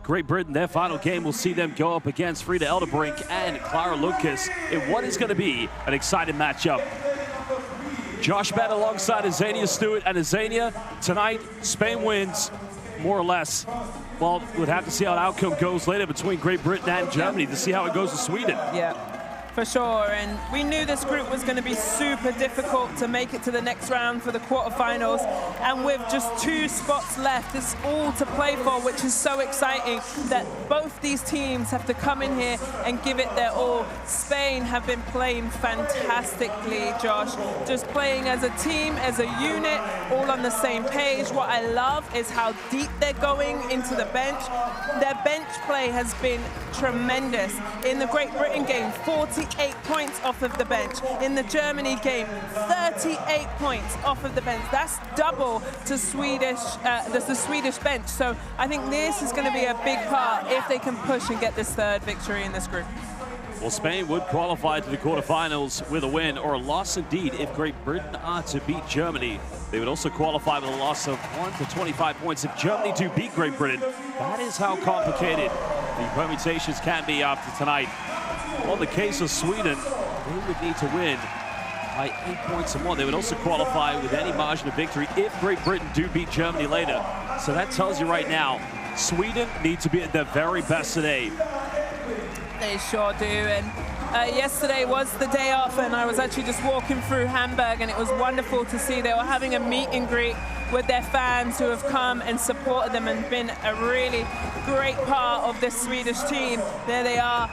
Great Britain, their final game will see them go up against Frida Eldebrink and Clara Lucas in what is going to be an exciting matchup. Josh Bett alongside Azania Stewart, and Azania, tonight, Spain wins, more or less. Well, we'd have to see how the outcome goes later between Great Britain and Germany to see how it goes to Sweden. Yeah, for sure. And we knew this group was going to be super difficult to make it to the next round for the quarterfinals. And with just 2 spots left, it's all to play for, which is so exciting that both these teams have to come in here and give it their all. Spain have been playing fantastically, Josh. Just playing as a team, as a unit, all on the same page. What I love is how deep they're going into the bench. Their bench play has been tremendous. In the Great Britain game, 48 points off of the bench. In the Germany game, 38 points off of the bench. That's double to the Swedish bench. So I think this is going to be a big part if they can push and get this 3rd victory in this group. Well, Spain would qualify to the quarterfinals with a win or a loss indeed if Great Britain are to beat Germany. They would also qualify with a loss of 1 to 25 points if Germany do beat Great Britain. That is how complicated the permutations can be after tonight. Well, in the case of Sweden, they would need to win by 8 points or more. They would also qualify with any margin of victory if Great Britain do beat Germany later. So that tells you right now, Sweden need to be at their very best today. They sure do. And yesterday was the day off, and I was actually just walking through Hamburg, and it was wonderful to see they were having a meet and greet with their fans who have come and supported them and been a really great part of this Swedish team. There they are.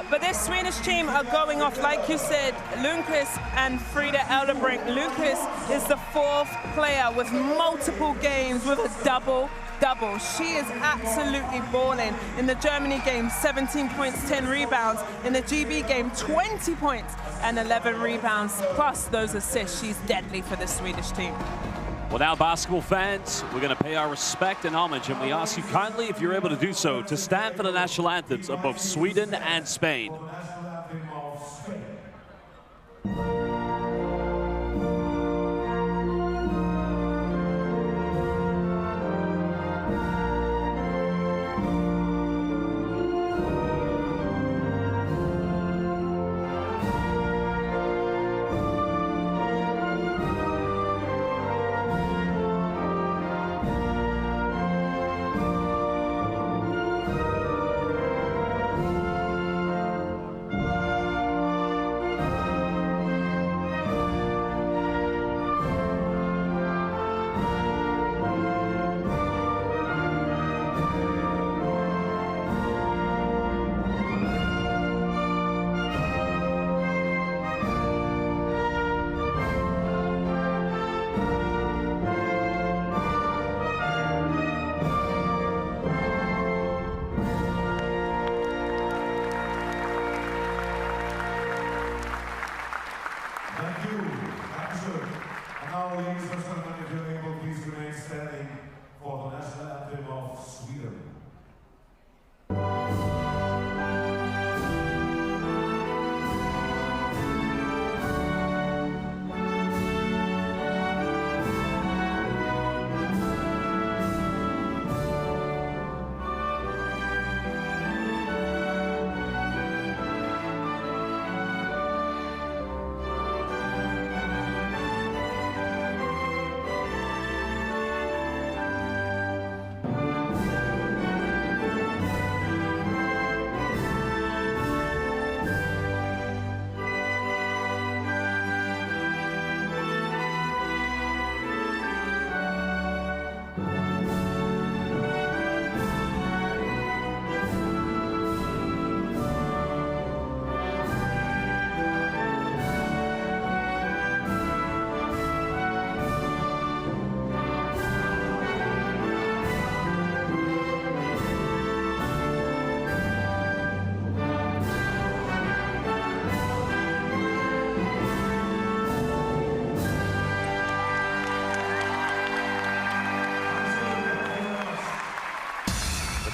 But this Swedish team are going off, like you said, Lundqvist and Frida Eldebrink. Lundqvist is the 4th player with multiple games with a double. She is absolutely balling. In the Germany game, 17 points, 10 rebounds. In the GB game, 20 points and 11 rebounds, plus those assists. She's deadly for the Swedish team. Well, now, basketball fans, we're going to pay our respect and homage, and we ask you kindly, if you're able to do so, to stand for the national anthems of both Sweden and Spain.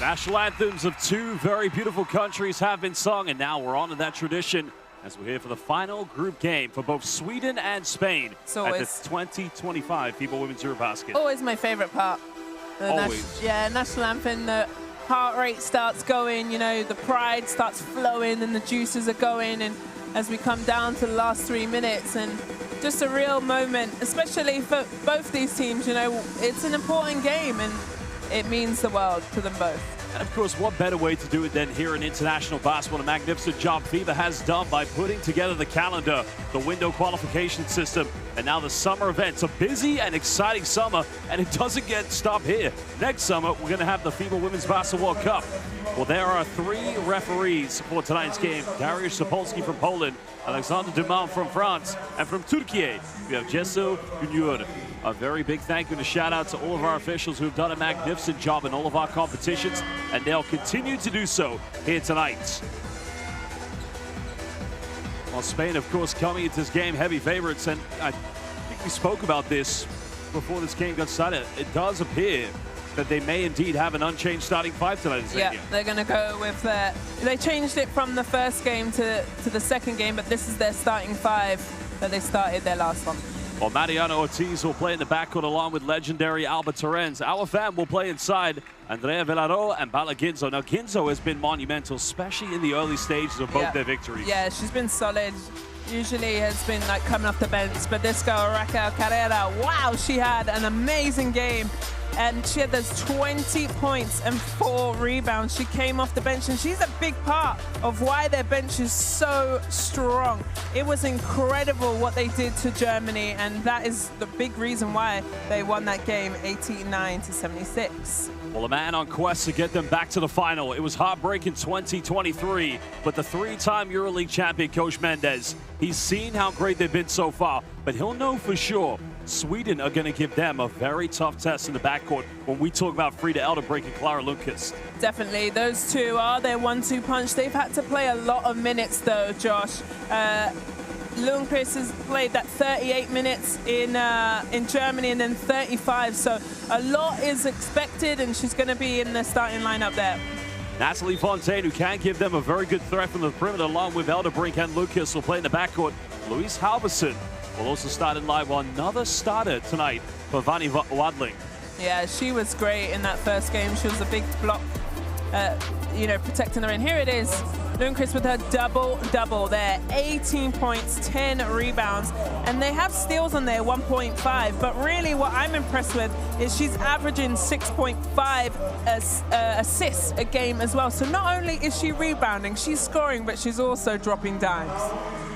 National anthems of 2 very beautiful countries have been sung, and now we're on to that tradition as we're here for the final group game for both Sweden and Spain at the 2025 FIBA Women's EuroBasket. Always my favorite part. Always. National anthem. heart rate starts going, you know, the pride starts flowing and the juices are going, and as we come down to the last 3 minutes, and just a real moment, especially for both these teams. You know, it's an important game and it means the world to them both. And of course, what better way to do it than here in international basketball? A magnificent job FIBA has done by putting together the calendar, the window qualification system, and now the summer events. A busy and exciting summer, and it doesn't get stopped here. Next summer, we're going to have the FIBA Women's Basketball World Cup. Well, there are 3 referees for tonight's game. Dariusz Sapolsky from Poland, Alexander Dumas from France, and from Turkey, we have Jesu Junior. A very big thank you and a shout out to all of our officials who have done a magnificent job in all of our competitions, and they'll continue to do so here tonight. Well, Spain, of course, coming into this game heavy favorites, and I think we spoke about this before this game got started. It does appear that they may indeed have an unchanged starting 5 tonight. Yeah, they're going to go with their... They changed it from the first game to the second game, but this is their starting 5 that they started their last one. Well, Mariano Ortiz will play in the backcourt along with legendary Alba Torrens. Our fam will play inside Andrea Velaro and Bala Ginzo. Now, Ginzo has been monumental, especially in the early stages of both their victories. Yeah, she's been solid. Usually has been like coming off the bench, but this girl, Raquel Carrera, wow, she had an amazing game. And she had those 20 points and 4 rebounds. She came off the bench, and she's a big part of why their bench is so strong. It was incredible what they did to Germany, and that is the big reason why they won that game 89-76. Well, a man on quest to get them back to the final. It was heartbreaking 2023, but the 3-time EuroLeague champion, Coach Mendes, he's seen how great they've been so far, but he'll know for sure Sweden are going to give them a very tough test in the backcourt when we talk about Frida Elderbrink and Clara Lundqvist. Definitely. Those two are their 1-2 punch. They've had to play a lot of minutes, though, Josh. Lundqvist has played that 38 minutes in Germany and then 35. So a lot is expected, and she's going to be in the starting lineup there. Natalie Fontaine, who can give them a very good threat from the perimeter, along with Elderbrink and Lundqvist, will play in the backcourt. Louise Halverson will also start in live. Another starter tonight for Vani Wadling. Yeah, she was great in that first game. She was a big block, you know, protecting her. And here it is, Lundqvist with her double-double there. 18 points, 10 rebounds, and they have steals on there, 1.5. But really what I'm impressed with is she's averaging 6.5 assists a game as well. So not only is she rebounding, she's scoring, but she's also dropping dimes.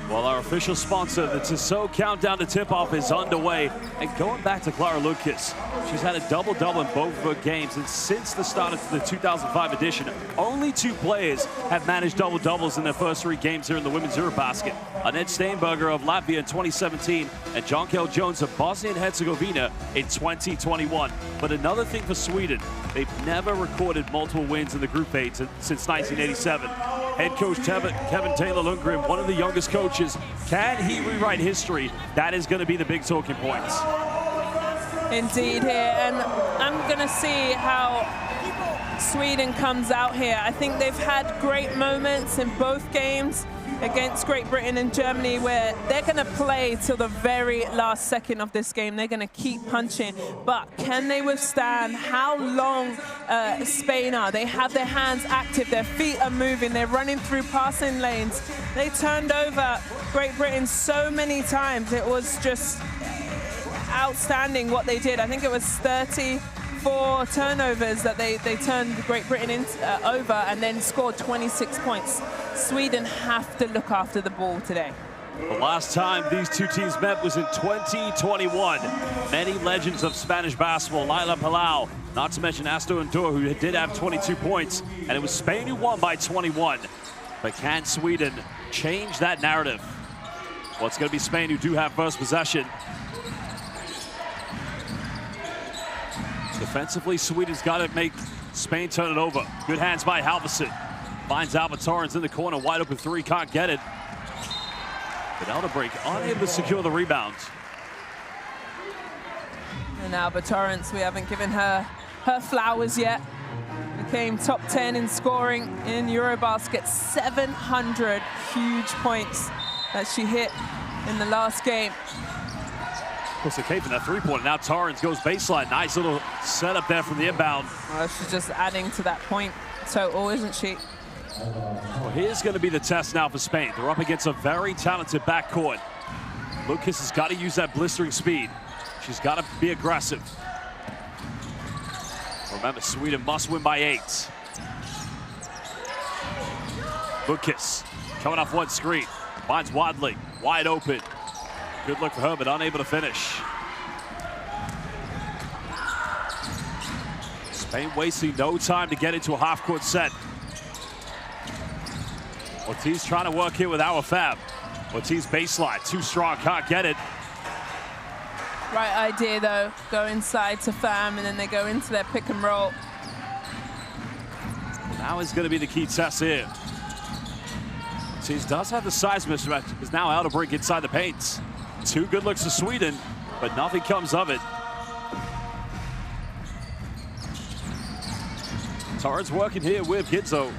Well, our official sponsor, the Tissot Countdown to Tip-Off, is underway. And going back to Clara Lundqvist, she's had a double-double in both of her games. And since the start of the 2005 edition, only 2 players have managed double-doubles in their first 3 games here in the Women's EuroBasket. Annette Steinberger of Latvia in 2017 and Jonquel Jones of Bosnia and Herzegovina in 2021. But another thing for Sweden, they've never recorded multiple wins in the Group 8 since 1987. Head coach Kevin Taylor Lundgren, one of the youngest coaches. Can he rewrite history? That is going to be the big talking points. Indeed here, and I'm going to see how Sweden comes out here. I think they've had great moments in both games against Great Britain and Germany, where they're going to play till the very last second of this game. They're going to keep punching, but can they withstand how long Spain are? They have their hands active, their feet are moving, they're running through passing lanes. They turned over Great Britain so many times. It was just outstanding what they did. I think it was 34 turnovers that they turned Great Britain over and then scored 26 points. Sweden have to look after the ball today. The last time these 2 teams met was in 2021. Many legends of Spanish basketball, Laila Palau, not to mention Astor Undur, who did have 22 points, and it was Spain who won by 21. But can Sweden change that narrative? Well, it's going to be Spain who do have first possession. Defensively, Sweden's got to make Spain turn it over. Good hands by Halverson. Finds Alba Torrens in the corner, wide open 3, can't get it. But Elderbrink unable to secure the rebound. And Alba Torrens, we haven't given her flowers yet. Became top 10 in scoring in EuroBasket. 700 huge points that she hit in the last game. Of course, they came from that 3-pointer. Now Torrens goes baseline. Nice little setup there from the inbound. Well, she's just adding to that point. total, isn't she? Well, here's going to be the test now for Spain. They're up against a very talented backcourt. Lucas has got to use that blistering speed. She's got to be aggressive. Remember, Sweden must win by 8. Lucas coming off one screen. Finds Wadley wide open. Good look for her, but unable to finish. Spain wasting no time to get into a half-court set. Ortiz trying to work here with our Fab. Ortiz baseline, too strong, can't get it. Right idea though, go inside to Fam and then they go into their pick and roll. Now is going to be the key test here. Ortiz does have the size mismatch, is now out of break inside the paint. 2 good looks to Sweden, but nothing comes of it. Torres working here with Ginzo.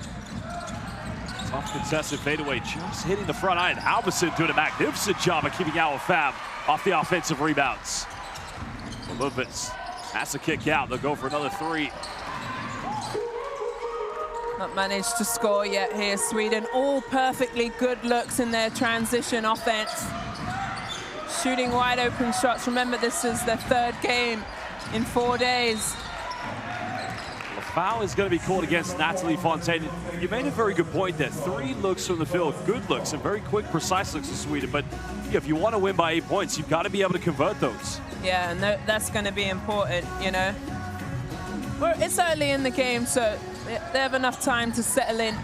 Tough contested fadeaway, just hitting the front iron. Halverson doing a magnificent job of keeping our Fab off the offensive rebounds. Lopez has to kick out. They'll go for another 3. Not managed to score yet here, Sweden. All perfectly good looks in their transition offense. Shooting wide open shots. Remember, this is their 3rd game in 4 days. The foul is going to be called against Natalie Fontaine. You made a very good point there. 3 looks from the field, good looks, and very quick, precise looks to Sweden. But if you want to win by 8 points, you've got to be able to convert those. Yeah, and that's going to be important, you know. Well, it's early in the game, so they have enough time to settle in.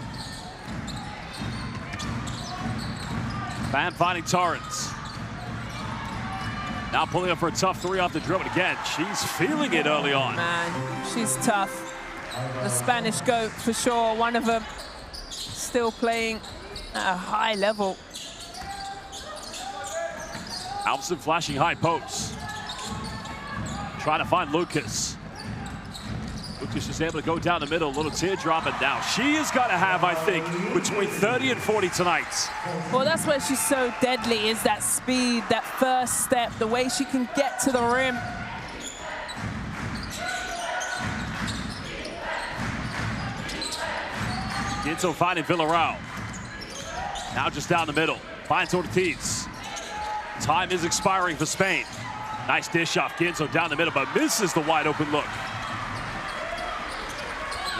Fam finding Torrance. Now pulling up for a tough 3 off the dribble again. She's feeling it early on. Man, she's tough. The Spanish GOAT for sure, one of them still playing at a high level. Alverson flashing high post. Trying to find Lucas. Lucas is able to go down the middle, a little teardrop, and now she has got to have, I think, between 30 and 40 tonight. Well, that's where she's so deadly, is that speed, that first step, the way she can get to the rim. Ginzo finding Villarreal. Now just down the middle. Finds Ortiz. Time is expiring for Spain. Nice dish off Ginzo down the middle, but misses the wide open look.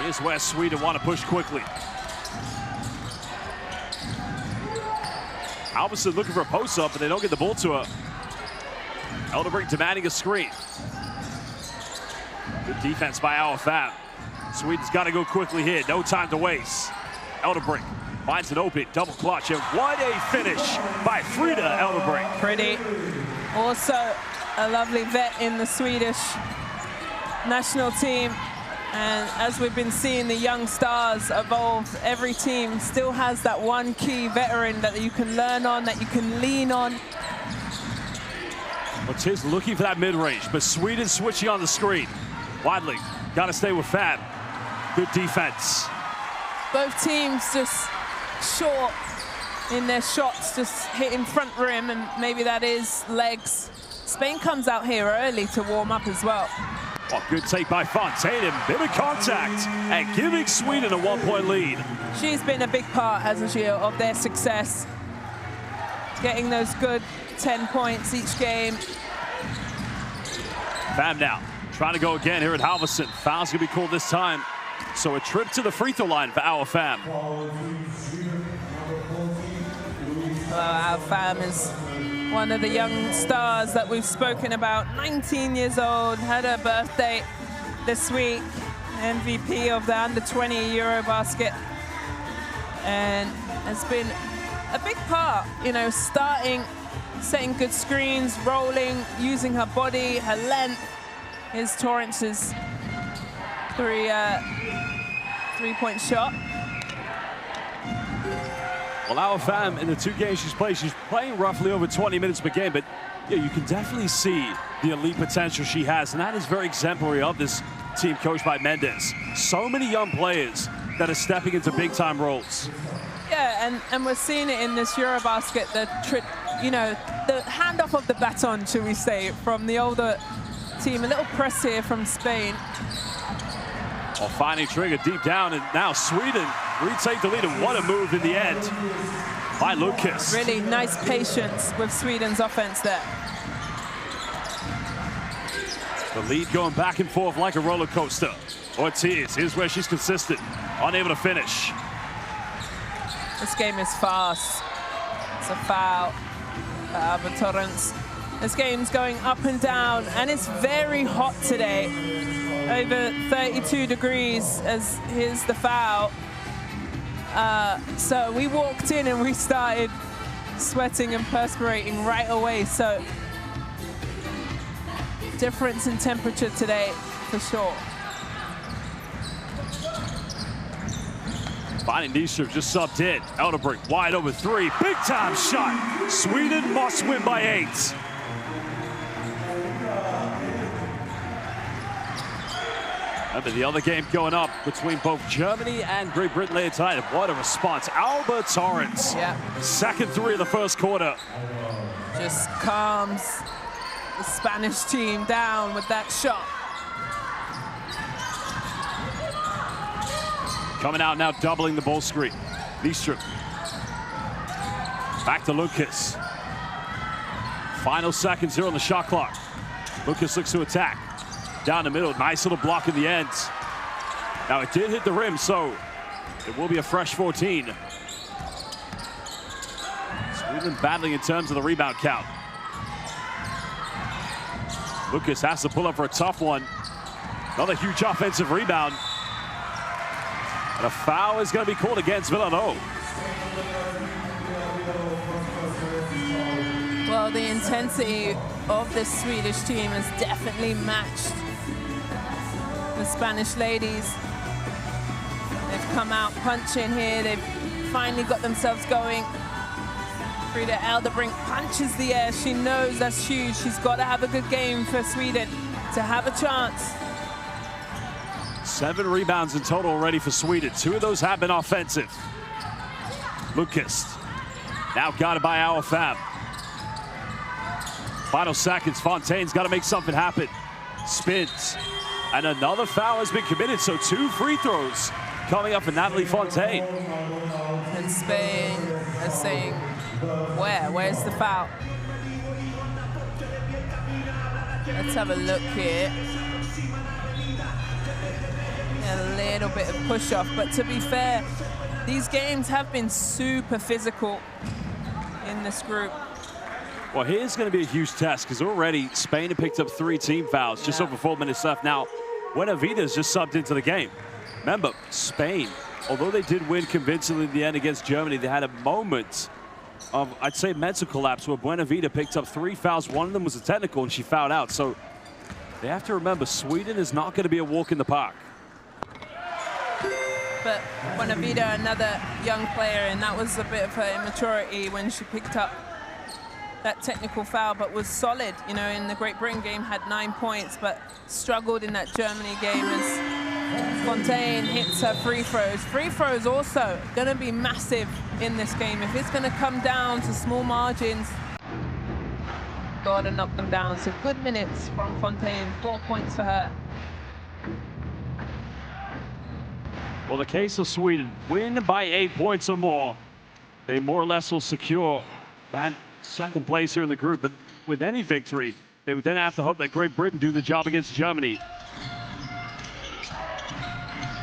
Here's where Sweden want to push quickly. Alverson looking for a post-up, but they don't get the ball to her. Elderbrink demanding a screen. Good defense by our Fab. Sweden's got to go quickly here. No time to waste. Elderbrink finds an open, double clutch, and what a finish by Frida Elderbrink. Pretty. Also, a lovely vet in the Swedish national team. And as we've been seeing the young stars evolve, every team still has that one key veteran that you can learn on, that you can lean on. Ortiz looking for that mid-range, but Sweden switching on the screen. Wadley got to stay with Fab. Good defense. Both teams just short in their shots, just hitting front rim, and maybe that is legs. Spain comes out here early to warm up as well. Oh, good take by Fontaine, and bit of contact, and giving Sweden a 1-point lead. She's been a big part, hasn't she, of their success. Getting those good 10 points each game. Fab now, trying to go again here at Halverson. Foul's gonna be called this time. So a trip to the free throw line for our Fam. Well, our Fam is one of the young stars that we've spoken about. 19 years old, had her birthday this week. MVP of the under-20 EuroBasket. And has been a big part, you know, starting, setting good screens, rolling, using her body, her length. Here's Torrance's three-point shot. Well, our Fam, in the 2 games she's playing roughly over 20 minutes per game, but yeah, you can definitely see the elite potential she has, and that is very exemplary of this team coached by Mendes. So many young players that are stepping into big-time roles. Yeah, and we're seeing it in this EuroBasket, the handoff of the baton, should we say, from the older team. A little press here from Spain. Well, finding trigger deep down, and now Sweden retake the lead, and what a move in the end by Lucas. Really nice patience with Sweden's offense there. The lead going back and forth like a roller coaster. Ortiz, here's where she's consistent, unable to finish. This game is fast. It's a foul for Alba Torrens. This game's going up and down, and it's very hot today. Over 32 degrees, as here's the foul. So we walked in and we started sweating and perspirating right away. So difference in temperature today, for sure. Finding Nyström just subbed in. Elderbrink wide open three. Big time shot. Sweden must win by 8. Remember the other game going up between both Germany and Great Britain later tonight. What a response. Alba Torrens. Yeah. Second three of the first quarter. Just calms the Spanish team down with that shot. Coming out now, doubling the ball screen. Nyström. Back to Lucas. Final seconds here on the shot clock. Lucas looks to attack. Down the middle, nice little block in the end. Now it did hit the rim, so it will be a fresh 14. Sweden battling in terms of the rebound count. Lucas has to pull up for a tough one. Another huge offensive rebound. And a foul is going to be called against Villanova. Well, the intensity of this Swedish team has definitely matched the Spanish ladies. They've come out punching here. They've finally got themselves going. Frida Elderbrink punches the air. She knows that's huge. She's got to have a good game for Sweden to have a chance. 7 rebounds in total already for Sweden. 2 of those have been offensive. Lucas now guarded by our Fab. Final seconds, Fontaine's got to make something happen. Spins, and another foul has been committed, so 2 free throws coming up for Natalie Fontaine. And Spain is saying, where's the foul? Let's have a look here. A little bit of push off, but to be fair, these games have been super physical in this group. Well, here's going to be a huge test, because already Spain have picked up 3 team fouls, just over 4 minutes left. Now, Buenavita's just subbed into the game. Remember, Spain, although they did win convincingly in the end against Germany, they had a moment of, I'd say, mental collapse where Buenavita picked up 3 fouls. One of them was a technical, and she fouled out. So they have to remember, Sweden is not going to be a walk in the park. But Buenavita, another young player, and that was a bit of her immaturity when she picked up that technical foul, but was solid. You know, in the Great Britain game, had 9 points, but struggled in that Germany game as Fontaine hits her free throws. Free throws also going to be massive in this game. If it's going to come down to small margins, got to knock them down. So good minutes from Fontaine, 4 points for her. Well, the case of Sweden, win by 8 points or more. They more or less will secure that second place here in the group. But with any victory, they would then have to hope that Great Britain do the job against Germany.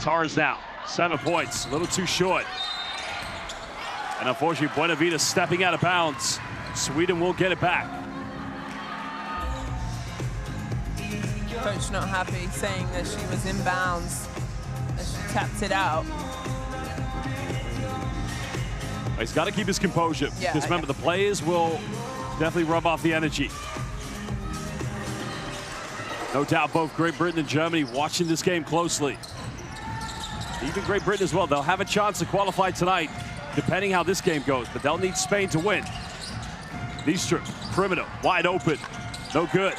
Torres now, 7 points, a little too short. And unfortunately, Buenavita stepping out of bounds. Sweden will get it back. Coach not happy, saying that she was in bounds as she tapped it out. He's got to keep his composure, because remember, the players will definitely rub off the energy. No doubt both Great Britain and Germany watching this game closely. Even Great Britain as well. They'll have a chance to qualify tonight, depending how this game goes, but they'll need Spain to win. Nyström, perimeter, wide open, no good.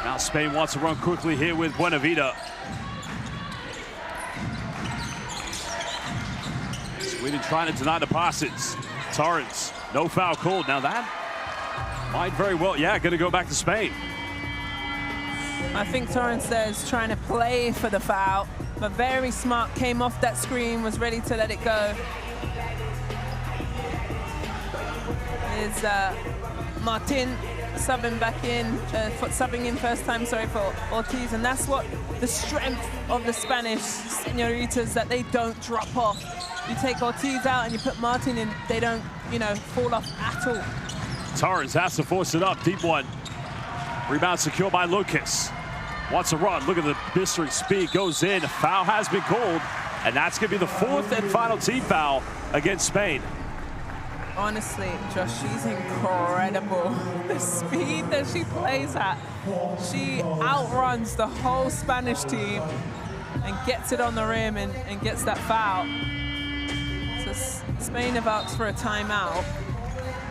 Now Spain wants to run quickly here with Buenavita. Sweden trying to deny the passes. Torrens, no foul called. Now that might very well, going to go back to Spain. I think Torrance there is trying to play for the foul, but very smart, came off that screen, was ready to let it go. Is Martin subbing back in, subbing in first time, sorry, for Ortiz, and that's what the strength of the Spanish señoritas, that they don't drop off. You take Ortiz out and you put Martin in, they don't, you know, fall off at all. Torrance has to force it up, deep one. Rebound secured by Lucas. Wants a run, look at the blistering speed, goes in, a foul has been called, and that's gonna be the 4th and final team foul against Spain. Honestly, Josh, she's incredible. The speed that she plays at, she outruns the whole Spanish team and gets it on the rim and gets that foul. So Spain have asked for a timeout.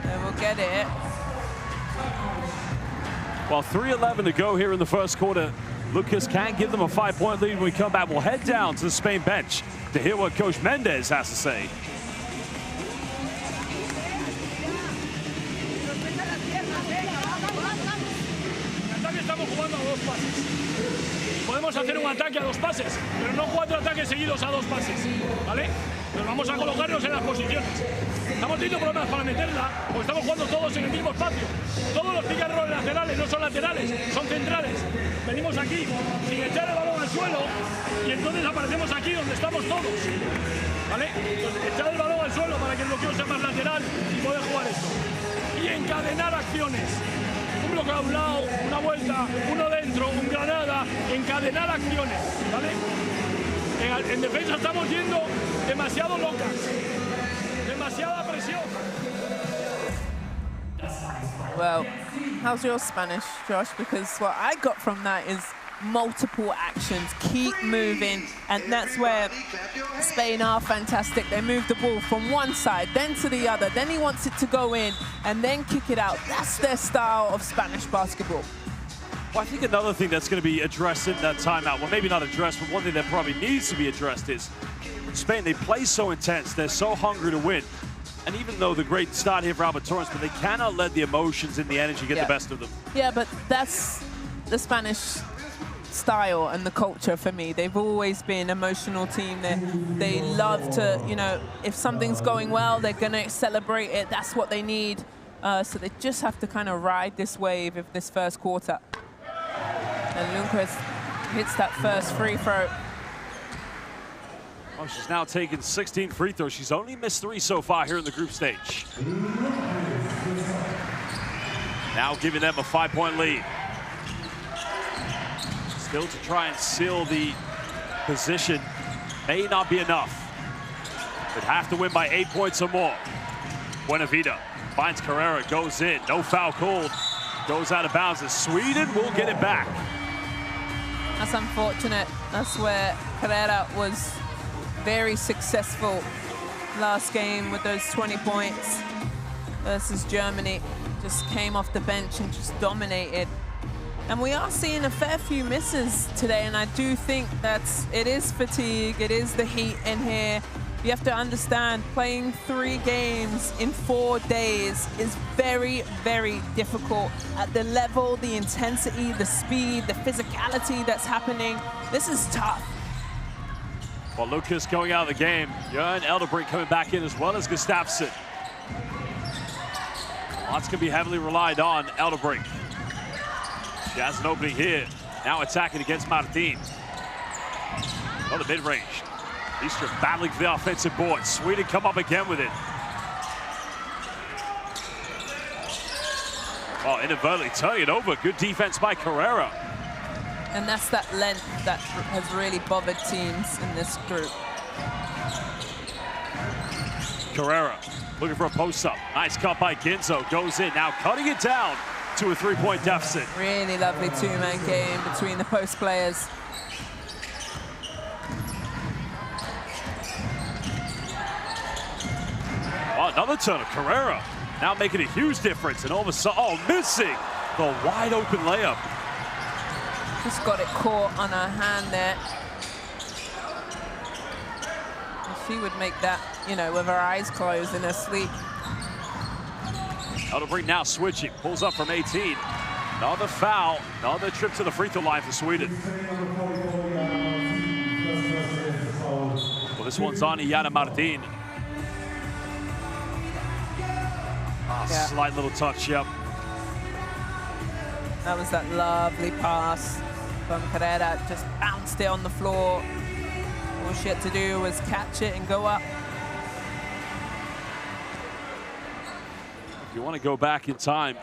They will get it. Well, 3:11 to go here in the first quarter. Lucas can give them a 5-point lead when we come back. We'll head down to the Spain bench to hear what Coach Mendez has to say. Podemos hacer un ataque a 2 pases, pero no 4 ataques seguidos a 2 pases, ¿vale? Nos vamos a colocarnos en las posiciones. Estamos teniendo problemas para meterla, porque estamos jugando todos en el mismo espacio. Todos los picarros laterales no son laterales, son centrales. Venimos aquí sin echar el balón al suelo y entonces aparecemos aquí donde estamos todos, ¿vale? Entonces, echar el balón al suelo para que el bloqueo sea más lateral y poder jugar esto. Y encadenar acciones. Un bloqueo a un lado, una vuelta, uno dentro, un granada, encadenar acciones, ¿vale? En defensa estamos yendo demasiado locas, demasiada presión. Well, how's your Spanish, Josh? Because what I got from that is multiple actions, keep moving, and that's where Spain are fantastic. They move the ball from one side, then to the other, then he wants it to go in, and then kick it out. That's their style of Spanish basketball. Well, I think another thing that's going to be addressed in that timeout, well, maybe not addressed, but one thing that probably needs to be addressed is Spain, they play so intense, they're so hungry to win. And even though the great start here for Albert Torrance, but they cannot let the emotions and the energy get the best of them. Yeah, but that's the Spanish style and the culture for me. They've always been an emotional team. They love to, you know, if something's going well, they're going to celebrate it. That's what they need. So they just have to kind of ride this wave of this first quarter. And Lucas hits that first free throw. Oh, she's now taken 16 free throws. She's only missed 3 so far here in the group stage. Now giving them a 5-point lead. Still to try and seal the position may not be enough. They'd have to win by 8 points or more. Buenavida finds Carrera, goes in, no foul called, goes out of bounds, and Sweden will get it back. That's unfortunate. That's where Carrera was very successful last game with those 20 points versus Germany. Just came off the bench and just dominated. And we are seeing a fair few misses today, and I do think that it is fatigue, it is the heat in here. You have to understand, playing 3 games in 4 days is very, very difficult. At the level, the intensity, the speed, the physicality that's happening, this is tough. Well, Lucas going out of the game. Jörn Elderbrink coming back in as well as Gustafsson. Lots can be heavily relied on Elderbrink. She has an opening here. Now attacking against Martin. On the mid-range. Easter battling for the offensive board. Sweden come up again with it. Oh, inadvertently turning it over. Good defense by Carrera. And that's that length that has really bothered teams in this group. Carrera looking for a post-up. Nice cut by Ginzo. Goes in. Now cutting it down to a 3-point deficit. Really lovely 2-man game between the post players. Oh, another turn of Carrera. Now making a huge difference. And all of a sudden, oh, missing the wide open layup. Just got it caught on her hand there. If she would make that, you know, with her eyes closed in her sleep. Elderbrink now switching. Pulls up from 18. Another foul, another trip to the free throw line for Sweden. Well, this one's on Iana Martin. Slight little touch, yep. That was that lovely pass from Carrera, just bounced it on the floor. All she had to do was catch it and go up. If you want to go back in time,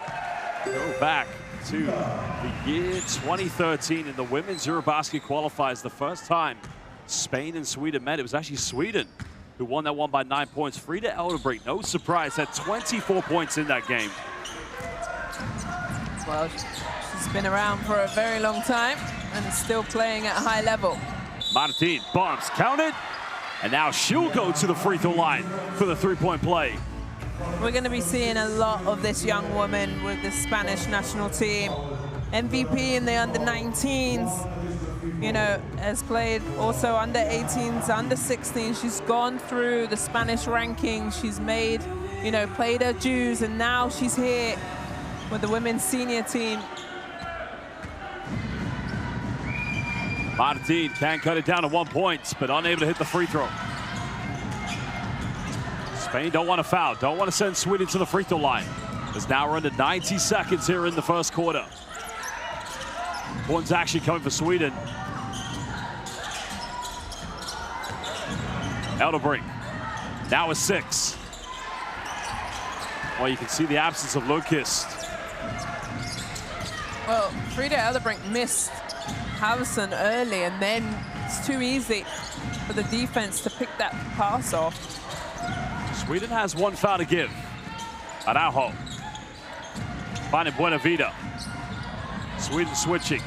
go back to the year 2013 in the women's EuroBasket qualifiers. The first time Spain and Sweden met, it was actually Sweden who won that one by 9 points. Frida Eldebrink, no surprise, had 24 points in that game. Well, she's been around for a very long time and is still playing at a high level. Martin bumps, counted, and now she'll go to the free throw line for the three-point play. We're going to be seeing a lot of this young woman with the Spanish national team. MVP in the under-19s, you know, has played also under-18s, under-16s. She's gone through the Spanish rankings. She's made, you know, played her dues, and now she's here with the women's senior team. Martin can cut it down to 1 point, but unable to hit the free throw. Spain don't want to foul, don't want to send Sweden to the free throw line. As now we're under 90 seconds here in the first quarter. One's actually coming for Sweden. Eldebrink, now a 6. Well, you can see the absence of Lundqvist. Well, Frida Eldebrink missed Halverson early, and then it's too easy for the defense to pick that pass off. Sweden has one foul to give. Araujo finding Buena Vida. Sweden switching.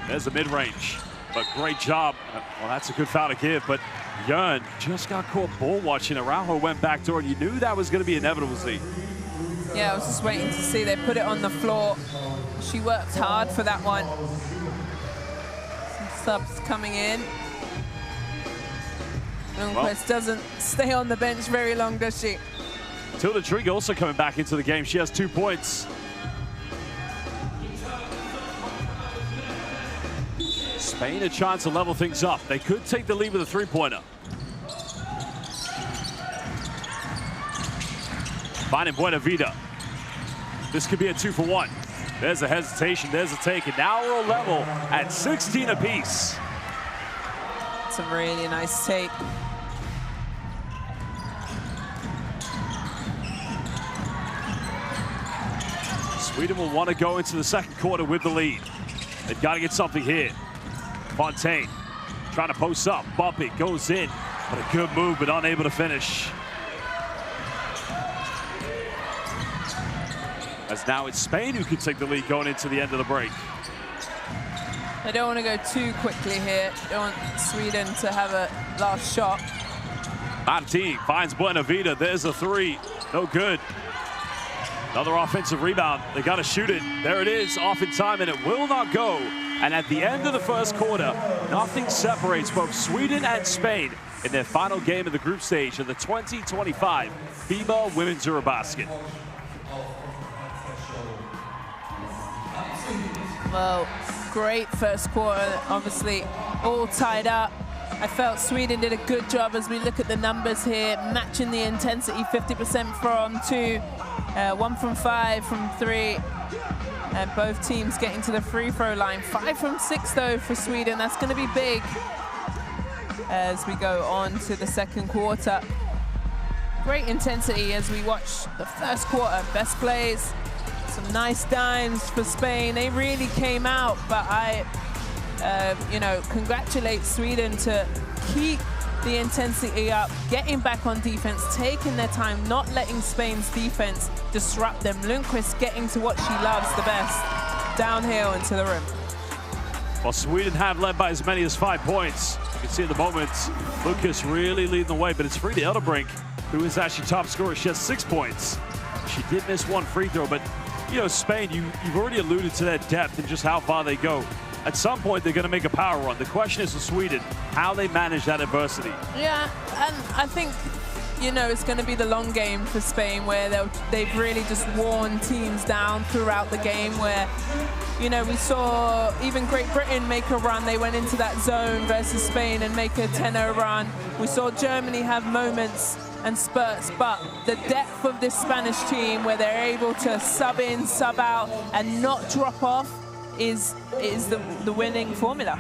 There's the mid-range, but great job. Well, that's a good foul to give, but Jörn just got caught ball watching. Araujo went back door, and you knew that was going to be inevitable, Z. Yeah, I was just waiting to see. They put it on the floor. She worked hard for that one. Some subs coming in. Lundqvist doesn't stay on the bench very long, does she? Tilda Trigg also coming back into the game. She has 2 points. Spain a chance to level things up. They could take the lead with a three-pointer. Finding Buena Vida. This could be a 2 for 1. There's a hesitation, there's a take, and now we're level at 16 apiece. It's a really nice take. Sweden will want to go into the second quarter with the lead. They've got to get something here. Fontaine trying to post up, bump it, goes in, but a good move, but unable to finish. As now it's Spain who can take the lead going into the end of the break. They don't want to go too quickly here. They don't want Sweden to have a last shot. Martin finds Buena Vida. There's a 3. No good. Another offensive rebound. They got to shoot it. There it is, off in time, and it will not go. And at the end of the first quarter, nothing separates both Sweden and Spain in their final game of the group stage of the 2025 FIBA Women's EuroBasket. Well, great first quarter, obviously all tied up. I felt Sweden did a good job as we look at the numbers here, matching the intensity, 50% from 2, 1 from 5 from 3, and both teams getting to the free throw line. 5 from 6 though for Sweden. That's going to be big as we go on to the second quarter. Great intensity as we watch the first quarter. Best plays, some nice dimes for Spain. They really came out, but I you know, congratulate Sweden to keep the intensity up, getting back on defense, taking their time, not letting Spain's defense disrupt them. Lundqvist getting to what she loves the best, downhill into the rim. Well, Sweden have led by as many as 5 points. You can see in the moment, Lucas really leading the way, but it's Frida Eldebrink who is actually top scorer. She has 6 points. She did miss 1 free throw, but you know, Spain, you've already alluded to that depth and just how far they go. At some point, they're going to make a power run. The question is for Sweden, how they manage that adversity. Yeah, and I think you know, it's going to be the long game for Spain, where they've really just worn teams down throughout the game, where, you know, we saw even Great Britain make a run. They went into that zone versus Spain and make a 10-0 run. We saw Germany have moments and spurts, but the depth of this Spanish team, where they're able to sub in, sub out, and not drop off, is the winning formula.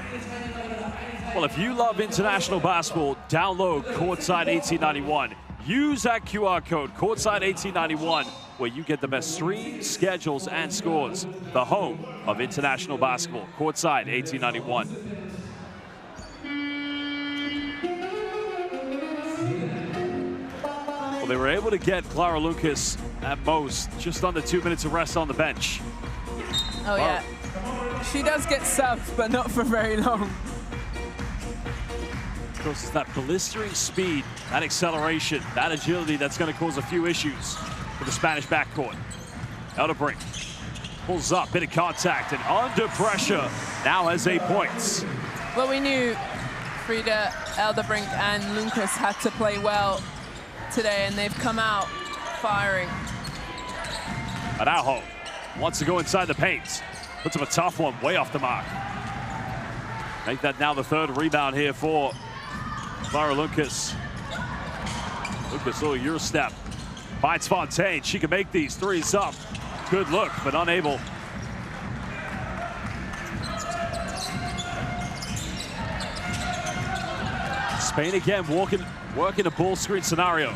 Well, if you love international basketball, download Courtside 1891. Use that QR code, Courtside 1891, where you get the best streams, schedules, and scores. The home of international basketball, Courtside 1891. Well, they were able to get Clara Lucas at most just under 2 minutes of rest on the bench. Oh, yeah. She does get subbed, but not for very long. Of course, it's that blistering speed, that acceleration, that agility that's going to cause a few issues for the Spanish backcourt. Elderbrink pulls up, bit of contact, and under pressure, now has 8 points. Well, we knew Frida, Elderbrink, and Lucas had to play well today, and they've come out firing. Araujo wants to go inside the paint. Puts up a tough one, way off the mark. Make that now the 3rd rebound here for Clara Lucas. Lucas, little Euro step. Finds Fontaine. She can make these threes up. Good look, but unable. Spain again working a ball screen scenario.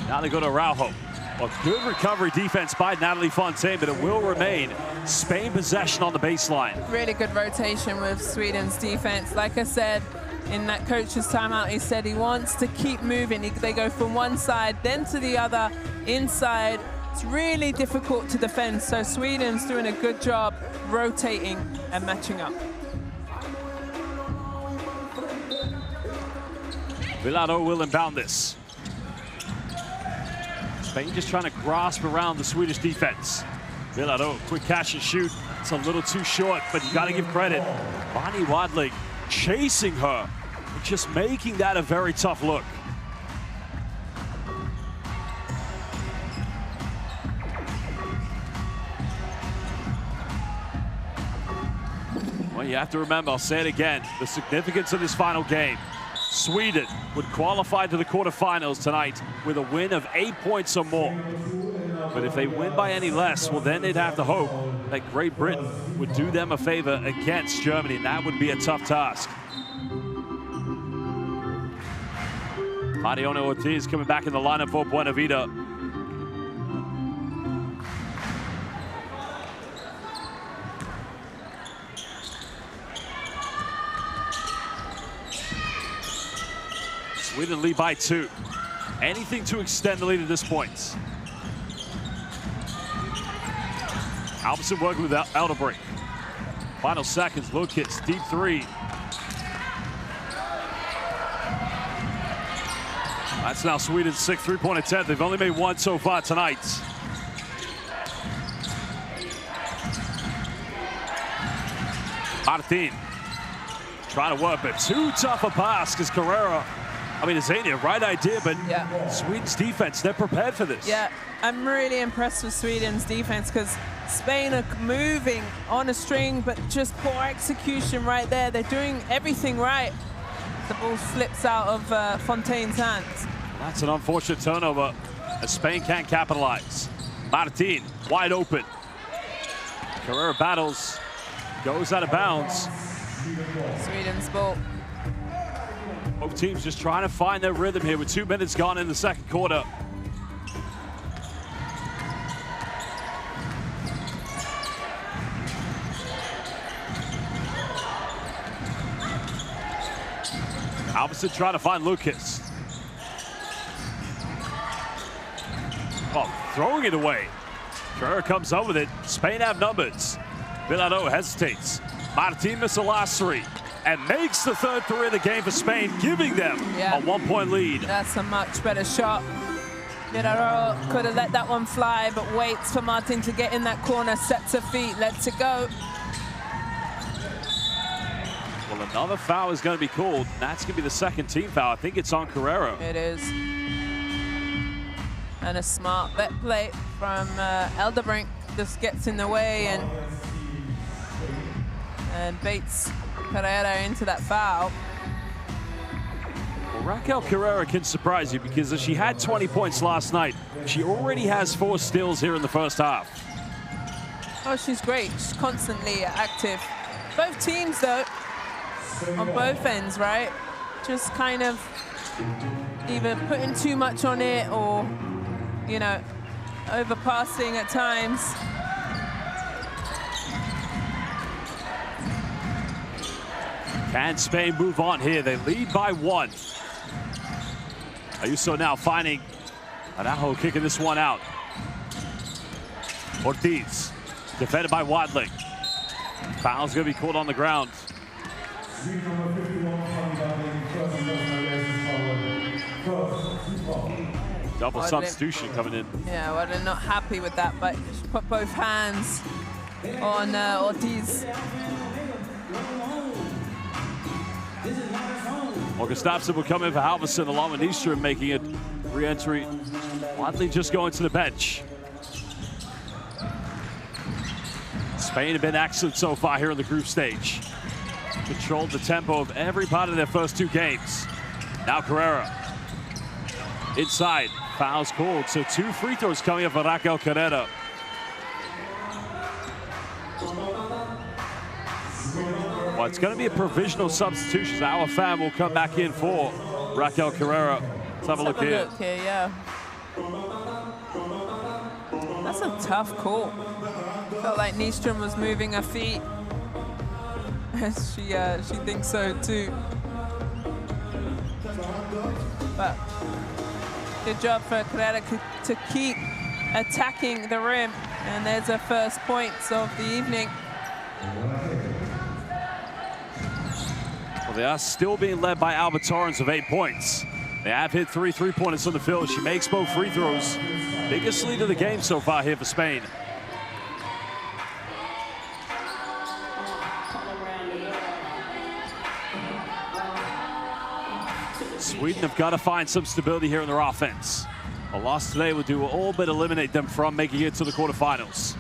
Now they go to Araujo. A good recovery defense by Natalie Fontaine, but it will remain Spain possession on the baseline. Really good rotation with Sweden's defense. Like I said, in that coach's timeout, he said he wants to keep moving. They go from one side, then to the other, inside. It's really difficult to defend, so Sweden's doing a good job rotating and matching up. Villaro will inbound this. Spain just trying to grasp around the Swedish defense. Villaro, quick catch and shoot. It's a little too short, but you got to give credit. Bonnie Wadling chasing her, just making that a very tough look. Well, you have to remember, I'll say it again, the significance of this final game. Sweden would qualify to the quarterfinals tonight with a win of 8 points or more. But if they win by any less, well, then they'd have to hope that Great Britain would do them a favor against Germany, and that would be a tough task. Mariona Ortiz coming back in the lineup for Buena Vida. Sweden lead by 2. Anything to extend the lead at this point. Albertson working with Elderbrink. Final seconds, Lucas, deep 3. That's now Sweden's 6th three-point attempt. They've only made 1 so far tonight. Martin trying to work, but too tough a pass because Carrera. I mean, Azania, right idea, but yeah. Sweden's defense, they're prepared for this. Yeah, I'm really impressed with Sweden's defense because Spain are moving on a string, but just poor execution right there. They're doing everything right. The ball slips out of Fontaine's hands. That's an unfortunate turnover as Spain can't capitalize. Martin, wide open. Carrera battles, goes out of bounds. Sweden's ball. Both teams just trying to find their rhythm here with 2 minutes gone in the second quarter. Alverson trying to find Lucas. Oh, throwing it away. Carrera comes up with it. Spain have numbers. Villaro hesitates. Martin missed the last 3. And makes the 3rd three of the game for Spain, giving them a 1-point lead. That's a much better shot. Villaro could have let that one fly, but waits for Martin to get in that corner, sets her feet, lets it go. Well, Well, another foul is going to be called. That's going to be the second team foul. I think it's on Carrera. It is. And a smart vet play from Elderbrink just gets in the way and baits Carrera into that foul. Well, Raquel Carrera can surprise you because she had 20 points last night. She already has 4 steals here in the first half. Oh, she's great. She's constantly active. Both teams, though, on both ends, right? Just kind of either putting too much on it or, you know, overpassing at times. Can Spain move on here? They lead by 1. Ayuso now finding Araujo kicking this one out. Ortiz defended by Wadling. Foul's going to be called on the ground. Double substitution coming in. Yeah, well, they're not happy with that, but she put both hands on Ortiz. Well, Gustafsson will come in for Halverson along with Nystrom making it re-entry. Wadley just going to the bench. Spain have been excellent so far here in the group stage. Controlled the tempo of every part of their first 2 games. Now Carrera. Inside, fouls called, so 2 free throws coming up for Raquel Carrera. Well, it's going to be a provisional substitution. Our fan will come back in for Raquel Carrera. Let's have a look here. Yeah. That's a tough call. Felt like Nystrom was moving her feet. She thinks so too. But good job for Carrera to keep attacking the rim. And there's her first points of the evening. Well, they are still being led by Alba Torrens of 8 points. They have hit 3 3-pointers on the field. She makes both free throws. Biggest lead of the game so far here for Spain. Sweden have got to find some stability here in their offense. A loss today will do all but eliminate them from making it to the quarterfinals.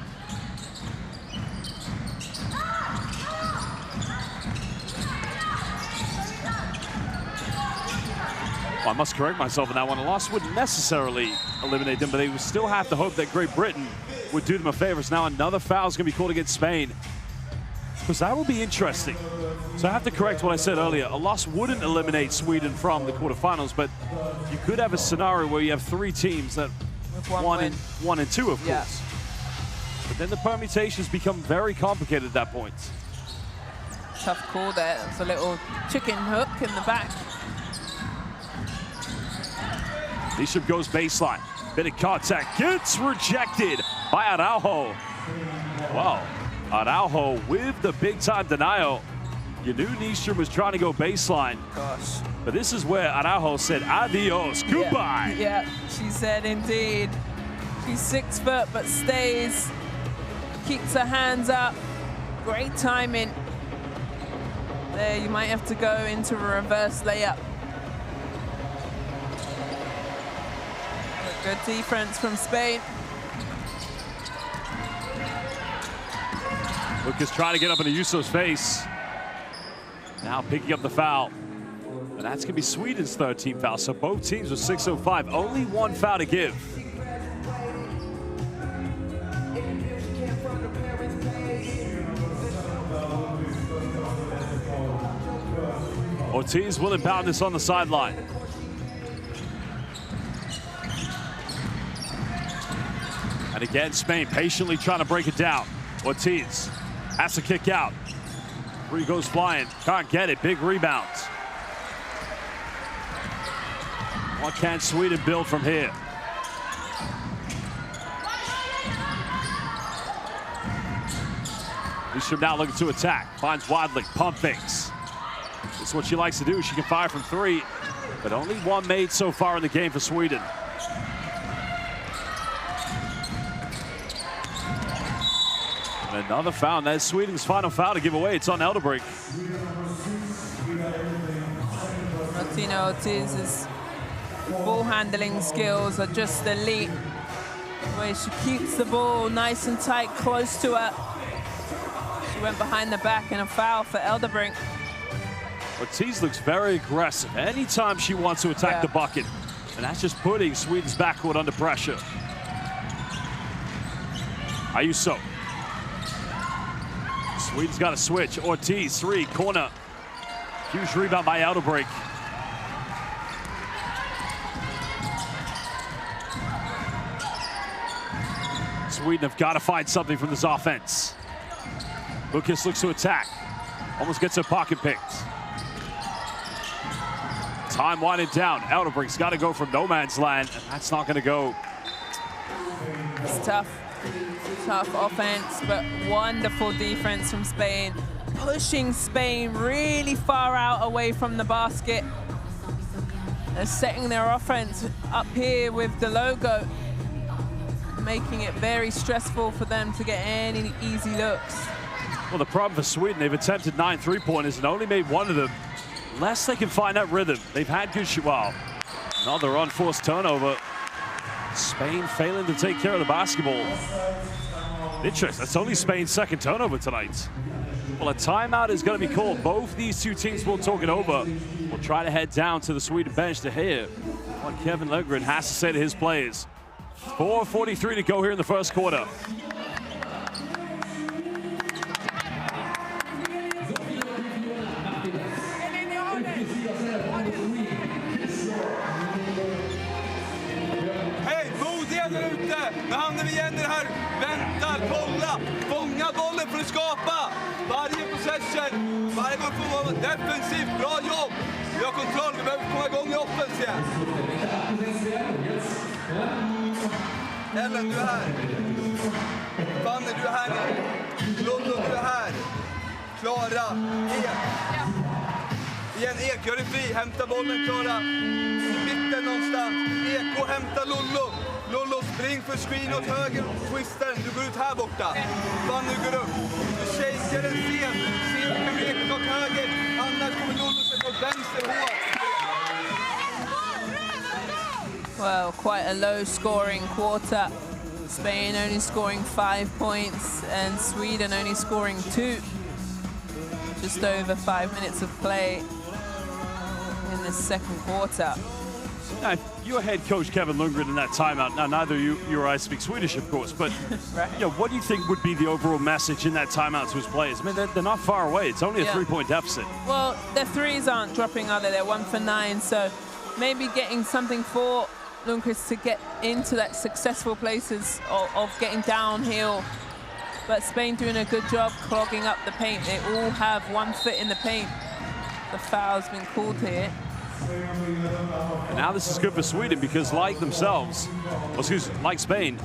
Well, I must correct myself on that one. A loss wouldn't necessarily eliminate them, but they would still have to hope that Great Britain would do them a favor. So now another foul is going to be called against Spain. Because that will be interesting. So I have to correct what I said earlier. A loss wouldn't eliminate Sweden from the quarterfinals, but you could have a scenario where you have 3 teams that one and two, of course. Yeah. But then the permutations become very complicated at that point. Tough call there. It's a little chicken hook in the back. Nystrom goes baseline. Bit of contact. Gets rejected by Araujo. Wow. Araujo with the big-time denial. You knew Nystrom was trying to go baseline. Gosh. But this is where Araujo said, adios, goodbye. Yeah, she said indeed. She's 6 foot, but stays. Keeps her hands up. Great timing. There, you might have to go into a reverse layup. Good defense from Spain. Lucas trying to get up into Yuso's face. Now picking up the foul. And that's going to be Sweden's 3rd team foul. So both teams with 6:05. Only 1 foul to give. Ortiz will inbound this on the sideline. And again, Spain patiently trying to break it down. Ortiz has to kick out. 3 goes flying. Can't get it. Big rebound. What can Sweden build from here? Nystrom now looking to attack. Finds Wadling. Pump fakes. This is what she likes to do. She can fire from 3, but only 1 made so far in the game for Sweden. And another foul. That's Sweden's final foul to give away. It's on Elderbrink. Tina Ortiz's ball handling skills are just elite. The way she keeps the ball nice and tight, close to her. She went behind the back and a foul for Elderbrink. Ortiz looks very aggressive anytime she wants to attack the bucket. And that's just putting Sweden's backcourt under pressure. Ayuso. Sweden's got a switch. Ortiz, 3, corner. Huge rebound by Elderbrink. Sweden have got to find something from this offense. Lucas looks to attack. Almost gets her pocket picked. Time winding down. Elderbrink's got to go from no man's land, and that's not going to go. It's tough. Tough offense, but wonderful defense from Spain. Pushing Spain really far out away from the basket. They're setting their offense up here with the logo, making it very stressful for them to get any easy looks. Well, the problem for Sweden, they've attempted 9 3-pointers and only made 1 of them. Unless they can find that rhythm. They've had good shoot. Wow. Another unforced turnover. Spain failing to take care of the basketball. Interesting. That's only Spain's 2nd turnover tonight. Well, a timeout is going to be called. Both these two teams will talk it over. We'll try to head down to the Sweden bench to hear what Kevin Lundgren has to say to his players. 4:43 to go here in the first quarter. Med handen vid Jenner här, väntar, kolla, fånga bollen för att skapa. Varje possession, varje gång får vara defensivt, bra jobb. Vi har kontroll, vi behöver komma igång i offense igen. Ellen, du är här. Fanny, du är här nu. London, du är här. Klara, Igen, Ek, gör dig fri, hämta bollen, Klara. I mitten någonstans. Eko, hämta Lollo. Lollo, spring för screen åt höger, twistern, du går ut här borta. Fanny går upp, du shaker den sen, kan Eko åt höger, annars kommer Lollo sätta åt vänster hårt. Well, quite a low scoring quarter. Spain only scoring 5 points and Sweden only scoring 2. Just over 5 minutes of play in the second quarter. Now, you're head coach Kevin Lundgren in that timeout. Now, neither you or I speak Swedish, of course, but right. What do you think would be the overall message in that timeout to his players? I mean, they're not far away. It's only a 3-point deficit. Well, their threes aren't dropping either. They're 1 for 9, so maybe getting something for Lundqvist to get into that successful places of getting downhill. But Spain doing a good job clogging up the paint. They all have 1 foot in the paint. The foul's been called here. And now this is good for Sweden because like themselves, like Spain,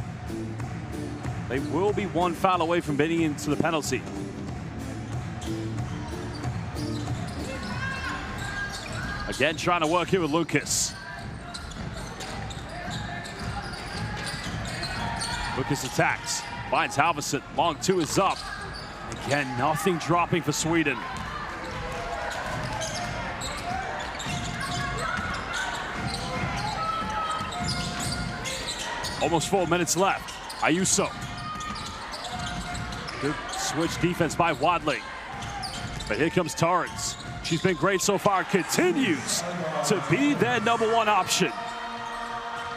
they will be 1 foul away from getting into the penalty. Again, trying to work here with Lucas. Lucas attacks, finds Halverson, long 2 is up. Again, nothing dropping for Sweden. Almost 4 minutes left. Ayuso. Good switch defense by Wadley. But here comes Torrance. She's been great so far, continues to be their #1 option.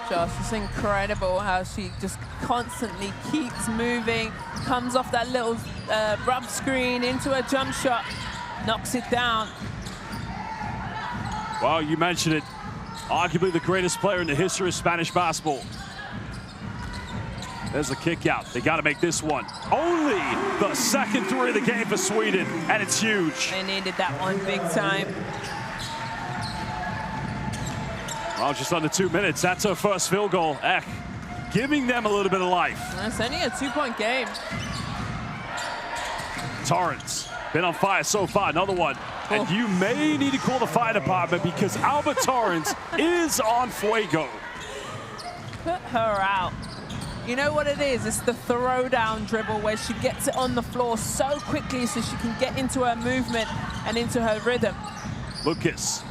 Josh, it's incredible how she just constantly keeps moving, comes off that little rub screen into a jump shot, knocks it down. Well, you mentioned it. Arguably the greatest player in the history of Spanish basketball. There's the kick out. They got to make this one. Only the 2nd 3 of the game for Sweden, and it's huge. They needed that one big time. Well, just under 2 minutes. That's her first field goal. Ek giving them a little bit of life. It's only a 2-point game. Torrance, been on fire so far. Another one. And you may need to call the fire department because Albert Torrance is on fuego. Put her out. You know what it is? It's the throwdown dribble where she gets it on the floor so quickly so she can get into her movement and into her rhythm. Lucas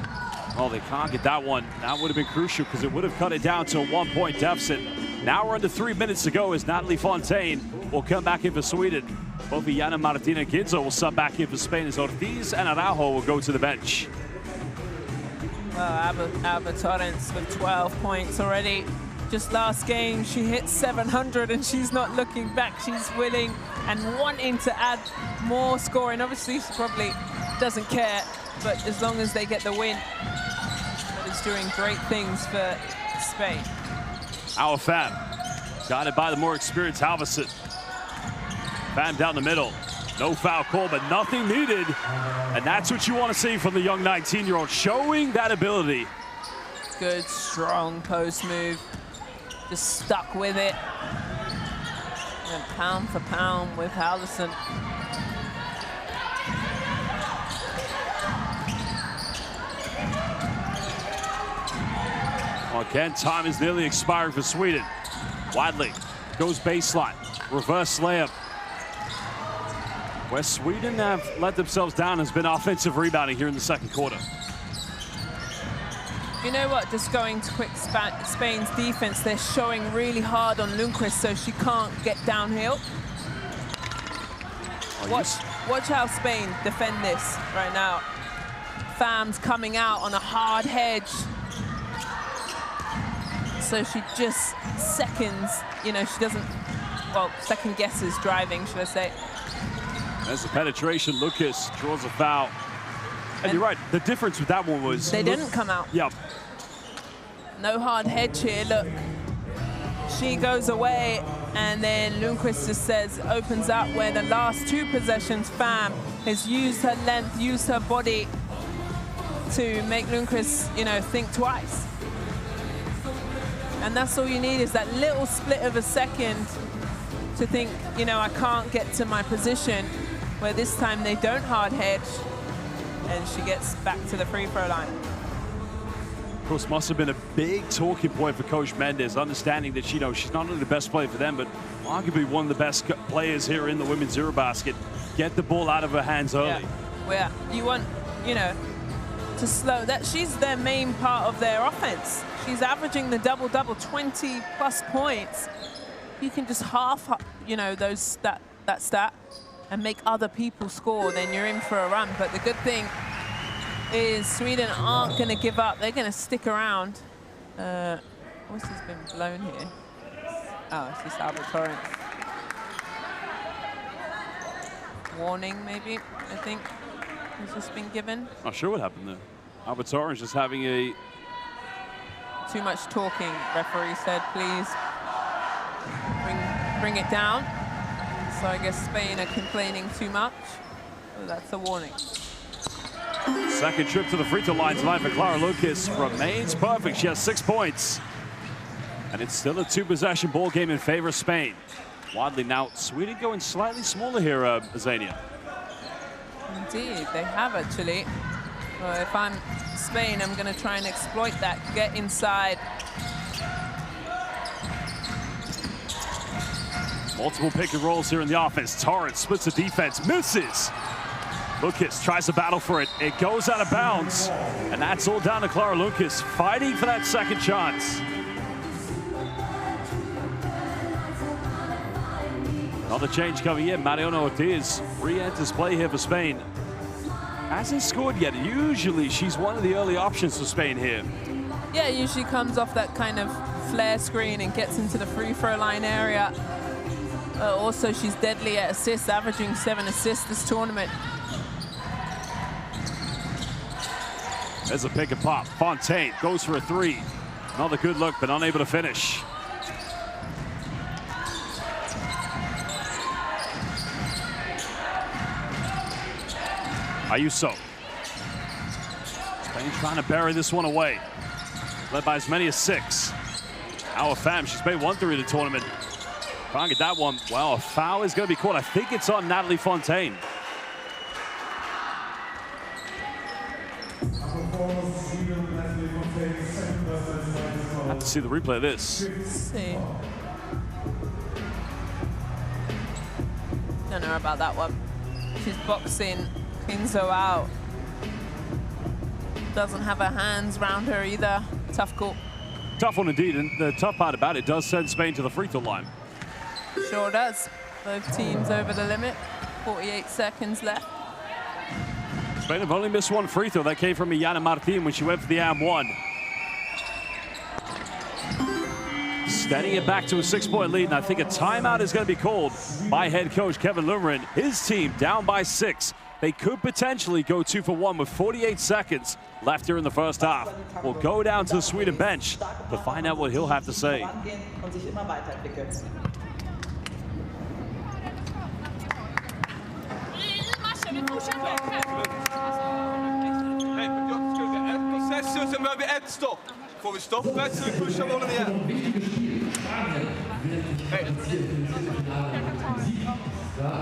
Oh, they can't get that one. That would have been crucial because it would have cut it down to a 1-point deficit. Now we're under 3 minutes to go as Natalie Fontaine will come back in for Sweden. Both Yana Martina Ginzo will sub back in for Spain as Ortiz and Araujo will go to the bench. Well, Alba Torrens with 12 points already. Just last game, she hit 700 and she's not looking back. She's willing and wanting to add more scoring. Obviously, she probably doesn't care, but as long as they get the win, that is doing great things for Spain. Our Fam, guided by the more experienced Halverson. Fam down the middle. No foul call, but nothing needed. And that's what you want to see from the young 19-year-old, showing that ability. Good, strong post move. Just stuck with it. And pound for pound with Halverson. Again, time is nearly expiring for Sweden. Wadley goes baseline, reverse layup. Where Sweden have let themselves down has been offensive rebounding here in the second quarter. You know what, just going to quick Spain's defense, they're showing really hard on Lundqvist so she can't get downhill. Watch how Spain defend this right now. Fam's coming out on a hard hedge. So she just seconds, you know, she doesn't, well, second guesses driving, should I say. There's the penetration. Lucas draws a foul. And you're right, the difference with that one was... They didn't come out. Yep. No hard hedge here, look. She goes away, and then Lundqvist just says, opens up where the last two possessions, Fam has used her length, used her body to make Lundqvist, you know, think twice. And that's all you need is that little split of a second to think, you know, I can't get to my position, where this time they don't hard hedge, and she gets back to the free throw line. Of course, must have been a big talking point for Coach Mendes, understanding that, you know, she's not only the best player for them, but arguably one of the best players here in the women's EuroBasket. Get the ball out of her hands early. Yeah, well, you want, you know, to slow that. She's their main part of their offense. She's averaging the double-double, 20+ points. You can just half, you know, that stat and make other people score, then you're in for a run. But the good thing is Sweden aren't going to give up. They're going to stick around. What's this been blown here? Oh, it's just Alba Torrens. Warning, maybe, I think, has just been given. Not sure what happened there. Alba Torrens just having a... Too much talking, referee said, please bring it down. So I guess Spain are complaining too much. So that's a warning. Second trip to the free throw line tonight for Clara Lucas remains perfect. She has 6 points. And it's still a 2-possession ball game in favor of Spain. Wadley now, Sweden going slightly smaller here, Zania. Indeed, they have actually. Well, if I'm Spain, I'm going to try and exploit that, get inside. Multiple pick and rolls here in the offense. Torrens splits the defense, misses. Lucas tries to battle for it. It goes out of bounds. And that's all down to Clara Lucas, fighting for that second chance. Another change coming in. Mariona Ortiz re-enters play here for Spain. Hasn't scored yet. Usually she's one of the early options for Spain here. Yeah, usually comes off that kind of flare screen and gets into the free throw line area. Also, she's deadly at assists, averaging 7 assists this tournament. There's a pick and pop. Fontaine goes for a 3. Another good look, but unable to finish. Ayuso. Spain trying to bury this one away. Led by as many as 6. Our Fam, she's made 1 3 in the tournament. Can't get that one. Wow, a foul is going to be called. I think it's on Natalie Fontaine. I have to see the replay of this. Let's see. Don't know about that one. She's boxing Ginzo out. doesn't have her hands around her either. Tough call. Tough one indeed, and the tough part about it does send Spain to the free throw line. Sure does. Both teams over the limit. 48 seconds left. Spain have only missed one free throw. That came from Iana Martin when she went for the and-one. Steadying it back to a 6-point lead, and I think a timeout is going to be called by head coach Kevin Lumren. His team down by 6. They could potentially go 2 for 1 with 48 seconds left here in the first half. We'll go down to the Sweden bench to find out what he'll have to say. Sen behöver vi ett stopp. Får vi stoppet så vi pushar bollen igen. Hej.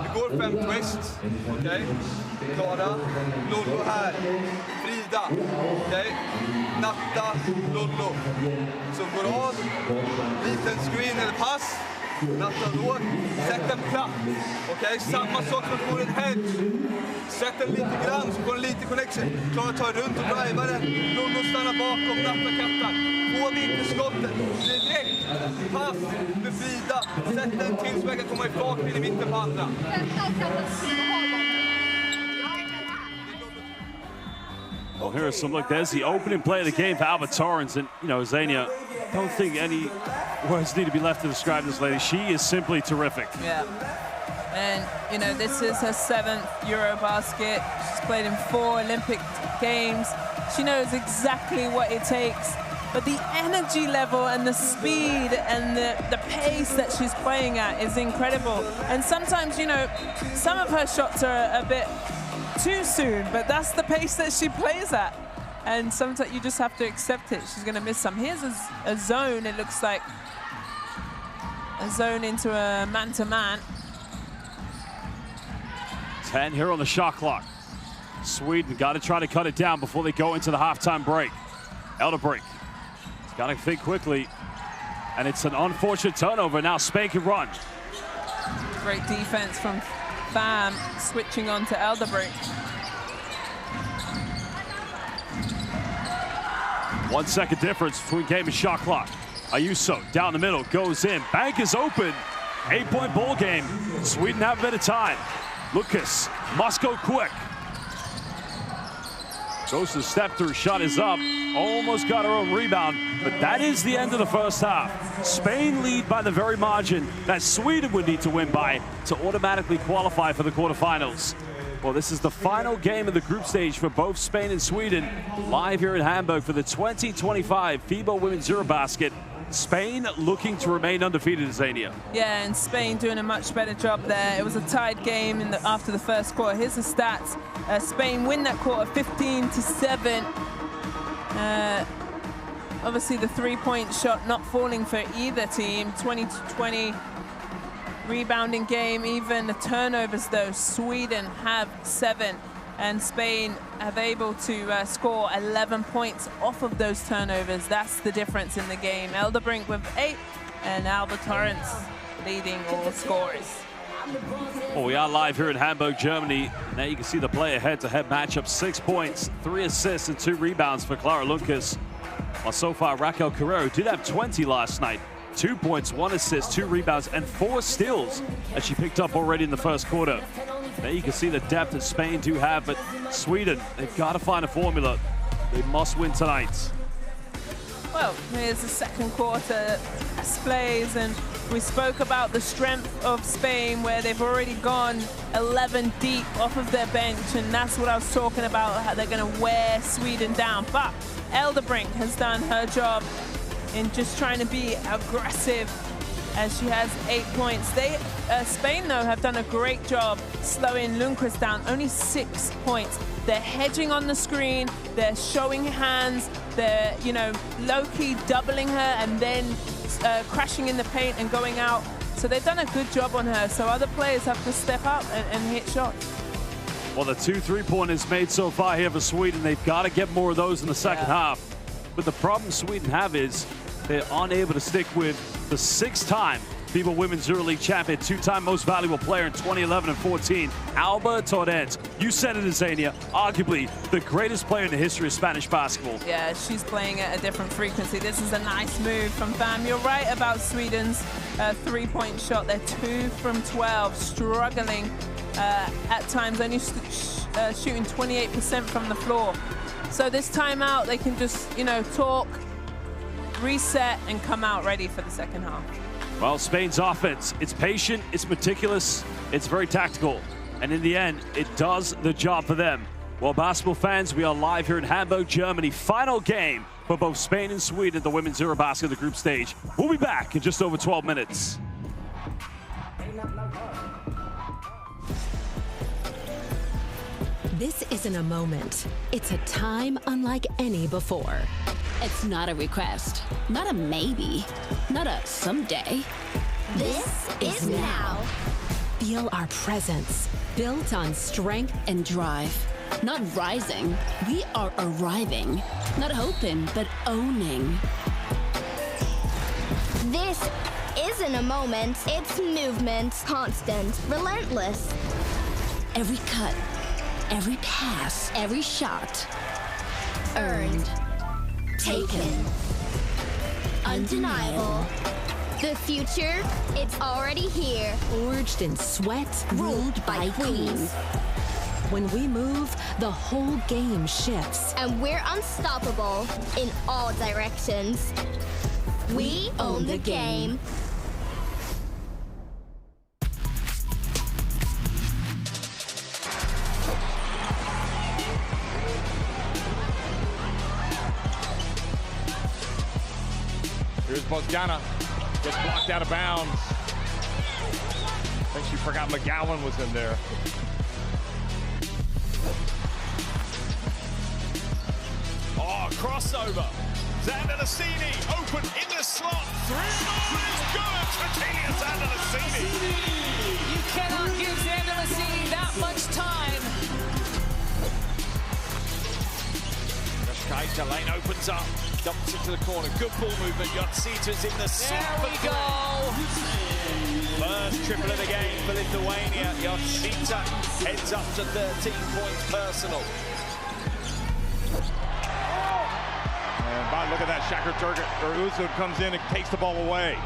Vi går 5 twist. Okej. Klara. Lollo här. Frida. Okej. Natta. Lollo. Så går av. Liten screen eller pass. Natta då. Sätt en platt. Okej. Samma sak som får en hedge. Sätt den lite grann så får den lite connection. Klara tar runt och drivar den. Lollo stannar bakom, Natta kattar. Får vi inte skottet. Direkt. Pass med Frida. Sätt den till så jag kan komma i fart in i mitten på andra. Well, here's some look. There's the opening play of the game for Alba Torrens. And, you know, Zania, don't think any words need to be left to describe this lady. She is simply terrific. Yeah. And, you know, this is her 7th EuroBasket. She's played in 4 Olympic Games. She knows exactly what it takes. But the energy level and the speed and the pace that she's playing at is incredible. And sometimes, you know, some of her shots are a bit too soon, but that's the pace that she plays at. And sometimes you just have to accept it. She's going to miss some. Here's a zone. It looks like a zone into a man-to-man. 10 here on the shot clock. Sweden got to try to cut it down before they go into the halftime break. Eldebrink has got to think quickly, and it's an unfortunate turnover. Now Spain can run. Great defense from Bam, switching on to Eldebrink. 1 second difference between game and shot clock. Ayuso down the middle, goes in. Bank is open. 8-point ball game. Sweden have a bit of time. Lucas must go quick. Goes to step through, shot is up. Almost got her own rebound, but that is the end of the first half. Spain lead by the very margin that Sweden would need to win by to automatically qualify for the quarterfinals. Well, this is the final game of the group stage for both Spain and Sweden, live here in Hamburg for the 2025 FIBA Women's EuroBasket. Spain looking to remain undefeated, Zania. Yeah, and Spain doing a much better job there. It was a tied game after the first quarter. Here's the stats. Spain win that quarter 15-7. Obviously the 3-point shot not falling for either team. 20-20 rebounding game. Even the turnovers though, Sweden have 7. And Spain have able to score 11 points off of those turnovers. That's the difference in the game. Eldebrink with 8 and Alba Torrens leading all scorers. Well, we are live here in Hamburg, Germany. Now you can see the play head-to-head matchup. 6 points, 3 assists, and 2 rebounds for Clara Lucas. While so far, Raquel Carrero did have 20 last night. 2 points, 1 assist, 2 rebounds, and 4 steals that she picked up already in the first quarter. There you can see the depth that Spain do have, but Sweden, they've got to find a formula. They must win tonight. Well, here's the second quarter displays, and we spoke about the strength of Spain, where they've already gone 11 deep off of their bench, and that's what I was talking about, how they're going to wear Sweden down. But Eldebrink has done her job in just trying to be aggressive, as she has 8 points. Spain, though, have done a great job slowing Lundqvist down, only 6 points. They're hedging on the screen, they're showing hands, they're, you know, low-key doubling her and then crashing in the paint and going out. So they've done a good job on her, so other players have to step up and hit shots. Well, the 2 3-pointers made so far here for Sweden, they've got to get more of those in the second half. But the problem Sweden have is they're unable to stick with the 6th time FIBA Women's EuroLeague champion, two-time most valuable player in 2011 and 14, Alba Torrens. You said it, Zania, arguably the greatest player in the history of Spanish basketball. Yeah, she's playing at a different frequency. This is a nice move from Fam. You're right about Sweden's three-point shot. They're 2 from 12, struggling at times, only shooting 28% from the floor. So this timeout, they can just, talk, reset, and come out ready for the second half. Well, Spain's offense, it's patient, it's meticulous, it's very tactical. And in the end, it does the job for them. Well, basketball fans, we are live here in Hamburg, Germany. Final game for both Spain and Sweden at the Women's EuroBasket, the group stage. We'll be back in just over 12 minutes. This isn't a moment. It's a time unlike any before. It's not a request, not a maybe, not a someday. This is now. Feel our presence, built on strength and drive. Not rising, we are arriving. Not hoping, but owning. This isn't a moment, it's movement. Constant, relentless. Every cut, every pass, every shot. Earned. Taken. Undeniable. The future, it's already here. Forged in sweat, Ruled by queens. When we move, the whole game shifts. And we're unstoppable in all directions. We own the game. Here's Bozgana, gets blocked out of bounds. I think she forgot McGowan was in there. Oh, crossover. Zandalasini open in the slot. Three is good. Tatilia Zandalasini. You cannot give Zandalasini that much time. Rashkaita, lane opens up. Dumps into the corner. Good ball movement. Yotsita's in the slot. There we go. First triple of the game for Lithuania. Yotsita heads up to 13 points personal. And look at that, Shakir Turgut comes in and takes the ball away.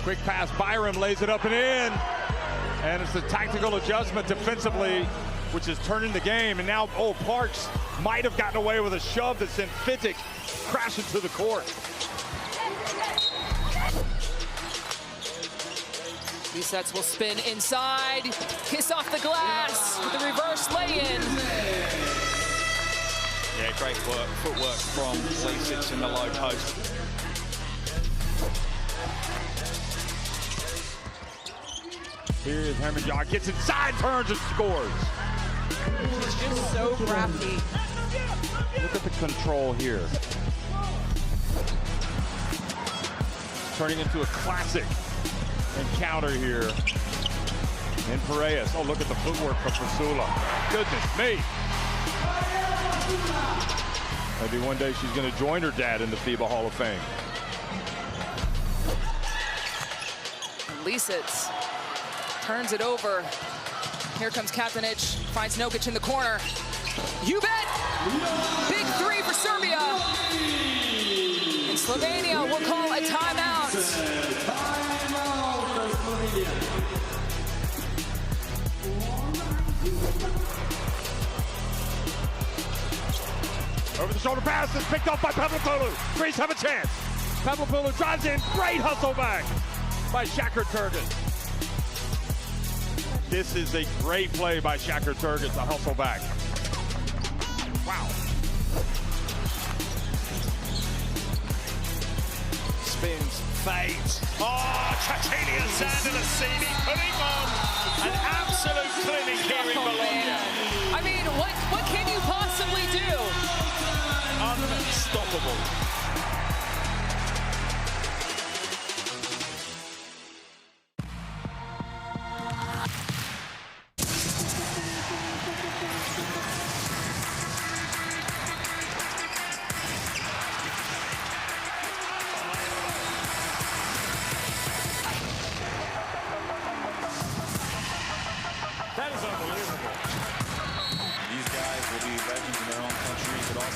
Quick pass, Byram lays it up and in. And it's a tactical adjustment defensively, which is turning the game. And now, Parks might have gotten away with a shove that sent Fittick crashing to the court. These sets will spin inside, kiss off the glass with a reverse lay-in. Yeah, great footwork from Lisic in the low post. Here is Hermanjaw, gets inside, turns and scores. She's just so crafty. Look at the control here. Turning into a classic encounter here in Piraeus. Oh, look at the footwork from Fasula. Goodness me. Maybe one day she's going to join her dad in the FIBA Hall of Fame. Lisic turns it over. Here comes Katanic, finds Nogic in the corner. You bet! Big three for Serbia. And Slovenia will call a timeout. Over the shoulder pass is picked off by Pavlopoulou. Greece have a chance. Pavlopoulou drives in. Great hustle back by Shakir Turgut. This is a great play by Shakir Turgut to hustle back. Wow. Spins, fades. Oh, Tatilia Zandalasini putting on an absolute clinic here in Bologna. I mean, what can you possibly do? Unstoppable.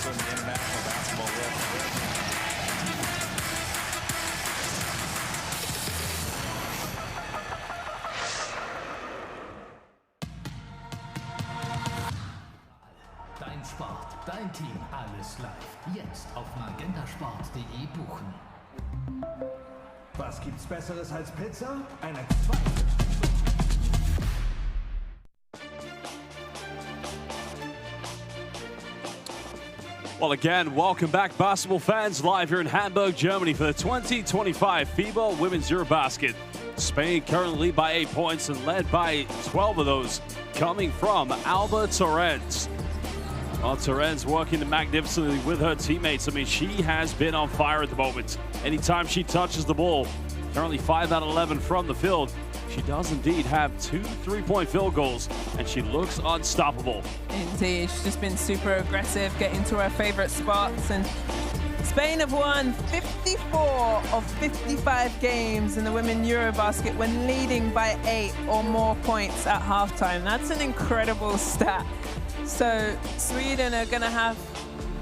also in the international basketball list. Dein Sport, dein Team, alles live. Jetzt auf magentasport.de buchen. Was gibt's Besseres als Pizza? Eine zweite. Well, again, welcome back, basketball fans, live here in Hamburg, Germany for the 2025 FIBA Women's EuroBasket. Spain currently lead by 8 points and led by 12 of those coming from Alba Torrens. Well, Torrens working magnificently with her teammates. I mean, she has been on fire at the moment. Anytime she touches the ball, currently 5 out of 11 from the field. She does indeed have 2 3-point field goals, and she looks unstoppable. Indeed, she's just been super aggressive, getting to her favorite spots. And Spain have won 54 of 55 games in the Women's EuroBasket when leading by 8 or more points at halftime. That's an incredible stat. So Sweden are going to have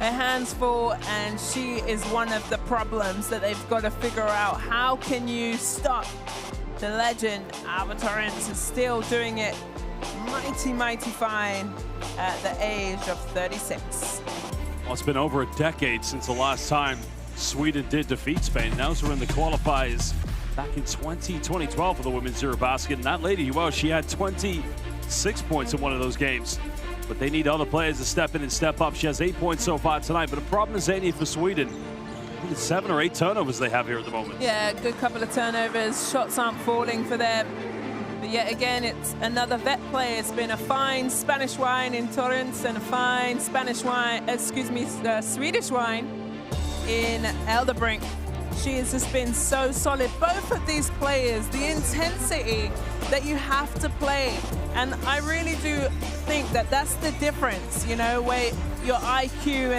their hands full, and she is one of the problems that they've got to figure out. How can you stop the legend? Alba Torrens is still doing it mighty, mighty fine at the age of 36. Well, it's been over a decade since the last time Sweden did defeat Spain. Those were in the qualifiers back in 2012 for the Women's EuroBasket. And that lady, well, she had 26 points in one of those games. But they need other players to step in and step up. She has 8 points so far tonight. But the problem is, Zania, for Sweden, I think it's 7 or 8 turnovers they have here at the moment. Yeah, good couple of turnovers. Shots aren't falling for them. But yet again, it's another vet player. It's been a fine Spanish wine in Torrens and a fine Swedish wine in Elderbrink. She has just been so solid. Both of these players, the intensity that you have to play. And I really do think that that's the difference, you know, where your IQ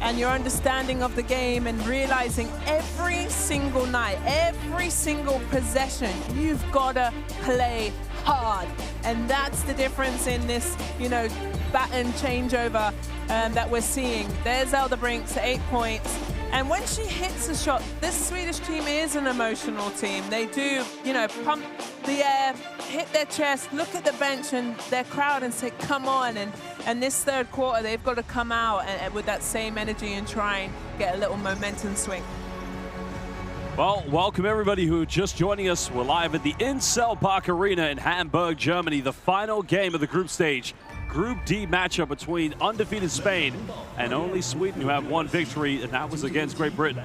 and your understanding of the game and realizing every single night, every single possession, you've got to play hard. And that's the difference in this, you know, baton changeover that we're seeing. There's Elderbrinks at 8 points. And when she hits a shot, this Swedish team is an emotional team. They do, you know, pump the air, hit their chest, look at the bench and their crowd and say, come on. And this third quarter, they've got to come out and with that same energy and try and get a little momentum swing. Well, welcome everybody who are just joining us. We're live at the Incel Park Arena in Hamburg, Germany, the final game of the group stage. Group D matchup between undefeated Spain and only Sweden, who have 1 victory, and that was against Great Britain.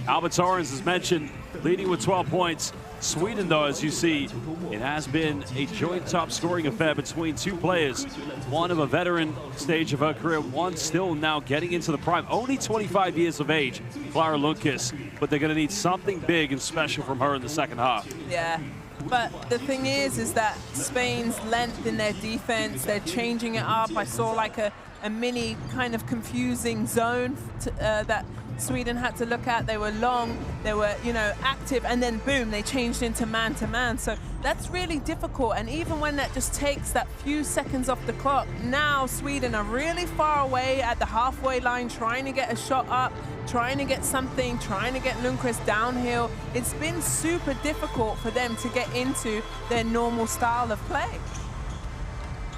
Alba Torrens, as mentioned, leading with 12 points. Sweden, though, as you see, it has been a joint top scoring affair between 2 players. One of a veteran stage of her career, one still now getting into the prime, only 25 years of age, Clara Lundqvist. But they're going to need something big and special from her in the second half. Yeah. But the thing is that Spain's length in their defense, they're changing it up. I saw like a mini kind of confusing zone that Sweden had to look at. They were long, they were, you know, active, and then boom, they changed into man-to-man. So that's really difficult. And even when that just takes that few seconds off the clock, now Sweden are really far away at the halfway line, trying to get a shot up, trying to get something, trying to get Lundqvist downhill. It's been super difficult for them to get into their normal style of play.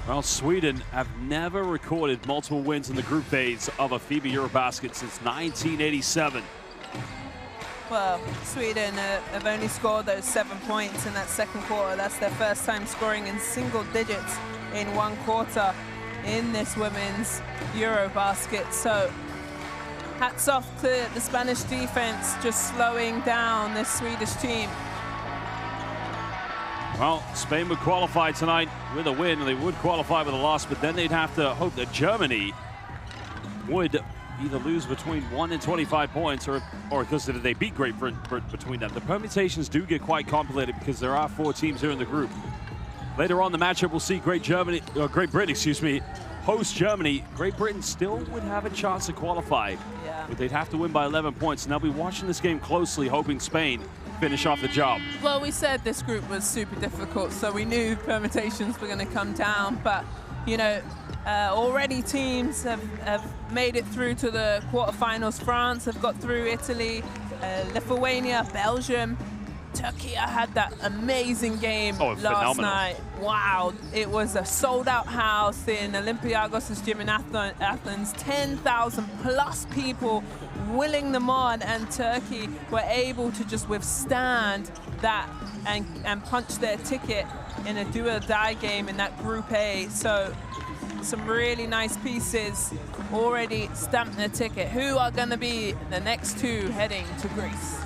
Well, Sweden have never recorded multiple wins in the group phase of a FIBA EuroBasket since 1987. Well, Sweden have only scored those 7 points in that second quarter. That's their first time scoring in single digits in 1 quarter in this women's EuroBasket. So hats off to the Spanish defense, just slowing down this Swedish team. Well, Spain would qualify tonight with a win, and they would qualify with a loss, but then they'd have to hope that Germany would either lose between 1 and 25 points or because they beat Great Britain between them. The permutations do get quite complicated because there are 4 teams here in the group. Later on the matchup, we'll see Great Britain, host Germany. Great Britain still would have a chance to qualify, but they'd have to win by 11 points. And they'll be watching this game closely, hoping Spain finish off the job. Well, we said this group was super difficult, so we knew permutations were going to come down, but You know, already teams have made it through to the quarterfinals. France have got through, Italy, Lithuania, Belgium. Turkey had that amazing game last night. Wow, it was a sold-out house in Olympiakos' gym in Athens. 10,000 plus people willing them on, and Turkey were able to just withstand that and punch their ticket in a do-or-die game in that Group A. So some really nice pieces already stamped their ticket. Who are going to be the next two heading to Greece?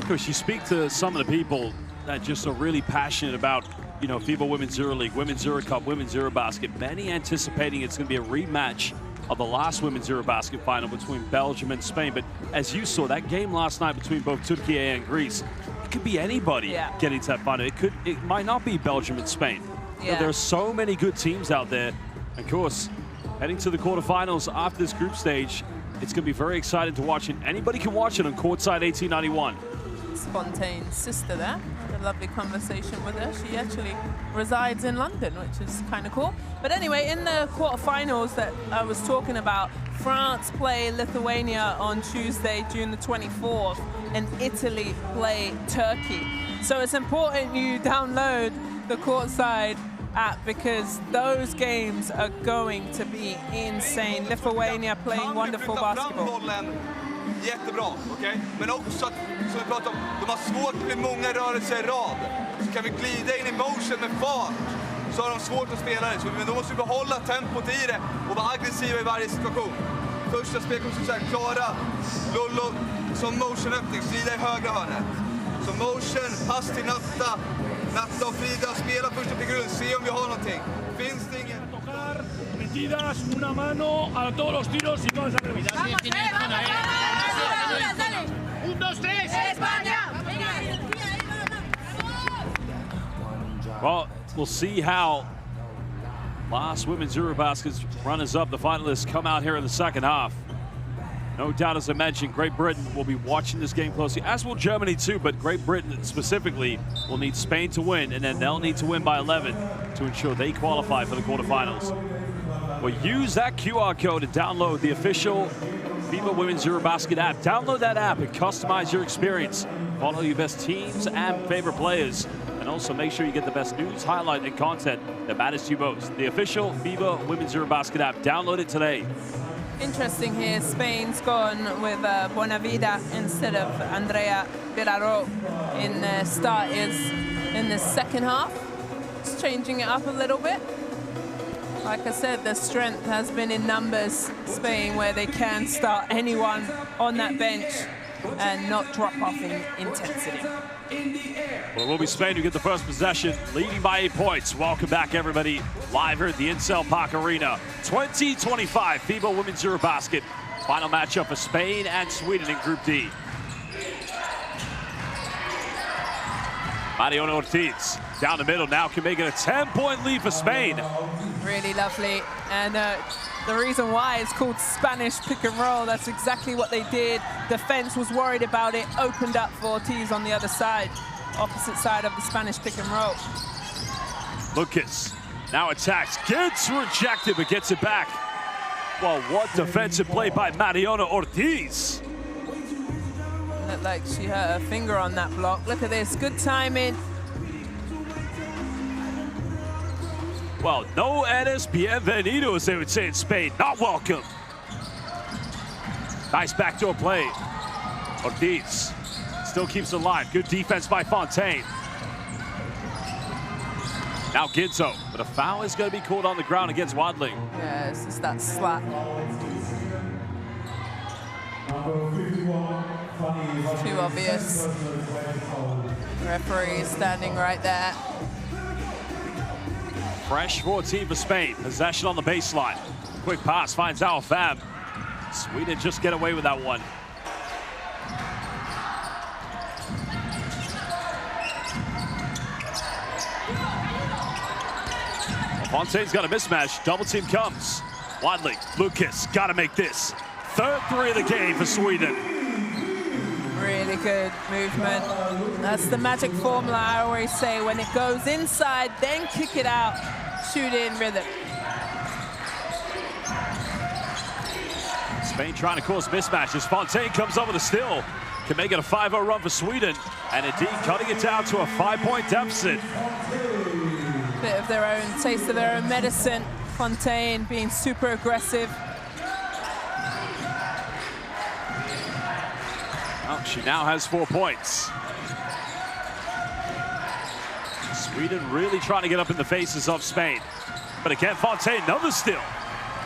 Coach, you speak to some of the people that just are really passionate about, you know, FIBA Women's EuroLeague, Women's EuroCup, Women's EuroBasket. Many anticipating it's going to be a rematch of the last Women's EuroBasket final between Belgium and Spain. But as you saw, that game last night between both Turkey and Greece, it could be anybody getting to that final. It might not be Belgium and Spain. You know, there are so many good teams out there. Of course, heading to the quarterfinals after this group stage, it's going to be very exciting to watch it. Anybody can watch it on Courtside 1891. Fontaine's sister there. Had a lovely conversation with her. She actually resides in London, which is kind of cool. But anyway, in the quarterfinals that I was talking about, France play Lithuania on Tuesday, June the 24th, and Italy play Turkey. So it's important you download the Courtside app because those games are going to be insane. Lithuania playing wonderful basketball. Jättebra, okej? Men också att, som vi pratade om, de har svårt med många rörelser i rad. Så kan vi glida in i motion med fart, så har de svårt att spela det. Men då måste vi behålla tempot i det och vara aggressiva i varje situation. Första spel kommer så här, klara Lollo som motionöppning, glida i högra hörnet. Så motion, pass till Natta och Frida, spela först upp i grund, se om vi har någonting. Finns det ingen? Metidas, una mano a todos los tiros y todas las revistas. Un, dos, tres. Well, we'll see how last Women's EuroBasket's runners-up, the finalists, come out here in the second half. No doubt, as I mentioned, Great Britain will be watching this game closely, as will Germany too, but Great Britain specifically will need Spain to win, and then they'll need to win by 11 to ensure they qualify for the quarterfinals. Well, use that QR code and download the official FIBA Women's EuroBasket app. Download that app and customize your experience. Follow your best teams and favorite players. And also make sure you get the best news, highlight, and content that matters to you most. The official FIBA Women's EuroBasket app. Download it today. Interesting here, Spain's gone with Bonavida instead of Andrea Biraro in starters in the second half. It's changing it up a little bit. Like I said, the strength has been in numbers, Spain, where they can start anyone on that bench and not drop off in intensity. Well, it will be Spain who get the first possession, leading by 8 points. Welcome back, everybody, live here at the Incel Park Arena. 2025 FIBA Women's EuroBasket. Final matchup for Spain and Sweden in Group D. Mariona Ortiz down the middle now can make it a 10-point lead for Spain. Really lovely. And the reason why it's called Spanish pick and roll, that's exactly what they did. Defense was worried about it, opened up for Ortiz on the other side, opposite side of the Spanish pick and roll. Lucas now attacks, gets rejected, but gets it back. Well, what defensive play by Mariona Ortiz. Looked like she hurt her finger on that block. Look at this, good timing. Well, no eres bienvenidos, they would say in Spain. Not welcome. Nice backdoor play. Ortiz still keeps it alive. Good defense by Fontaine. Now Ginzo, but a foul is going to be called on the ground against Wadling. Yeah, it's just that slap. It's too obvious. The referee is standing right there. Fresh 14 for Spain. Possession on the baseline. Quick pass finds Al Fab. Sweden just get away with that one. Fontaine's got a mismatch. Double team comes. Wadling, Lucas, got to make this. Third three of the game for Sweden. Really good movement. That's the magic formula I always say. When it goes inside, then kick it out. Shoot in rhythm. Spain trying to cause mismatches. Fontaine comes up with a steal. Can make it a 5-0 run for Sweden. And indeed, cutting it down to a 5-point deficit. Bit of their own taste of their own medicine. Fontaine being super aggressive. Well, she now has 4 points. Sweden really trying to get up in the faces of Spain. But again, Fontaine, another steal.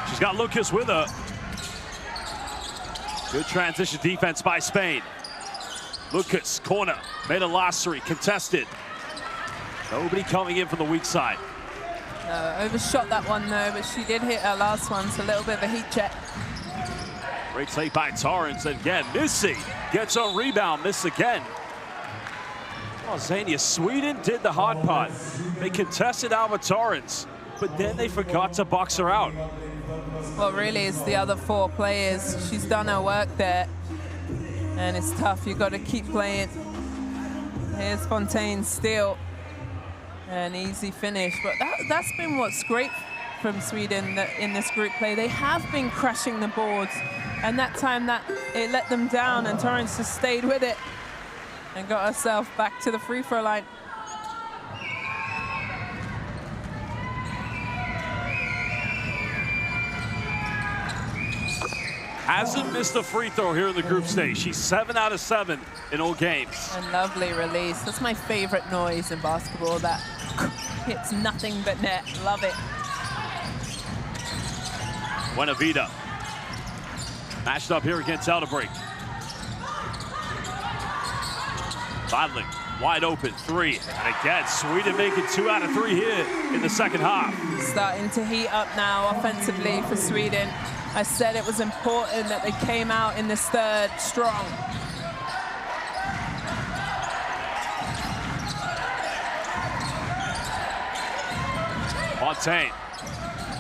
She's got Lucas with her. Good transition defense by Spain. Lucas, corner, made a last 3, contested. Nobody coming in from the weak side. No, overshot that one though, but she did hit her last one, so a little bit of a heat check. Great take by Torrance, and again, Missy gets a rebound, miss again. Oh, Zania, Sweden did the hard part. They contested Alva Torrance, but then they forgot to box her out. Well, really, it's the other 4 players. She's done her work there, and it's tough. You've got to keep playing. Here's Fontaine's steal. An easy finish, but that's been what's great from Sweden in this group play. They have been crashing the boards, and that time that it let them down, and Torrance just stayed with it and got herself back to the free throw line. Hasn't missed a free throw here in the group stage. She's 7 out of 7 in all games. And lovely release. That's my favorite noise in basketball, that hits nothing but net. Love it. Buena Vida. Matched up here against Eldebrink. Bodling, wide open, 3. And again, Sweden making 2 out of 3 here in the second half. Starting to heat up now offensively for Sweden. I said it was important that they came out in this third strong. Fontaine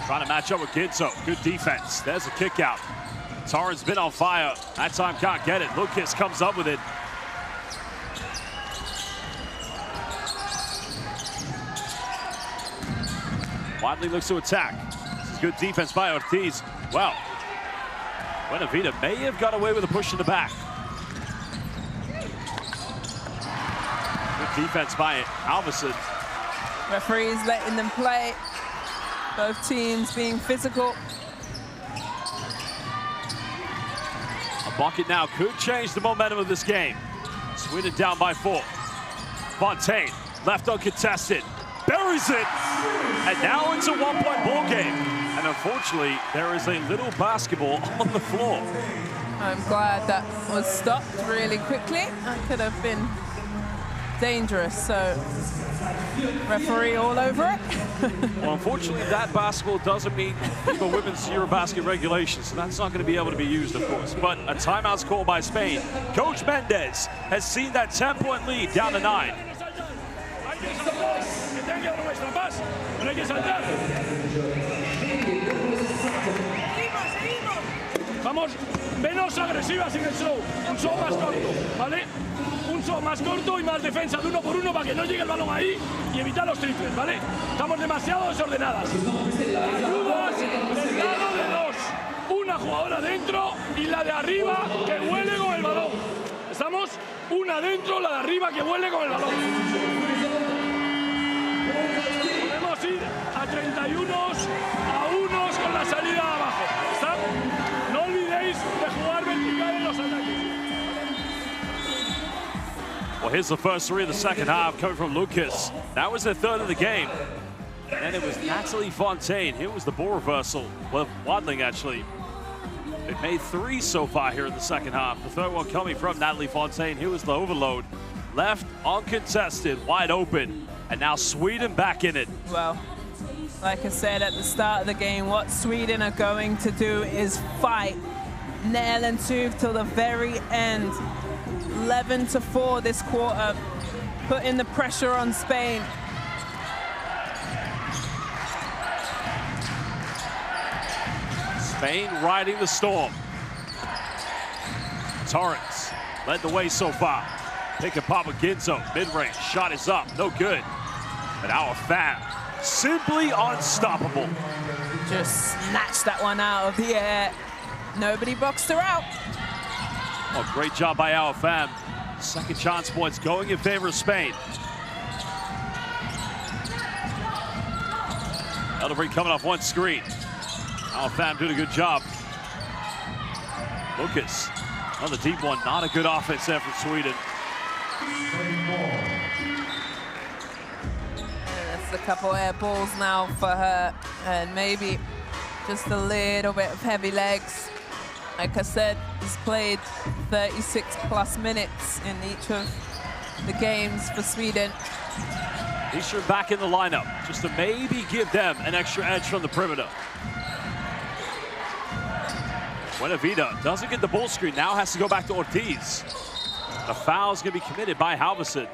trying to match up with Ginzo. Good defense. There's a kick out. Torrance been on fire. That time can't get it. Lucas comes up with it. Wadley looks to attack. This is good defense by Ortiz. Well, Buena Vida may have got away with a push in the back. Good defense by Alverson. Referees letting them play. Both teams being physical. A bucket now could change the momentum of this game. Sweden down by 4. Fontaine, left uncontested, buries it, and now it's a 1-point ball game. And unfortunately, there is a little basketball on the floor. I'm glad that was stopped really quickly. That could have been dangerous, so referee all over it. Well, unfortunately, that basketball doesn't meet FIBA women's EuroBasket regulations, so that's not going to be able to be used, of course. But a timeout's called by Spain. Coach Mendez has seen that 10-point lead down to 9. Vamos menos agresivas en el show, un show más corto, ¿vale? Un show más corto y más defensa de 1 por 1 para que no llegue el balón ahí y evitar los triples, ¿vale? Estamos demasiado desordenadas. Ayudas del lado de 2, una jugadora dentro y la de arriba que vuele con el balón. ¿Estamos? Una dentro, la de arriba que vuele con el balón. Podemos ir a 31 a 1 con la salida de abajo. ¿Está? No olvidéis de jugar vertical en los ataques. Well, here's the first 3 of the second half coming from Lucas. That was the 3rd of the game. And then it was Natalie Fontaine. Here was the ball reversal. Well, Wadling, actually. They've made 3 so far here in the second half. The 3rd one coming from Natalie Fontaine. Here was the overload. Left uncontested, wide open. And now Sweden back in it. Well, like I said at the start of the game, what Sweden are going to do is fight, nail and tooth till the very end. 11-4 this quarter, putting the pressure on Spain. Spain riding the storm. Torrance led the way so far. Pick and pop with Ginzo, mid-range, shot is up, no good. But our Fab, simply unstoppable. Just snatched that one out of the air. Nobody boxed her out. Oh, great job by our fam. Second chance points going in favor of Spain. Elderbrink coming off one screen. Our fam doing a good job. Lucas, another deep one. Not a good offense there from Sweden. That's a couple air balls now for her, and maybe just a little bit of heavy legs. Like I said, he's played 36+ minutes in each of the games for Sweden. Easter back in the lineup, just to maybe give them an extra edge from the perimeter. Buenavida doesn't get the ball screen, now has to go back to Ortiz. The foul's gonna be committed by Halverson.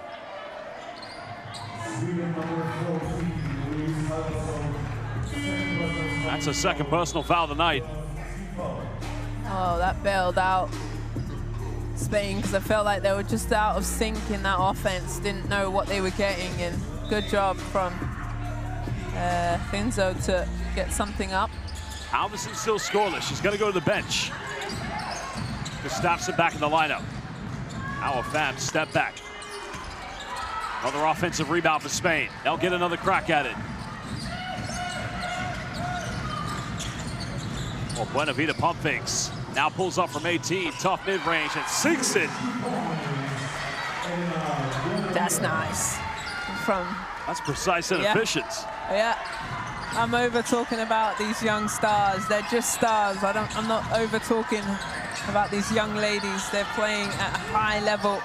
That's a second personal foul tonight. Oh, that bailed out Spain, because I felt like they were just out of sync in that offense, didn't know what they were getting, and good job from Finzo to get something up. Halverson still scoreless. She's going to go to the bench. Gustafsson back in the lineup. Our fam step back. Another offensive rebound for Spain. They'll get another crack at it. Well, Buenavida pump fakes. Now pulls up from 18. Tough mid-range and sinks it. That's nice. That's precise and efficient. Yeah. I'm over talking about these young stars. They're just stars. I'm not over talking about these young ladies. They're playing at a high level.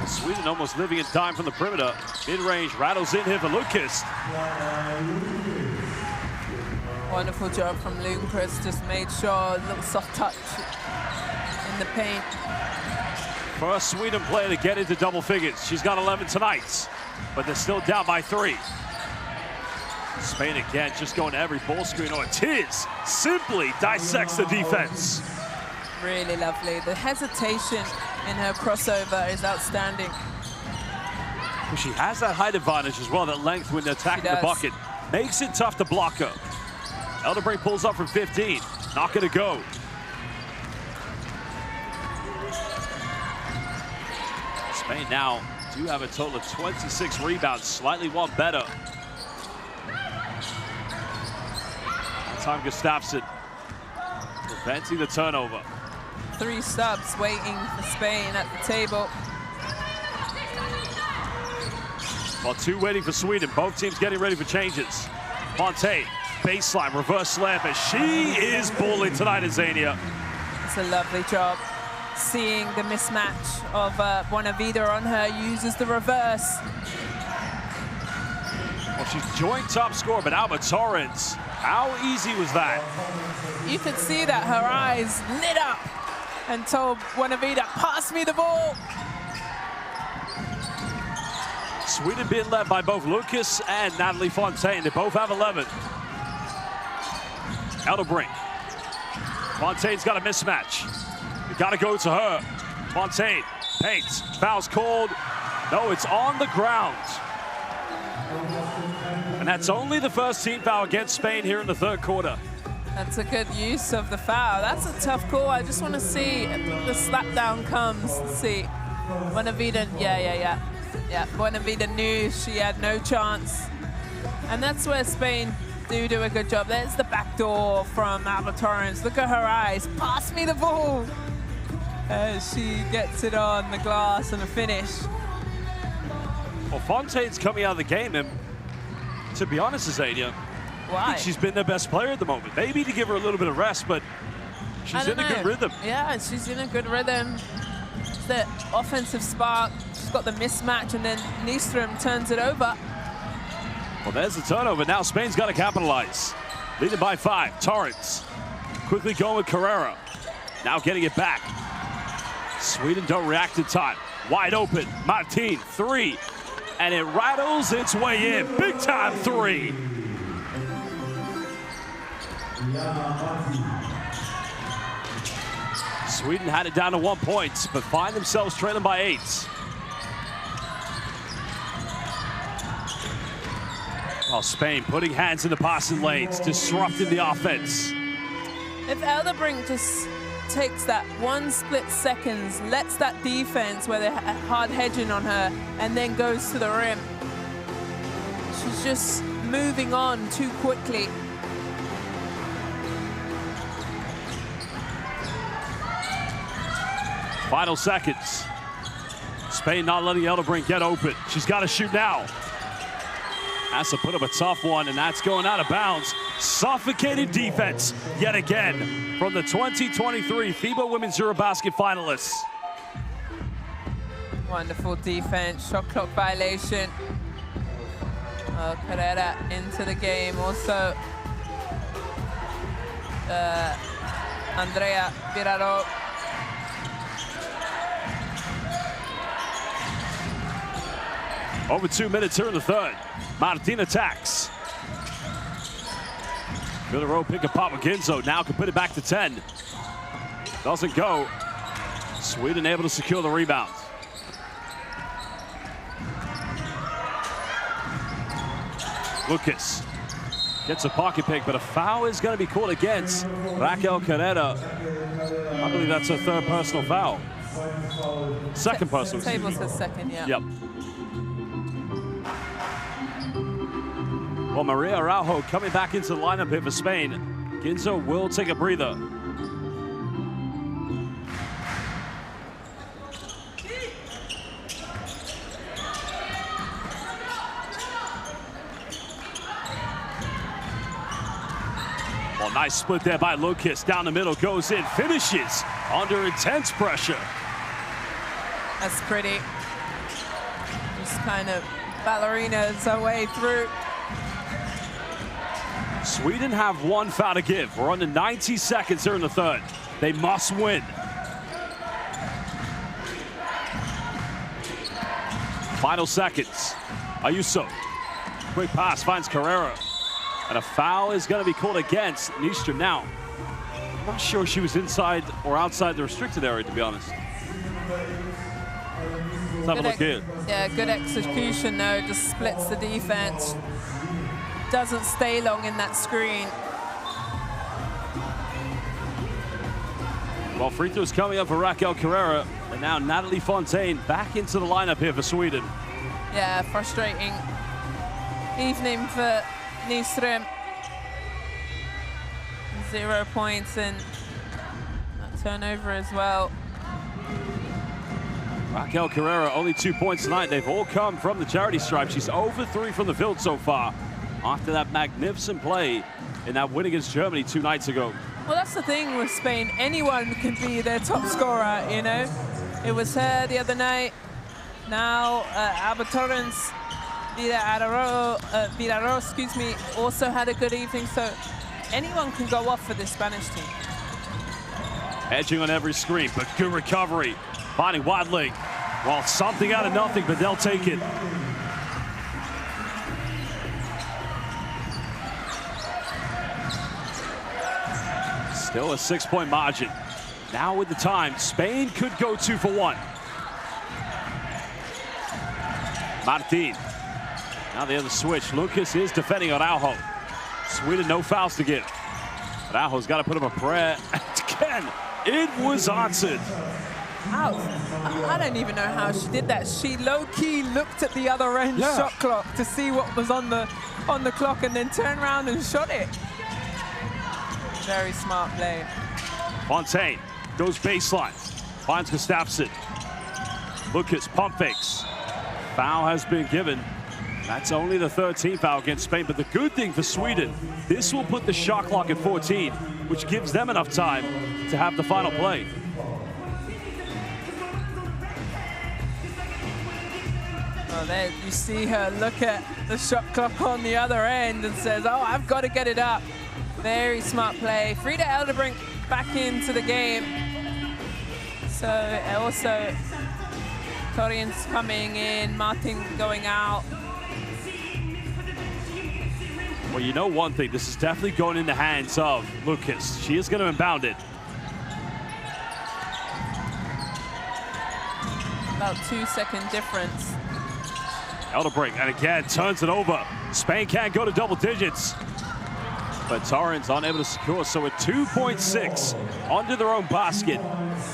Sweden almost living in time from the perimeter. Mid-range rattles in here for Lucas. Wonderful job from Lucas. Just made sure a little soft touch in the paint. First Sweden player to get into double figures. She's got 11 tonight, but they're still down by 3. Spain again, just going to every ball screen. Ortiz simply dissects the defense. Really lovely. The hesitation in her crossover is outstanding. Well, she has that height advantage as well, that length when attacking the bucket. Makes it tough to block her. Elderbrink pulls up from 15. Not going to go. Spain now do have a total of 26 rebounds, slightly one better. That time Gustafsson preventing the turnover. 3 subs waiting for Spain at the table. Well, 2 waiting for Sweden. Both teams getting ready for changes. Fontaine, baseline, reverse slam, and she is balling tonight, Azania. It's a lovely job. Seeing the mismatch of Buenavida on her, uses the reverse. Well, she's joint top scorer, but Alba Torrens, how easy was that? You could see that her eyes lit up and told Buenavida, pass me the ball. Sweden being led by both Lucas and Natalie Fontaine. They both have 11. Elderbrink. Fontaine's got a mismatch. You gotta go to her. Fontaine paints, foul's called. No, it's on the ground. And that's only the first team foul against Spain here in the 3rd quarter. That's a good use of the foul. That's a tough call. I just want to see if the slap down comes. Let's see. Buenavida, yeah. Buenavida knew she had no chance. And that's where Spain do a good job. There's the back door from Alba Torrens. Look at her eyes. Pass me the ball. She gets it on the glass and a finish. Well, Fontaine's coming out of the game, and to be honest, Azania, why? I think she's been their best player at the moment. Maybe to give her a little bit of rest, but she's in a good rhythm. Yeah, she's in a good rhythm. It's the offensive spark. She's got the mismatch, and then Nystrom turns it over. Well, there's the turnover. Now Spain's got to capitalize. Leading by 5. Torrens quickly going with Carrera. Now getting it back. Sweden don't react in time. Wide open. Martin, 3. And it rattles its way in. Big time 3. Sweden had it down to 1 point, but find themselves trailing by 8. Oh, Spain putting hands in the passing lanes, disrupting the offense. If Elderbrink just takes that 1 split seconds, lets that defense where they're hard hedging on her, and then goes to the rim. She's just moving on too quickly. Final seconds. Spain not letting Elderbrink get open. She's got to shoot now. Has to put up a tough one, and that's going out of bounds. Suffocating defense yet again from the 2023 FIBA Women's EuroBasket finalists. Wonderful defense, shot clock violation. Oh, Carrera into the game. Also, Andrea Viraro. Over 2 minutes here in the third. Martin attacks. Viraro pick apart with Ginzo. Now can put it back to 10. Doesn't go. Sweden able to secure the rebound. Lucas gets a pocket pick, but a foul is going to be called against Raquel Carrera. I believe that's her third personal foul. Second personal. Table says second, yeah. Yep. Well, Maria Araujo coming back into the lineup here for Spain. Ginzo will take a breather. Well, nice split there by Lucas. Down the middle, goes in, finishes under intense pressure. That's pretty. Just kind of ballerinas our way through. Sweden have one foul to give. We're under 90 seconds here in the third. They must win. Final seconds. Ayuso. Quick pass finds Carrera. And a foul is going to be called against Nistra now. I'm not sure she was inside or outside the restricted area, to be honest. Let's have a look here. Yeah, good execution though. Just splits the defense. Doesn't stay long in that screen. Well, free throws coming up for Raquel Carrera. And now Natalie Fontaine back into the lineup here for Sweden. Yeah, frustrating evening for Nyström. 0 points and a turnover as well. Raquel Carrera, only 2 points tonight. They've all come from the charity stripe. She's over 3 from the field so far after that magnificent play in that win against Germany 2 nights ago. Well, that's the thing with Spain. Anyone can be their top scorer, you know. It was her the other night. Now, Alba Torrens, Viraro, excuse me, also had a good evening. So anyone can go off for this Spanish team. Edging on every screen, but good recovery. Finding Wadling. Well, something out of nothing, but they'll take it. Still a 6-point margin. Now with the time, Spain could go 2 for 1. Martin. Now the other switch. Lucas is defending Araujo. Sweden no fouls to give. Araujo's got to put up a prayer. Again, it was answered. How? I don't even know how she did that. She low-key looked at the other end shot clock to see what was on the clock and then turned around and shot it. Very smart play. Fontaine goes baseline, finds Gustafsson. Lucas pump fakes. Foul has been given. That's only the 13th foul against Spain, but the good thing for Sweden, this will put the shot clock at 14, which gives them enough time to have the final play. Well, there you see her look at the shot clock on the other end and says, oh, I've got to get it up. Very smart play. Frida Elderbrink back into the game. So also Torians coming in, Martin going out. Well, you know one thing, this is definitely going in the hands of Lucas. She is going to inbound it. About 2-second difference. Eldebrink, and again, turns it over. Spain can't go to double digits. But Torrens unable to secure, so at 2.6 under their own basket,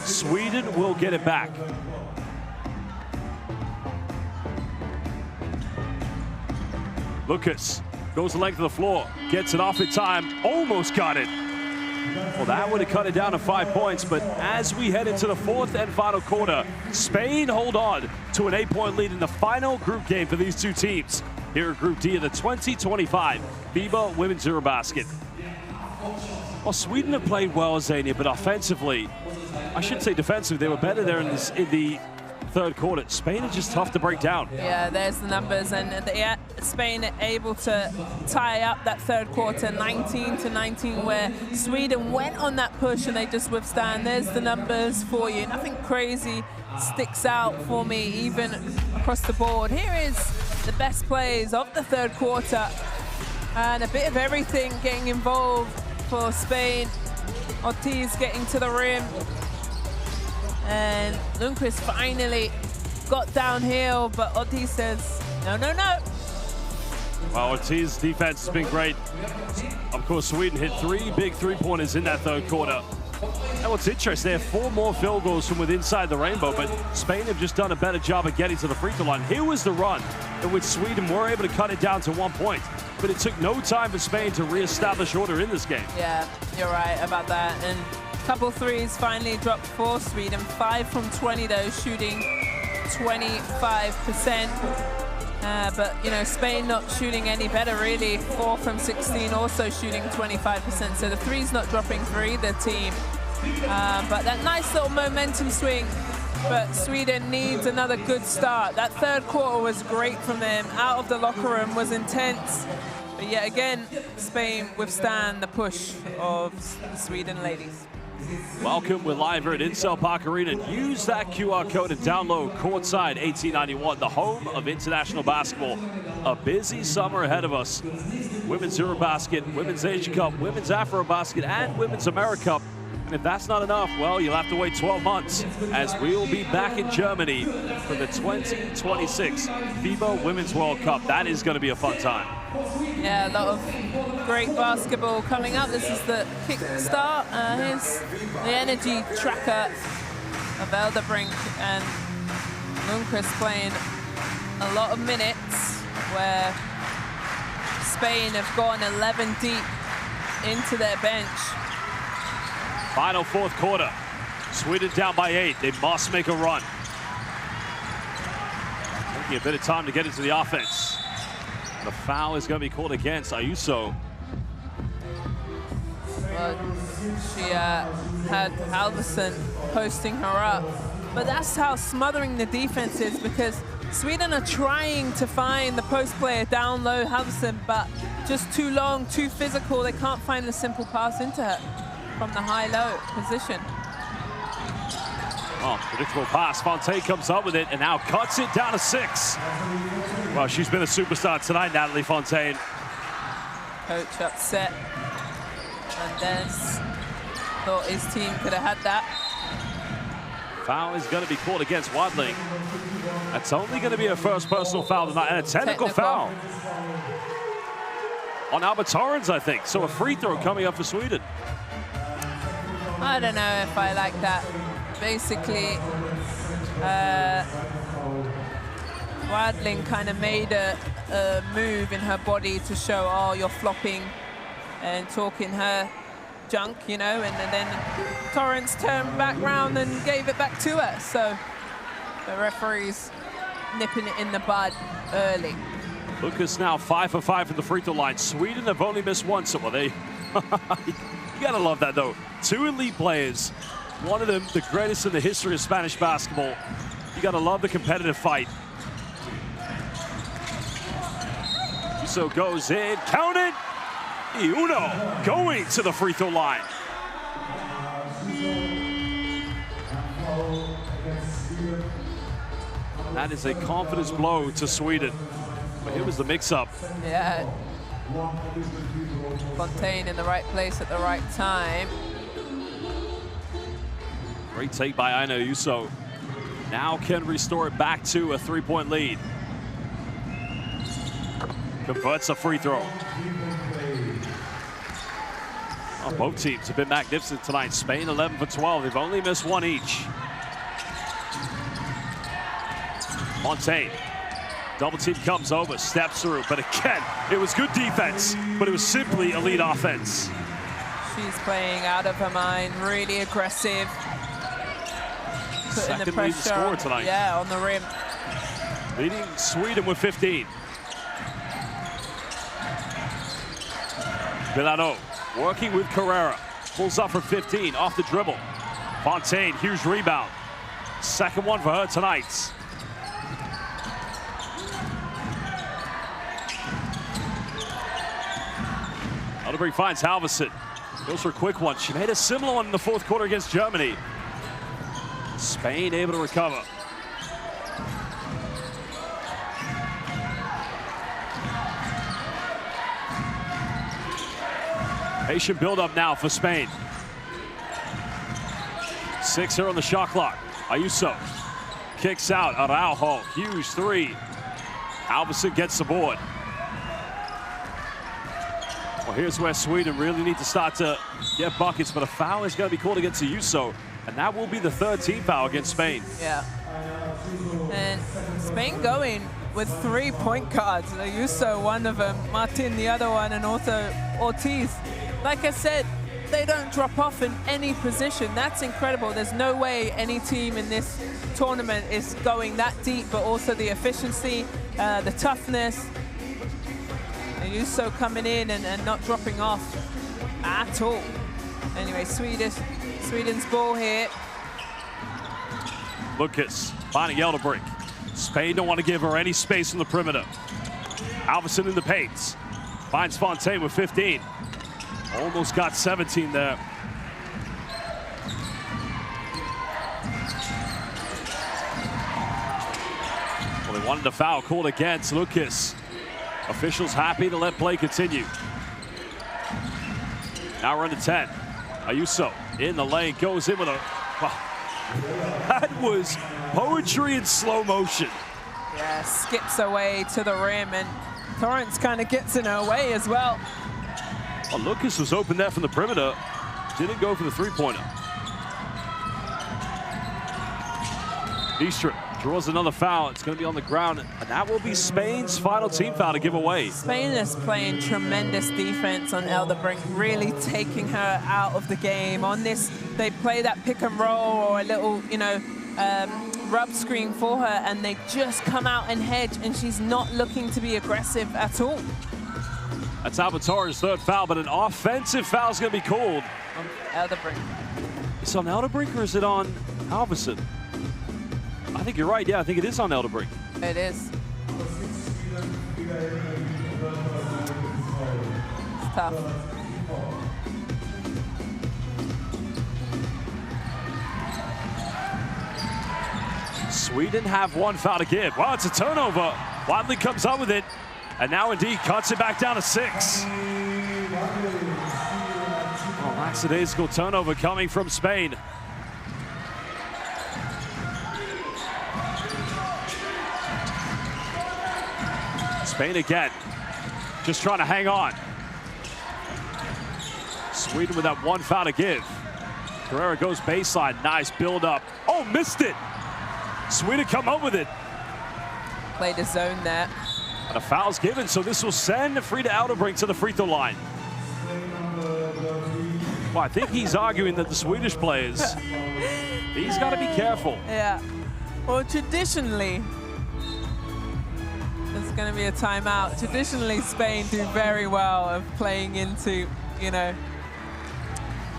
Sweden will get it back. Lucas goes the length of the floor, gets it off in time, almost got it. Well, that would have cut it down to 5 points, but as we head into the fourth and final quarter, Spain hold on to an 8-point lead in the final group game for these two teams here at Group D of the 2025 FIBA Women's EuroBasket. Well, Sweden have played well, Zania, but offensively, I should say defensively, they were better there in the third quarter. Spain are just tough to break down. Yeah, there's the numbers, and Spain are able to tie up that third quarter 19-19, where Sweden went on that push and they just withstand. There's the numbers for you. Nothing crazy sticks out for me, even across the board. Here is the best plays of the third quarter, and a bit of everything getting involved for Spain. Ortiz getting to the rim, and Lundqvist finally got downhill, but Ortiz says, no, no, no. Well, Ortiz's defense has been great. Of course, Sweden hit 3 big three-pointers in that third quarter. And what's interesting, they have 4 more field goals from within inside the rainbow, but Spain have just done a better job of getting to the free throw line. Here was the run in which Sweden were able to cut it down to 1 point, but it took no time for Spain to reestablish order in this game. Yeah, you're right about that. And couple threes finally dropped for Sweden. 5 from 20 though, shooting 25%. But you know, Spain not shooting any better really. 4 from 16, also shooting 25%. So the three's not dropping for either team. But that nice little momentum swing. But Sweden needs another good start. That third quarter was great from them. Out of the locker room was intense. But yet again, Spain withstand the push of the Sweden ladies. Welcome, we're live here at Insel Park Arena. Use that QR code and download Courtside 1891, the home of international basketball. A busy summer ahead of us. Women's EuroBasket, Women's Asia Cup, Women's AfroBasket, and Women's America Cup. And if that's not enough, well, you'll have to wait 12 months as we will be back in Germany for the 2026 FIBA Women's World Cup. That is going to be a fun time. Yeah, a lot of great basketball coming up. This is the kick start. Here's the energy tracker of Eldebrink, and Lundqvist playing a lot of minutes, where Spain have gone 11 deep into their bench. Final fourth quarter. Sweden down by 8. They must make a run. Taking a bit of time to get into the offense. The foul is going to be called against Ayuso. Well, she had Halverson posting her up. But that's how smothering the defense is, because Sweden are trying to find the post player down low, Halverson, but just too long, too physical. They can't find the simple pass into her from the high-low position. Oh, predictable pass. Fontaine comes up with it and now cuts it down to 6. Well, she's been a superstar tonight, Natalie Fontaine. Coach upset. And then thought his team could have had that. Foul is going to be called against Wadling. That's only going to be a first personal foul tonight, and a technical foul on Albert Torrens, I think. So a free throw coming up for Sweden. I don't know if I like that. Basically, Wadling kind of made a move in her body to show, oh, you're flopping and talking her junk, you know, and then Torrens turned back round and gave it back to her. So the referee's nipping it in the bud early. Lucas now 5 for 5 from the free throw line. Sweden have only missed one, so well, they you gotta love that though. 2 elite players, one of them the greatest in the history of Spanish basketball. You gotta love the competitive fight. So goes in, count it. Uno going to the free throw line. That is a confidence blow to Sweden. But here was the mix-up. Yeah. Fontaine in the right place at the right time. Great take by Aina Ayuso. Now can restore it back to a 3-point lead. converts a free throw. Oh, both teams have been magnificent tonight. Spain 11 for 12. They've only missed one each. Fontaine. Double team comes over, steps through, but again, it was good defense, but it was simply elite offense. She's playing out of her mind, really aggressive. Putting the pressure scorer tonight. Yeah, on the rim. Leading Sweden with 15. Milano working with Carrera. Pulls up for 15 off the dribble. Fontaine, huge rebound. Second one for her tonight. Elderbrink finds Halverson. Goes for a quick one. She made a similar one in the fourth quarter against Germany. Spain able to recover. Patient build-up now for Spain. 6 here on the shot clock. Ayuso kicks out. Araujo, huge three. Halverson gets the board. Well, here's where Sweden really need to start to get buckets, but a foul is going to be called against Ayuso, and that will be the third team foul against Spain. Yeah. And Spain going with 3 point guards. Ayuso, one of them, Martin, the other one, and also Ortiz. Like I said, they don't drop off in any position. That's incredible. There's no way any team in this tournament is going that deep, but also the efficiency, the toughness. Ayuso coming in and not dropping off at all. Anyway, Sweden's ball here. Lucas finding Elderbrink. Spain don't want to give her any space on the perimeter. Halverson in the paint. Finds Fontaine with 15. Almost got 17 there. Well, they wanted a foul called against Lucas. Officials happy to let play continue. Now we're into 10. Ayuso in the lane, goes in with a... That was poetry in slow motion. Yeah, skips away to the rim, and Torrance kind of gets in her way as well. Well, Lucas was open there from the perimeter. Didn't go for the three-pointer. Eastrom draws another foul. It's going to be on the ground, and that will be Spain's final team foul to give away. Spain is playing tremendous defense on Elderbrink, really taking her out of the game. On this, they play that pick and roll or a little, rub screen for her, and they just come out and hedge, and she's not looking to be aggressive at all. That's Albertora's third foul, but an offensive foul is going to be called. On Elderbrink. It's on Elderbrink or is it on Halverson? I think you're right. Yeah, I think it is on Elderbrink. It is. It's tough. Sweden have one foul to give. Wow, it's a turnover. Wadley comes up with it, and now indeed cuts it back down to 6. Oh, lackadaisical turnover coming from Spain. Spain again, just trying to hang on. Sweden with that one foul to give. Carrera goes baseline, nice build up. Oh, missed it. Sweden come up with it. Played a zone there. And a foul's given, so this will send Frida Elderbrink to the free throw line. Well, I think he's arguing that the Swedish players, he's got to be careful. Yeah. Well, traditionally, there's going to be a timeout. Traditionally, Spain do very well of playing into,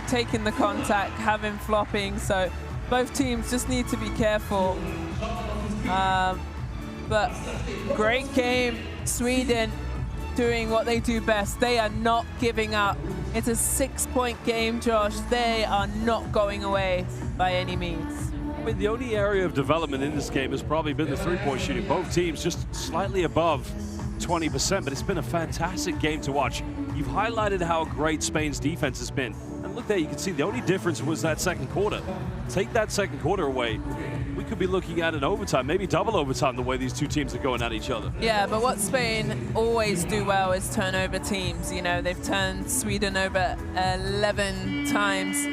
taking the contact, having flopping. So both teams just need to be careful. But great game. Sweden doing what they do best. They are not giving up. It's a 6-point game, Josh. They are not going away by any means. I mean, the only area of development in this game has probably been the three-point shooting. Both teams just slightly above 20%, but it's been a fantastic game to watch. You've highlighted how great Spain's defense has been. And look there, you can see the only difference was that second quarter. Take that second quarter away, we could be looking at an overtime, maybe double overtime, the way these two teams are going at each other. Yeah, but what Spain always do well is turn over teams. You know, they've turned Sweden over 11 times.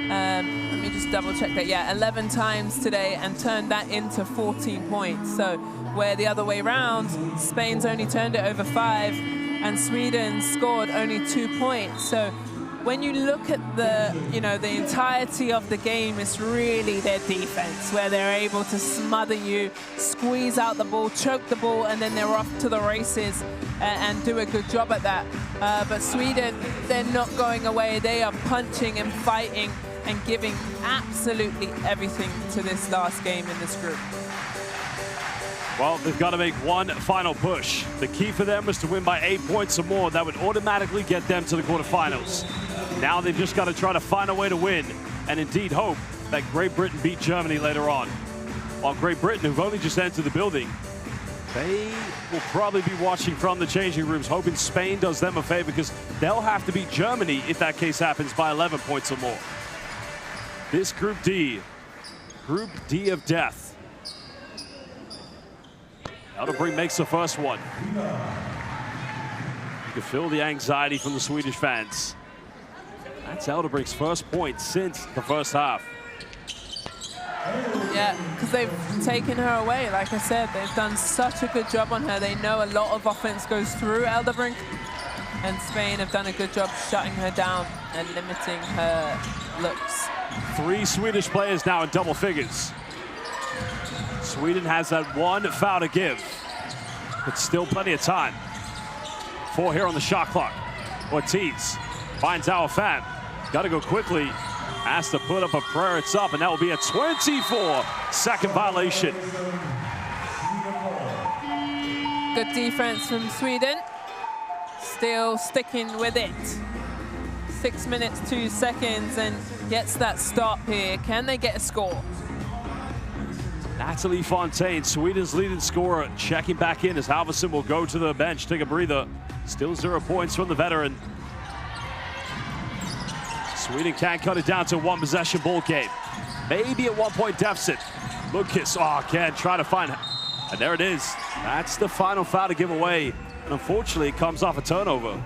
Let me just double check that. Yeah, 11 times today and turned that into 14 points. So where the other way around, Spain's only turned it over 5 and Sweden scored only 2 points. So when you look at the, you know, the entirety of the game, it's really their defense where they're able to smother you, squeeze out the ball, choke the ball, and then they're off to the races and do a good job at that. But Sweden, they're not going away. They are punching and fighting and giving absolutely everything to this last game in this group. Well, they've got to make one final push. The key for them was to win by 8 points or more. That would automatically get them to the quarterfinals. Now they've just got to try to find a way to win and indeed hope that Great Britain beat Germany later on. While Great Britain, who've only just entered the building, they will probably be watching from the changing rooms, hoping Spain does them a favor because they'll have to beat Germany if that case happens by 11 points or more. This Group D of death. Eldebrink makes the first one. You can feel the anxiety from the Swedish fans. That's Eldebrink's first point since the first half. Yeah, because they've taken her away. Like I said, they've done such a good job on her. They know a lot of offense goes through Eldebrink, and Spain have done a good job shutting her down and limiting her looks. 3 Swedish players now in double figures. Sweden has that one foul to give, but still plenty of time. 4 here on the shot clock. Ortiz finds our fan. Got to go quickly. Has to put up a prayer. It's up, and that will be a 24-second violation. Good defense from Sweden. Still sticking with it. 6 minutes, 2 seconds, and gets that stop here. Can they get a score? Natalie Fontaine, Sweden's leading scorer, checking back in as Halverson will go to the bench, take a breather. Still 0 points from the veteran. Sweden can't cut it down to a 1-possession ball game. Maybe a 1-point deficit. Lucas, can try to find, and there it is. That's the final foul to give away. And unfortunately, it comes off a turnover.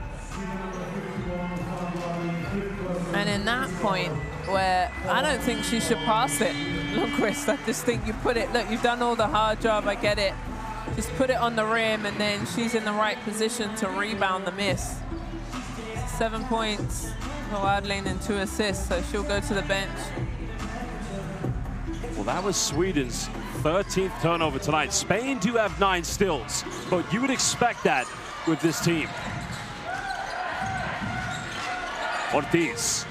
And in that point, where I don't think she should pass it, Lundqvist, I just think you put it, look, you've done all the hard job, I get it. Just put it on the rim, and then she's in the right position to rebound the miss. 7 points for Adlin and 2 assists, so she'll go to the bench. Well, that was Sweden's 13th turnover tonight. Spain do have 9 stills, but you would expect that with this team. Ortiz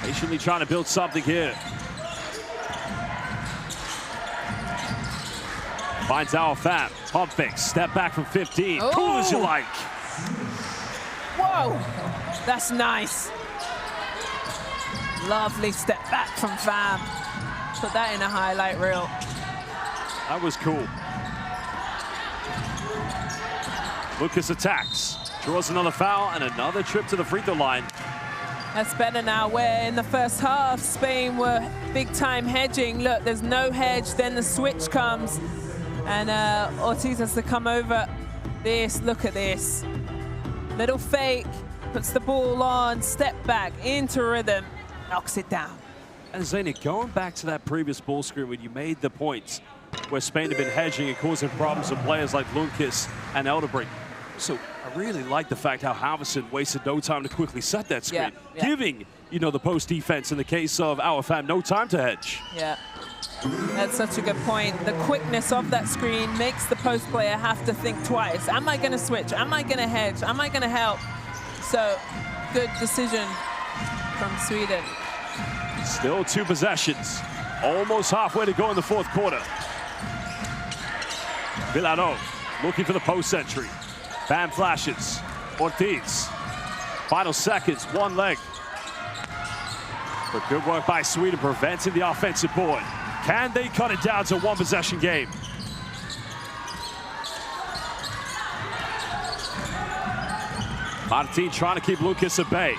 patiently trying to build something here. Finds our fam. Pump fake. Step back from 15. Oh. Cool as you like. Whoa, that's nice. Lovely step back from Fam. Put that in a highlight reel. That was cool. Lucas attacks. Draws another foul and another trip to the free throw line. That's better now, where in the first half, Spain were big time hedging. Look, there's no hedge, then the switch comes. And Ortiz has to come over this. Look at this. Little fake, puts the ball on, step back, into rhythm, knocks it down. And Zaina, going back to that previous ball screen when you made the points where Spain have been hedging and causing problems with players like Lundqvist and Eldebrink. So I really like the fact how Halverson wasted no time to quickly set that screen, giving, you know, the post defense in the case of our fam no time to hedge. Yeah, that's such a good point. The quickness of that screen makes the post player have to think twice. Am I going to switch? Am I going to hedge? Am I going to help? So good decision from Sweden. Still 2 possessions. Almost halfway to go in the 4th quarter. Villarreal looking for the post entry. Bam flashes. Ortiz. Final seconds, 1 leg. But good work by Sweden preventing the offensive board. Can they cut it down to a 1-possession game? Martin trying to keep Lucas at bay.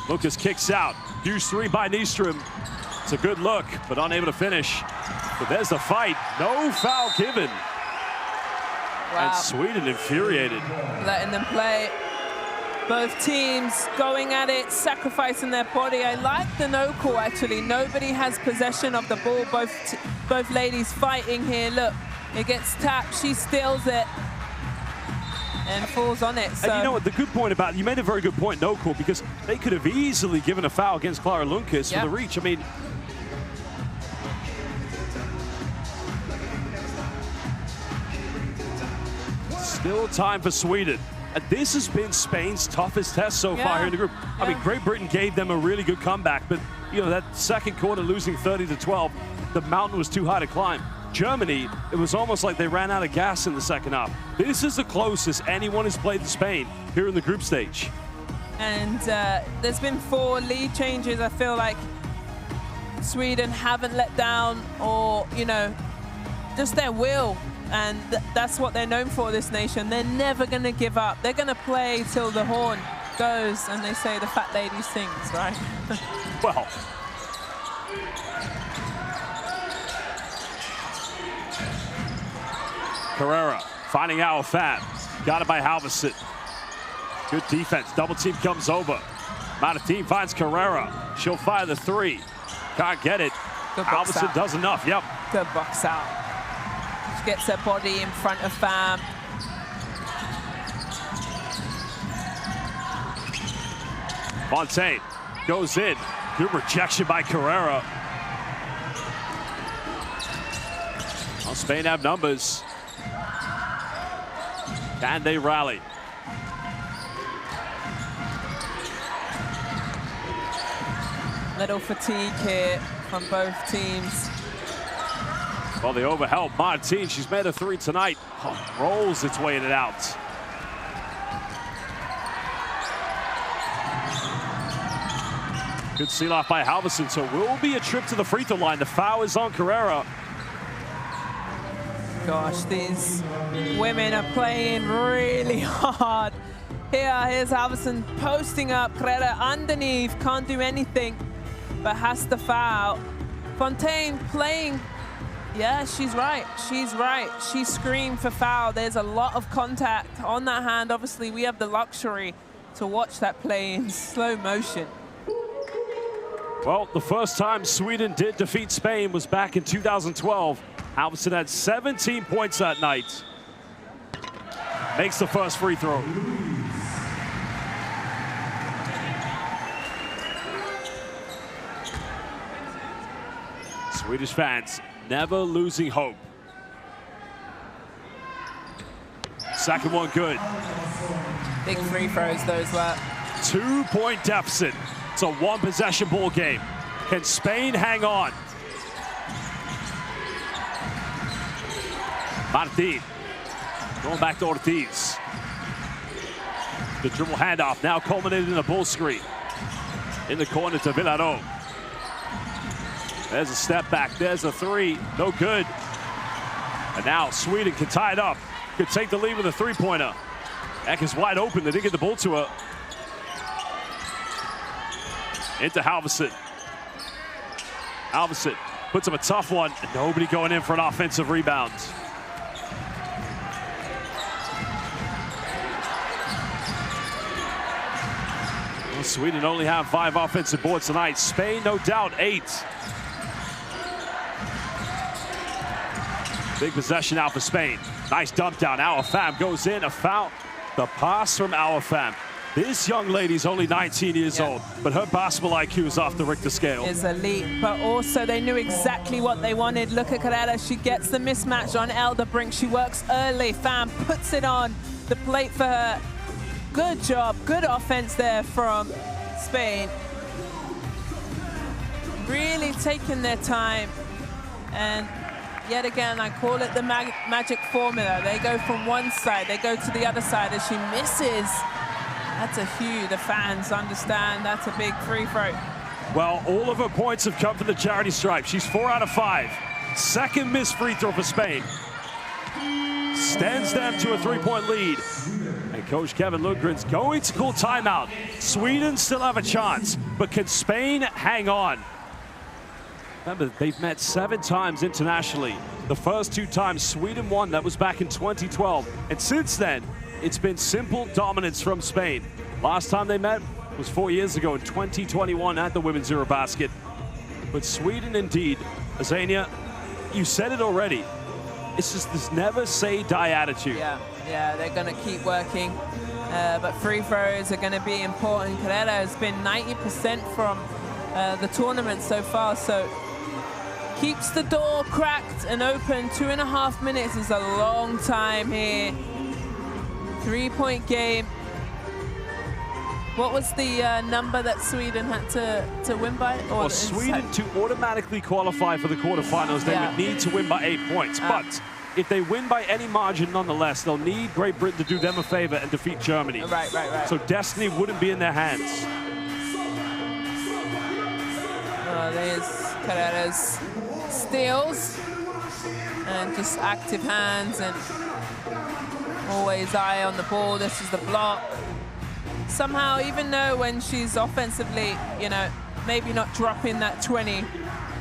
Lucas kicks out. Huge 3 by Nystrom. It's a good look, but unable to finish. But there's the fight. No foul given. Wow. And Sweden infuriated. Letting them play. Both teams going at it, sacrificing their body. I like the no call, actually. Nobody has possession of the ball. Both ladies fighting here. Look, it gets tapped. She steals it and falls on it. So. And you know what, the good point about, you made a very good point, no call, because they could have easily given a foul against Clara Lundqvist for the reach. I mean, still time for Sweden. And this has been Spain's toughest test so far here in the group. I mean, Great Britain gave them a really good comeback, but you know, that second quarter losing 30-12, the mountain was too high to climb. Germany, it was almost like they ran out of gas in the second half. This is the closest anyone has played to Spain here in the group stage. And there's been 4 lead changes. I feel like Sweden haven't let down, or, you know, just their will. And that's what they're known for, this nation. They're never going to give up. They're going to play till the horn goes, and they say the fat lady sings, right? Well. Carrera finding our Fab. Got it by Halverson. Good defense. Double team comes over. Martin finds Carrera. She'll fire the 3. Can't get it. Halverson does enough. Yep. Good box out. She gets her body in front of Fam. Fontaine goes in. Good rejection by Carrera. Well, Spain have numbers. Can they rally? Little fatigue here from both teams. Well, the overhelp. Martin, she's made a 3 tonight. Oh, rolls its way in and out. Good seal off by Halverson, so will be a trip to the free throw line. The foul is on Carrera. Gosh, these women are playing really hard. Here's Halverson posting up. Carrera underneath, can't do anything, but has to foul. Fontaine playing. Yeah, she's right. She's right. She screamed for foul. There's a lot of contact on that hand. Obviously, we have the luxury to watch that play in slow motion. Well, the first time Sweden did defeat Spain was back in 2012. Halverson had 17 points that night. Makes the first free throw. Swedish fans never losing hope. Second one good. Big free throws those were. 2-point deficit. It's a 1-possession ball game. Can Spain hang on? Martin going back to Ortiz. The dribble handoff now culminated in a ball screen. In the corner to Villarreal. There's a step back. There's a 3. No good. And now Sweden can tie it up. Could take the lead with a 3-pointer. Eck is wide open. They didn't get the ball to her. Into Halverson. Halverson puts up a tough one. And nobody going in for an offensive rebound. Well, Sweden only have 5 offensive boards tonight. Spain, no doubt, 8. Big possession out for Spain. Nice dump down. Our Fam goes in. A foul. The pass from Our Fam. This young lady's only 19 years old, but her basketball IQ is off the Richter scale. Is elite, but also they knew exactly what they wanted. Look at Carrera. She gets the mismatch on Elderbrink. She works early. Fam puts it on the plate for her. Good job. Good offense there from Spain. Really taking their time. And yet again, I call it the magic formula. They go from one side, they go to the other side as she misses. That's a huge, the fans understand that's a big free throw. Well, all of her points have come from the charity stripe. She's 4 out of 5. Second missed free throw for Spain. Stands them to a 3-point lead. And Coach Kevin Lundgren's going to call timeout. Sweden still have a chance, but can Spain hang on? Remember, they've met 7 times internationally. The first 2 times Sweden won, that was back in 2012. And since then, it's been simple dominance from Spain. Last time they met was 4 years ago in 2021 at the Women's EuroBasket. But Sweden indeed, Azania, you said it already. It's just this never say die attitude. Yeah, they're gonna keep working. But free throws are gonna be important. Carrera has been 90% from the tournament so far, so keeps the door cracked and open. 2.5 minutes is a long time here. 3-point game. What was the number that Sweden had to win by? Well, Sweden, to automatically qualify for the quarterfinals, they would need to win by 8 points. But if they win by any margin nonetheless, they'll need Great Britain to do them a favor and defeat Germany. Right. So destiny wouldn't be in their hands. There's Carrera's steals and just active hands and always eye on the ball. This is the block. Somehow, even though when she's offensively, you know, maybe not dropping that 20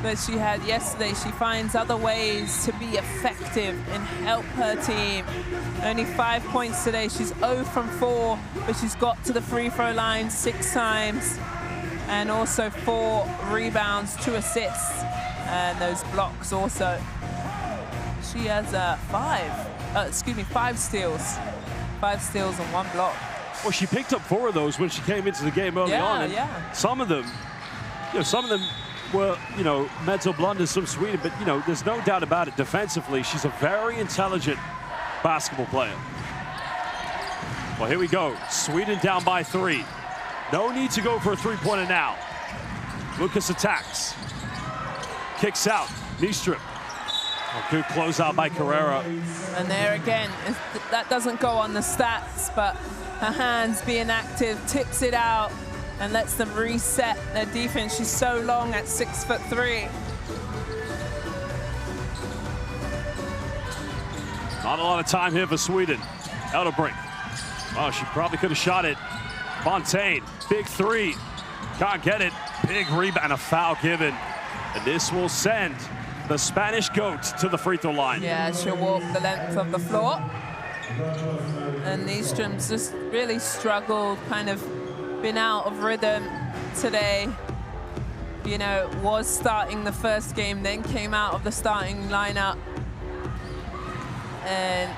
that she had yesterday, she finds other ways to be effective and help her team. Only 5 points today. She's 0 from 4, but she's got to the free throw line 6 times. And also 4 rebounds, 2 assists, and those blocks also. She has 5 steals. 5 steals and 1 block. Well, she picked up 4 of those when she came into the game early on. And some of them, were, mental blunders from Sweden, but, there's no doubt about it. Defensively, she's a very intelligent basketball player. Well, here we go. Sweden down by 3. No need to go for a 3-pointer now. Lucas attacks. Kicks out. Nyström. Good closeout by Carrera. And there again, that doesn't go on the stats, but her hands being active, tips it out, and lets them reset their defense. She's so long at 6'3". Not a lot of time here for Sweden. Elderbrink. Oh, she probably could have shot it. Fontaine, big 3. Can't get it. Big rebound, and a foul given. And this will send the Spanish GOAT to the free throw line. Yeah, she'll walk the length of the floor. And Nyström's just really struggled, kind of been out of rhythm today. Was starting the first game, then came out of the starting lineup. And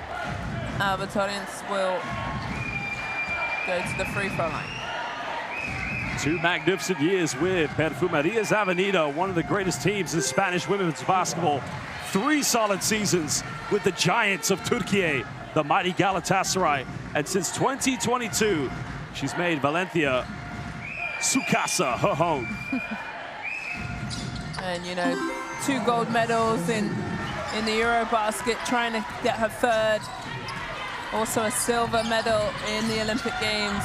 Alba Torrens will go to the free throw line. 2 magnificent years with Perfumerias Avenida, one of the greatest teams in Spanish women's basketball. 3 solid seasons with the giants of Turkey, the mighty Galatasaray. And since 2022, she's made Valencia su casa, her home. And 2 gold medals in the EuroBasket, trying to get her 3rd. Also a silver medal in the Olympic Games.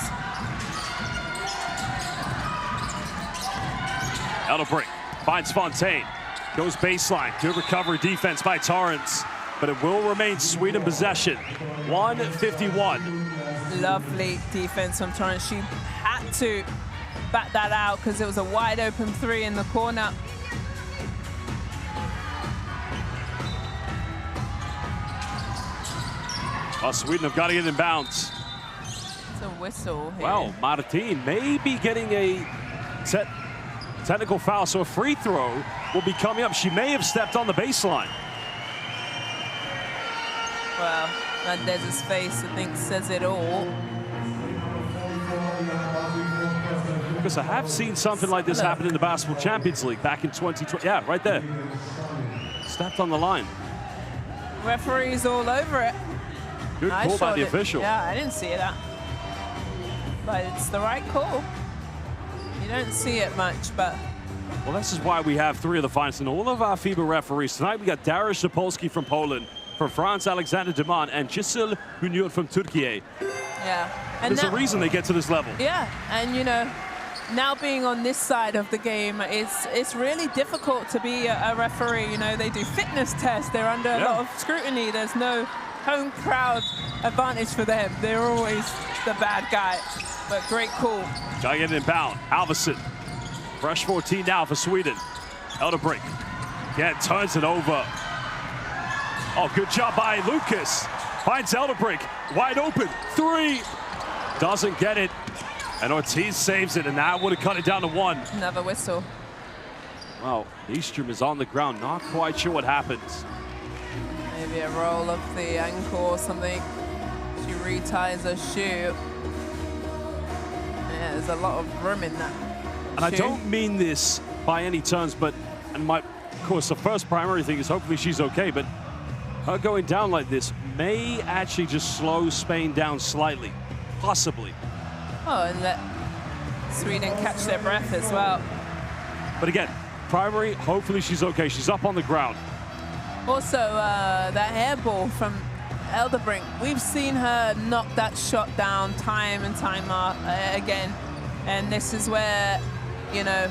Elderbrink finds Fontaine, goes baseline. Good recovery defense by Torrens, but it will remain Sweden possession. 151. Lovely defense from Torrens. She had to back that out because it was a wide open 3 in the corner. Well, Sweden have got to get in bounds. It's a whistle here. Well, Martin may be getting a technical foul, so a free throw will be coming up. She may have stepped on the baseline. Well, Mendez's face, I think, says it all. Because I have seen something like this happen in the Basketball Champions League back in 2020. Yeah, right there. Stepped on the line. Referees all over it. Good call by the official. Yeah, I didn't see that. But it's the right call. You don't see it much, but... Well, this is why we have 3 of the finalists and all of our FIBA referees. Tonight we got Dariusz Zapolski from Poland, from France, Alexander Duman, and Giselle Hunur from Turkey. Yeah. And there's a reason they get to this level. Yeah, and now being on this side of the game, it's really difficult to be a referee. They do fitness tests. They're under a lot of scrutiny. There's no home crowd advantage for them. They're always the bad guy. But great call. Trying to get it in bound. Alverson. Fresh 14 now for Sweden. Elderbrink. again, turns it over. Oh, good job by Lucas. Finds Elderbrink, wide open, 3. Doesn't get it, and Ortiz saves it, and that would have cut it down to 1. Another whistle. Well, Nystrom is on the ground, not quite sure what happens. Maybe a roll of the ankle or something. She reties her shoe. Yeah, there's a lot of room in that And I don't mean this by any terms, but, and of course, the first primary thing is hopefully she's okay, but her going down like this may actually just slow Spain down slightly, possibly. Oh, and let Sweden catch their breath as well. But again, primary, hopefully she's okay. She's up on the ground. Also, that air ball from Elderbrink, we've seen her knock that shot down time and time again. And this is where, you know,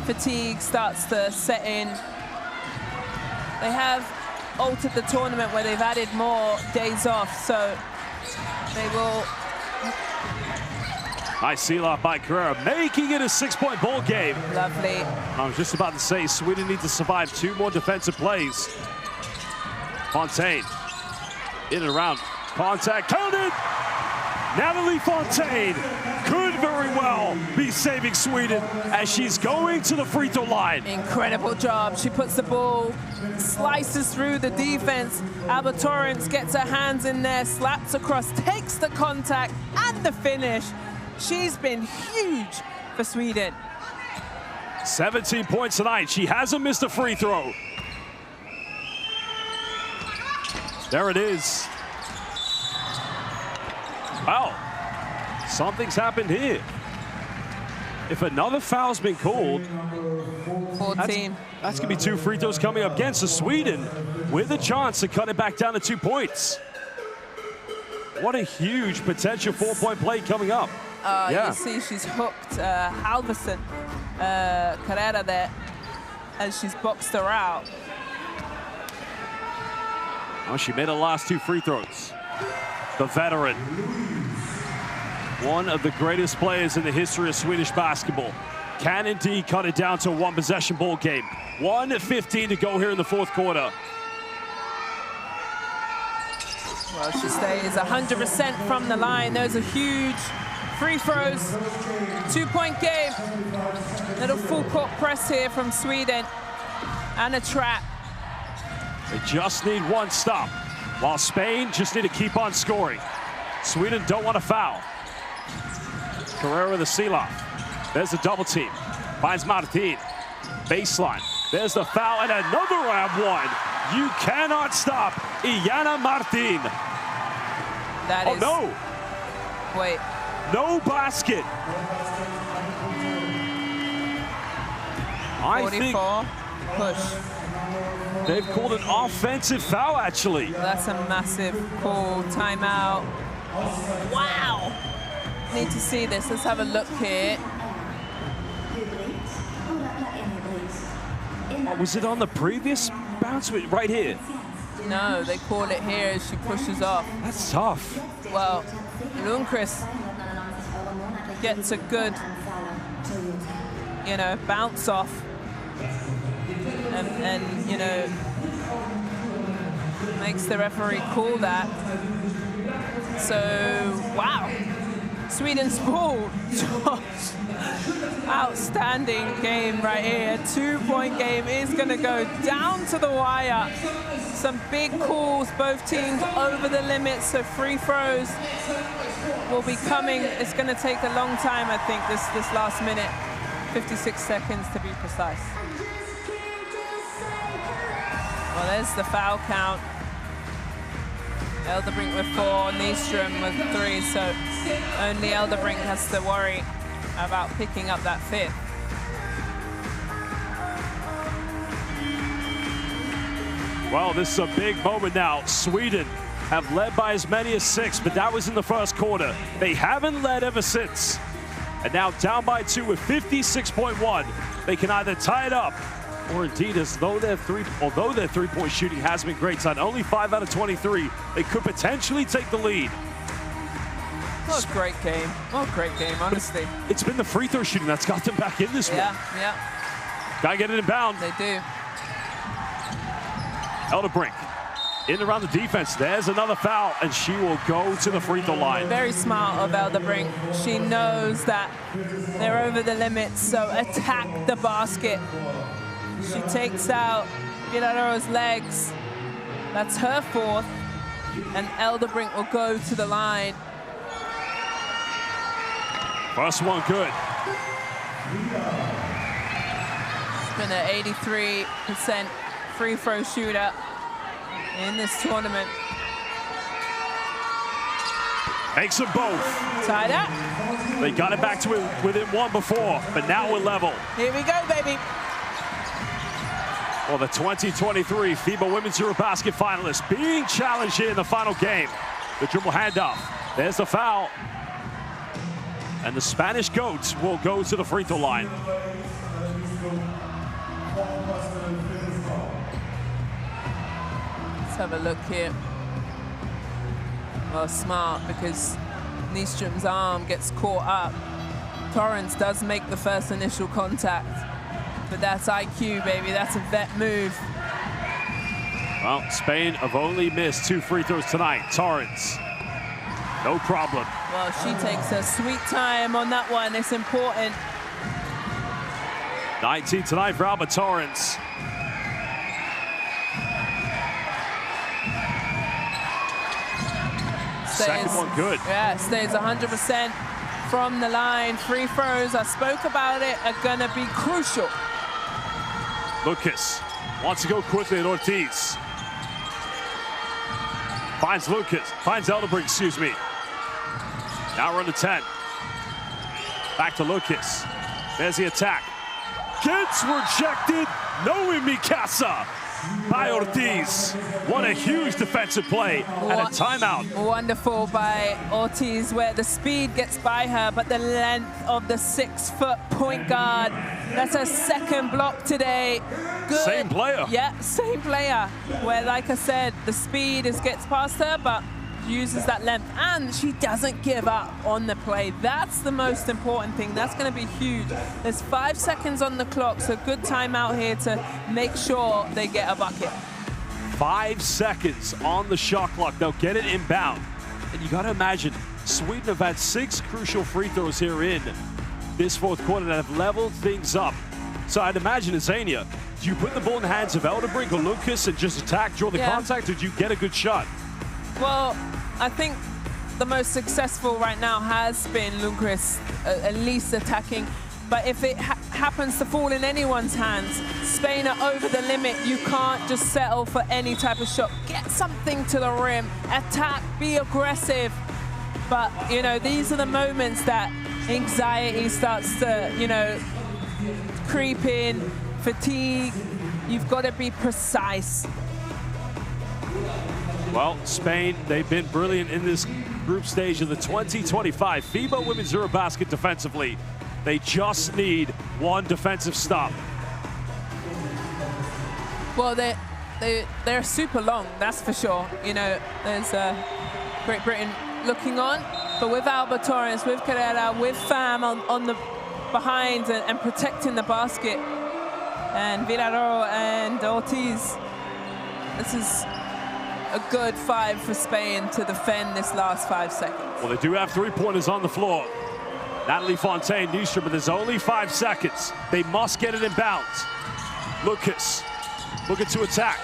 fatigue starts to set in. They have altered the tournament where they've added more days off, so they will. Nice seal off by Carrera, making it a 6-point ball game. Lovely. I was just about to say, Sweden need to survive 2 more defensive plays. Fontaine, in and around, contact, counted! Natalie Fontaine could very well be saving Sweden as she's going to the free throw line. Incredible job. She puts the ball, slices through the defense. Alba Torrance gets her hands in there, slaps across, takes the contact and the finish. She's been huge for Sweden. 17 points tonight. She hasn't missed a free throw. There it is. Wow, something's happened here. If another foul's been called, 14. That's gonna be 2 free throws coming up against the Sweden with a chance to cut it back down to 2 points. What a huge potential 4-point play coming up. You see she's hooked Halverson, Carrera there, as she's boxed her out. Oh, she made her last 2 free throws. The veteran, one of the greatest players in the history of Swedish basketball, can indeed cut it down to a 1-possession ball game. 1:15 to go here in the 4th quarter. Well, she stays 100% from the line. Those are huge free throws. 2-point game. Little full court press here from Sweden. And a trap. They just need 1 stop, while Spain just need to keep on scoring. Sweden don't want to foul. Carrera the seal-off. There's a double team. Finds Martin. Baseline. There's the foul and another round 1. You cannot stop Iana Martin. That is. No. Wait. No basket. 44. Push. They've called an offensive foul, actually. That's a massive call. Timeout. Wow. Need to see this. Let's have a look here. Oh, was it on the previous bounce? Right here? No, they call it here as she pushes off. That's tough. Well, Lundqvist gets a good, you know, bounce off. And, you know, makes the referee call that. So, wow. Sweden's ball. Outstanding game right here. 2-point game is going to go down to the wire. Some big calls, both teams over the limit, so free throws will be coming. It's going to take a long time, I think, this last minute. 56 seconds to be precise. Well, there's the foul count. Elderbrink with 4, Nystrom with 3, so only Elderbrink has to worry about picking up that 5th. Well, this is a big moment now. Sweden have led by as many as 6, but that was in the 1st quarter. They haven't led ever since. And now down by 2 with 56.1. They can either tie it up, or indeed, although their three-point shooting has been great tonight, only 5 out of 23, they could potentially take the lead. What a great game. What a great game, honestly. It's been the free throw shooting that's got them back in this one. Yeah, yeah. Gotta get it inbound. They do. Elderbrink in around the defense. There's another foul, and she will go to the free throw line. Very smart of Elderbrink. She knows that they're over the limit, so attack the basket. She takes out Villarro's legs. That's her fourth, and Elderbrink will go to the line. First one good. She's been an 83% free throw shooter in this tournament. Makes them both. Tied up. They got it back to it within one before, but now we're level. Here we go, baby. Well, the 2023 FIBA Women's EuroBasket finalists being challenged here in the final game. The dribble handoff. There's the foul. And the Spanish Goats will go to the free throw line. Let's have a look here. Well, smart, because Nyström's arm gets caught up. Torrens does make the first initial contact, but that's IQ, baby. That's a vet move. Well, Spain have only missed 2 free throws tonight. Torrens, no problem. Well, she takes her sweet time on that one. It's important. 19 tonight for Alba Torrens. Second one good. Yeah, stays 100% from the line. Free throws, I spoke about it, are gonna be crucial. Lucas wants to go quickly at Ortiz. Finds Lucas, finds Elderbrink, excuse me. Now we're on the 10. Back to Lucas. There's the attack. Gets rejected. No Mikasa by Ortiz. What a huge defensive play and a timeout. Wonderful by Ortiz, where the speed gets by her, but the length of the 6-foot point guard. That's her second block today. Good. Same player. Yeah, same player. Where, like I said, the speed gets past her, but uses that length, and she doesn't give up on the play. That's the most important thing. That's going to be huge. There's 5 seconds on the clock, so good timeout here to make sure they get a bucket. 5 seconds on the shot clock. They'll get it inbound. And you got to imagine, Sweden have had 6 crucial free throws here in this fourth quarter that have leveled things up. So I'd imagine, Azania, do you put the ball in the hands of Elderbrink or Lucas and just attack, draw the contact, or do you get a good shot? Well, I think the most successful right now has been Lundqvist, at least attacking. But if it happens to fall in anyone's hands, Spain are over the limit. You can't just settle for any type of shot. Get something to the rim, attack, be aggressive. But, you know, these are the moments that anxiety starts to, you know, creep in, fatigue. You've got to be precise. Well, Spain, they've been brilliant in this group stage of the 2025 FIBA Women's EuroBasket defensively. They just need one defensive stop. Well, they're super long, that's for sure. You know, there's Great Britain looking on, but with Alba Torrens, with Carrera, with Fam on the behind and protecting the basket, and Villarro and Ortiz, this is a good 5 for Spain to defend this last 5 seconds. Well, they do have 3-pointers on the floor. Natalie Fontaine, Nyström, but there's only 5 seconds. They must get it in bounds. Lucas looking to attack.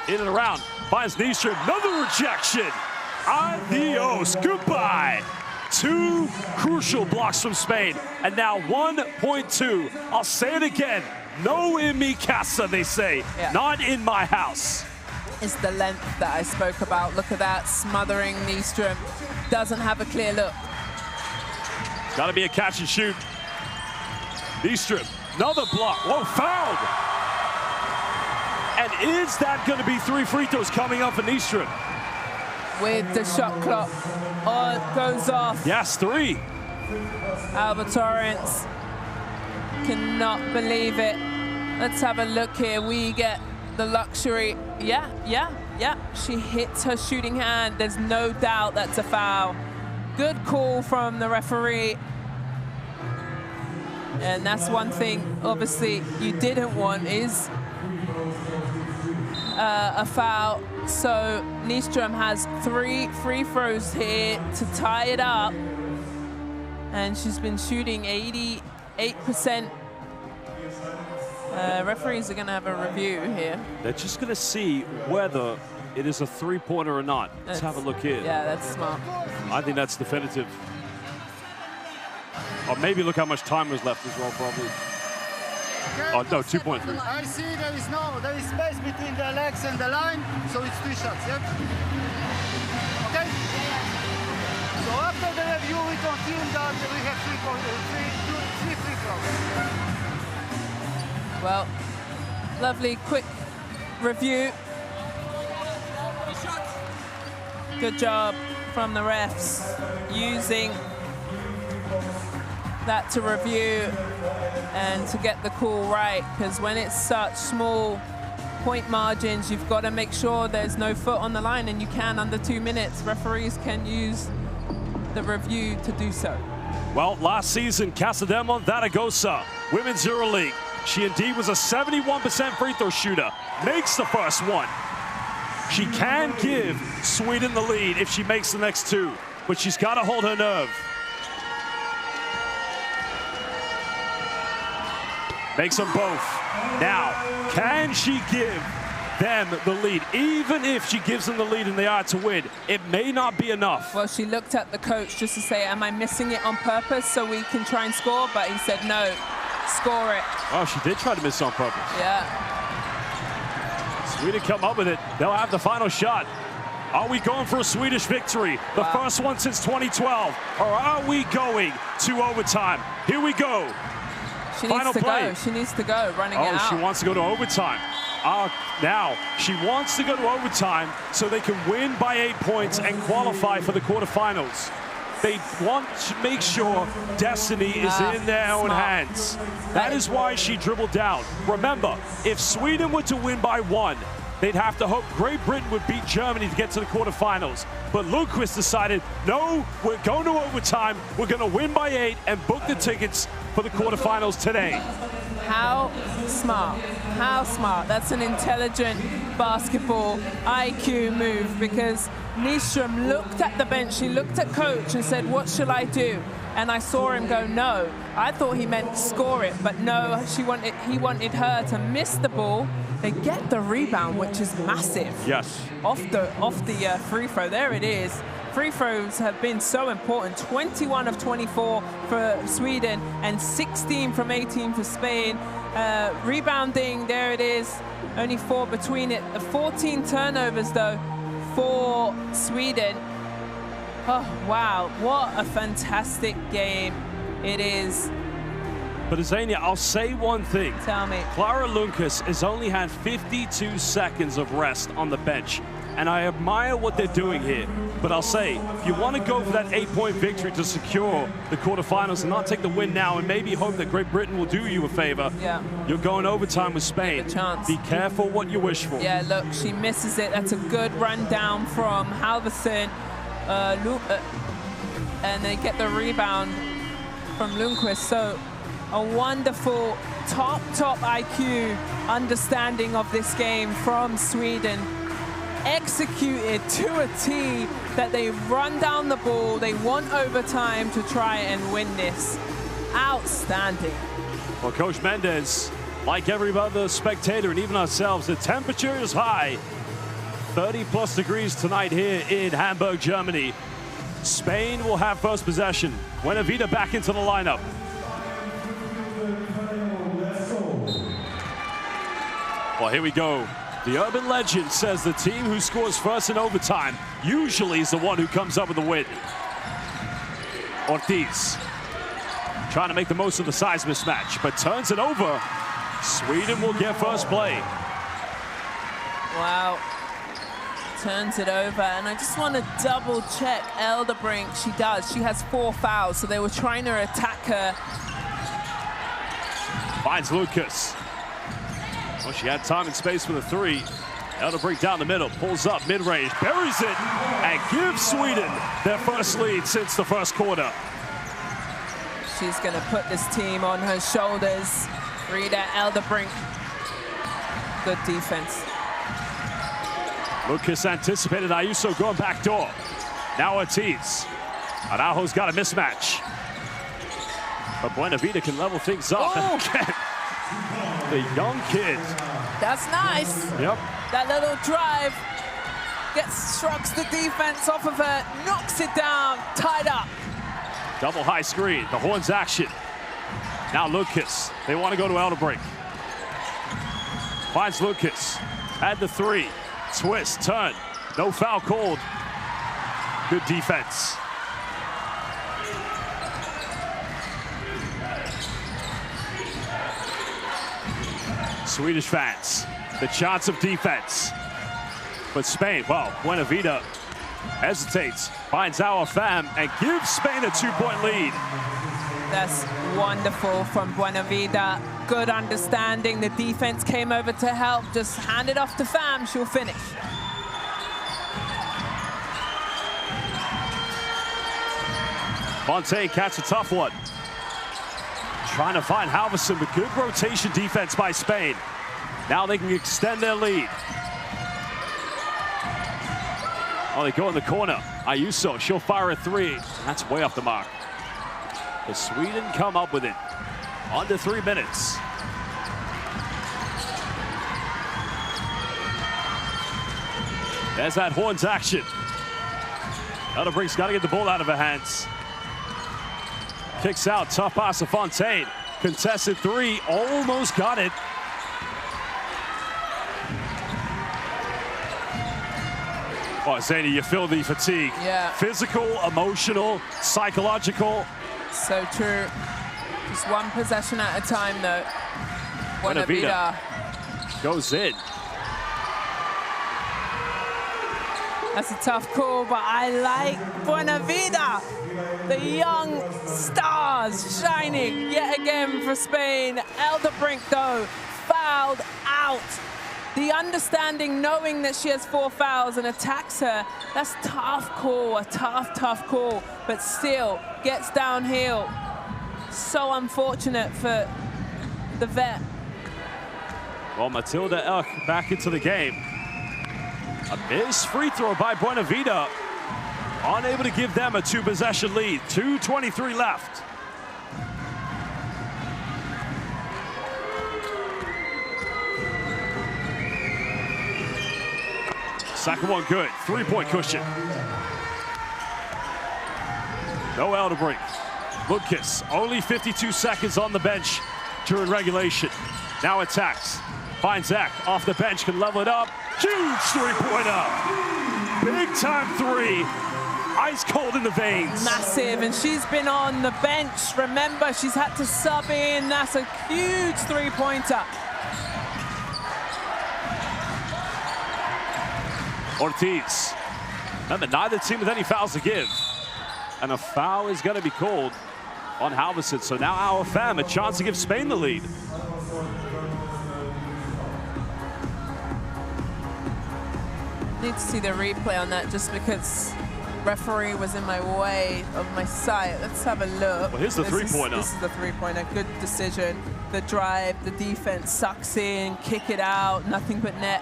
In and around. Finds Nyström. Another rejection. Adios. Goodbye. 2 crucial blocks from Spain. And now 1.2. I'll say it again. No in mi casa, they say. Yeah. Not in my house. It's the length that I spoke about. Look at that, smothering Nyström. Doesn't have a clear look. Got to be a catch and shoot. Nyström, another block. Whoa, fouled. And is that going to be 3 free throws coming up for Nyström? With the shot clock, it goes off. Yes, 3. Alba Torrens cannot believe it. Let's have a look here. We get the luxury. Yeah. She hits her shooting hand. There's no doubt that's a foul. Good call from the referee. And that's one thing, obviously, you didn't want is a foul. So Nyström has 3 free throws here to tie it up. And she's been shooting 88%. Referees are going to have a review here. They're just going to see whether it is a three-pointer or not. Let's have a look here. Yeah, that's smart. I think that's definitive. Or maybe look how much time was left as well, probably. Oh, no, 2.3. I see there is space between the legs and the line, so it's 3 shots, yeah? Okay? So after the review, we confirm that we have 3 free throws. Well, lovely, quick review. Good job from the refs using that to review and to get the call right, because when it's such small point margins, you've got to make sure there's no foot on the line, and you can under 2 minutes. Referees can use the review to do so. Well, last season, Casademont Zaragoza, Women's EuroLeague. She indeed was a 71% free throw shooter, makes the first one. She can give Sweden the lead if she makes the next 2, but she's got to hold her nerve. Makes them both. Now, can she give them the lead? Even if she gives them the lead and they are to win, it may not be enough. Well, she looked at the coach just to say, am I missing it on purpose so we can try and score? But he said, no, score it. Oh, she did try to miss on purpose. Yeah. Sweden come up with it. They'll have the final shot. Are we going for a Swedish victory? The first one since 2012. Or are we going to overtime? Here we go. She needs Final to play. go. She needs to go, running it out. Oh, she wants to go to overtime. Now, she wants to go to overtime so they can win by 8 points and qualify for the quarterfinals. They want to make sure destiny is in their own hands. That is why she dribbled down. Remember, if Sweden were to win by 1, they'd have to hope Great Britain would beat Germany to get to the quarterfinals. But Lundqvist decided, no, we're going to overtime. We're going to win by 8 and book the tickets for the quarterfinals today. How smart. How smart. That's an intelligent basketball IQ move, because Nyström looked at the bench, she looked at coach and said, what shall I do? And I saw him go, no. I thought he meant score it, but no, he wanted her to miss the ball. They get the rebound, which is massive. Yes. Off the free throw, there it is. Free throws have been so important. 21 of 24 for Sweden and 16 from 18 for Spain. Rebounding, there it is. Only 4 between it. 14 turnovers, though, for Sweden. Oh, wow. What a fantastic game it is. But Azania, I'll say one thing. Tell me. Clara Lundqvist has only had 52 seconds of rest on the bench. And I admire what they're doing here. But I'll say, if you want to go for that 8-point victory to secure the quarterfinals and not take the win now and maybe hope that Great Britain will do you a favor, you're going overtime with Spain. Be careful what you wish for. Yeah, look, she misses it. That's a good run down from Halverson. And they get the rebound from Lundqvist. So a wonderful top IQ understanding of this game from Sweden. Executed to a T, that they run down the ball. They want overtime to try and win this. Outstanding. Well, Coach Mendez, like every other spectator and even ourselves, the temperature is high. 30+ degrees tonight here in Hamburg, Germany. Spain will have first possession. Buenavida back into the lineup. Well, here we go. The urban legend says the team who scores first in overtime usually is the one who comes up with the win. Ortiz trying to make the most of the size mismatch, but turns it over. Sweden will get first play. Wow. Turns it over, and I just want to double check Elderbrink. She does. She has 4 fouls, so they were trying to attack her. Finds Lucas. Well, she had time and space for the 3. Elderbrink down the middle, pulls up mid-range, buries it, and gives Sweden their first lead since the first quarter. she's going to put this team on her shoulders. Rita Elderbrink, good defense. Lucas anticipated Ayuso going back door. Now Ortiz. Araujo's got a mismatch. But Buenavida can level things up. Oh. The young kid. That's nice. Yep. That little drive shrugs the defense off of her, knocks it down, tied up. Double high screen, the horns action. Now Lucas, they want to go to Elderbrink. Finds Lucas, had the three, twist, turn, no foul called. Good defense. Swedish fans, the chance of defense. But Spain, well, Buenavida hesitates, finds our fam, and gives Spain a 2-point lead. That's wonderful from Buenavida. Good understanding. The defense came over to help. Just hand it off to fam, she'll finish. Fontaine catch a tough one. Trying to find Halverson with good rotation defense by Spain. Now they can extend their lead. Oh, they go in the corner. Ayuso, she'll fire a three. That's way off the mark. The Sweden come up with it. Under 3 minutes. There's that horns action. Elderbrink's got to get the ball out of her hands. Kicks out, tough pass to Fontaine. Contested three, almost got it. Oh, Zany, you feel the fatigue. Yeah. Physical, emotional, psychological. So true. Just one possession at a time, though. Buenavida goes in. That's a tough call, but I like Buenavida. The young stars shining yet again for Spain. Elderbrink, though, fouled out. The understanding, knowing that she has 4 fouls and attacks her, that's tough call, a tough call, but still gets downhill. So unfortunate for the vet. Well, Matilda Elk back into the game. A missed free throw by Buenavida. Unable to give them a 2-possession lead. 2:23 left. Second one good. 3-point cushion. No Elderbrink. Lucas, only 52 seconds on the bench during regulation. Now attacks. Finds Zach off the bench, can level it up. Huge three-pointer. Big time three. Ice cold in the veins. Massive, and she's been on the bench. Remember, she's had to sub in. That's a huge three-pointer. Ortiz. Remember, neither team with any fouls to give. And a foul is going to be called on Halverson. So now our fam a chance to give Spain the lead. Need to see the replay on that just because referee was in my way of my sight. Let's have a look. Well, here's the three-pointer. This is the three-pointer. Good decision. The drive, the defense sucks in, kick it out, nothing but net.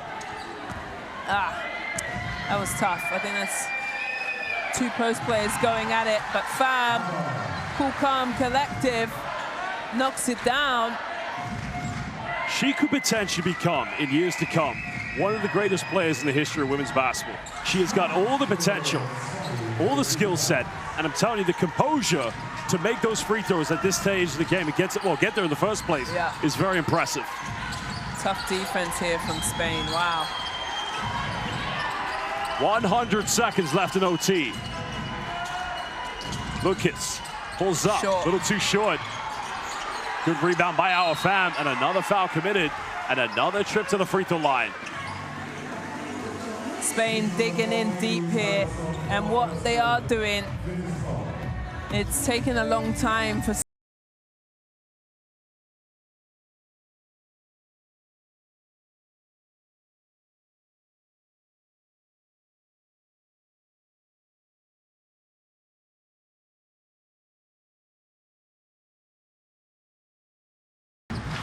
That was tough. I think that's 2 post players going at it, but fam, cool, calm, collective, knocks it down. She could potentially become, in years to come, one of the greatest players in the history of women's basketball. She has got all the potential, all the skill set, and I'm telling you, the composure to make those free throws at this stage of the game and get there in the first place is very impressive. Tough defense here from Spain, wow. 100 seconds left in OT. Lucas pulls up, a little too short. Good rebound by our fam, and another foul committed, and another trip to the free throw line. Spain digging in deep here, and what they are doing, it's taken a long time for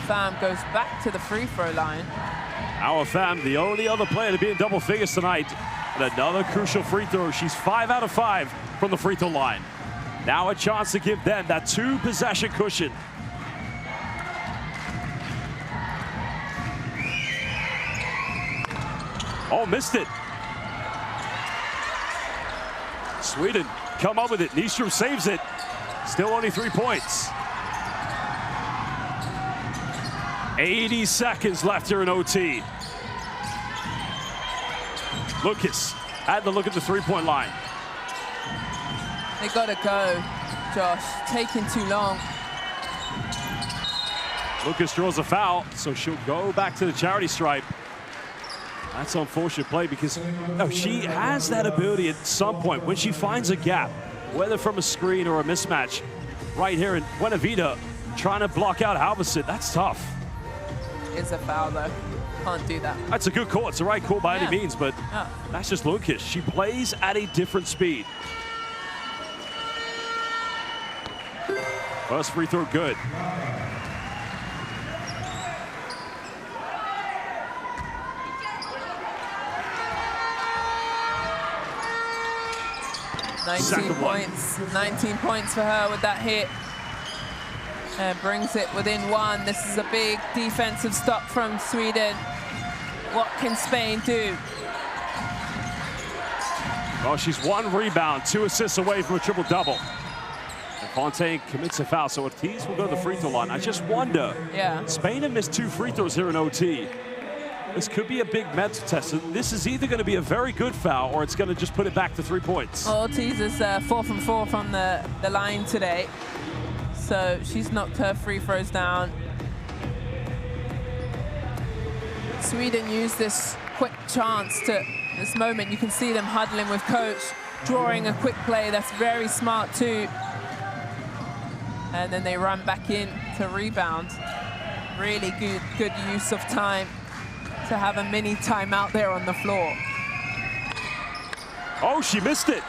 Fam goes back to the free throw line. Our Fam, the only other player to be in double figures tonight. And another crucial free throw. She's 5 out of 5 from the free throw line. Now a chance to give them that 2-possession cushion. Oh, missed it. Sweden come up with it. Nystrom saves it. Still only 3 points. 80 seconds left here in OT. Lucas had to look at the three-point line. They gotta go, Josh. Taking too long. Lucas draws a foul, so she'll go back to the charity stripe. That's an unfortunate play because she has that ability at some point when she finds a gap, whether from a screen or a mismatch. Right here in Buena Vida, trying to block out Halverson. That's tough. It's a foul though. Can't do that. That's a good call. It's the right call by any means, but that's just Lucas. She plays at a different speed. First free throw good. $19 points for her with that hit. And brings it within 1. This is a big defensive stop from Sweden. What can Spain do? Well, she's 1 rebound, 2 assists away from a triple-double. And Fontaine commits a foul, so Ortiz will go to the free throw line. I just wonder, Spain have missed 2 free throws here in OT. This could be a big mental test. This is either going to be a very good foul or it's going to just put it back to 3 points. Well, Ortiz is 4 from 4 from the line today. So she's knocked her free throws down. Sweden used this quick chance to, this moment, you can see them huddling with coach, drawing a quick play. That's very smart too. And then they run back in to rebound. Really good use of time to have a mini timeout there on the floor. Oh, she missed it.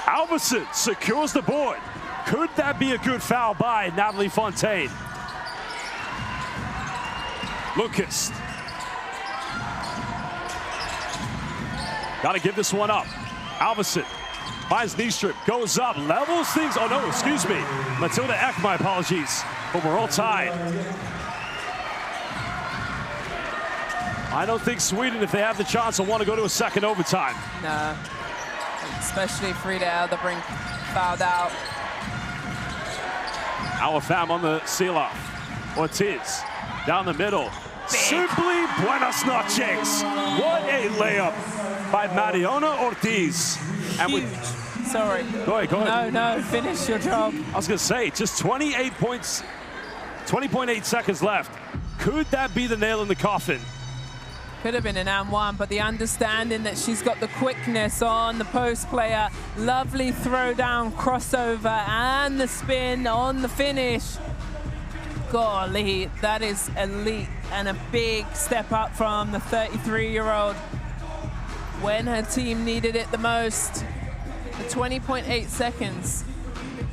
Halverson secures the board. Could that be a good foul by Natalie Fontaine? Lucas. Got to give this one up. Halverson finds Nystrom, goes up, levels things. Oh no, excuse me. Matilda Eck, my apologies. But we're all tied. I don't think Sweden, if they have the chance, will want to go to a second overtime. No, especially Frida Aldebrink fouled out. Our Fam on the seal-off. Ortiz down the middle. Simply buenas noches. What a layup by Mariona Ortiz. And sorry. Go ahead. No, finish your job. I was going to say, just 28 points, 20.8 seconds left. Could that be the nail in the coffin? Could have been an and one, but the understanding that she's got the quickness on the post player, lovely throw down, crossover, and the spin on the finish. Golly, that is elite and a big step up from the 33-year-old when her team needed it the most. The 20.8 seconds.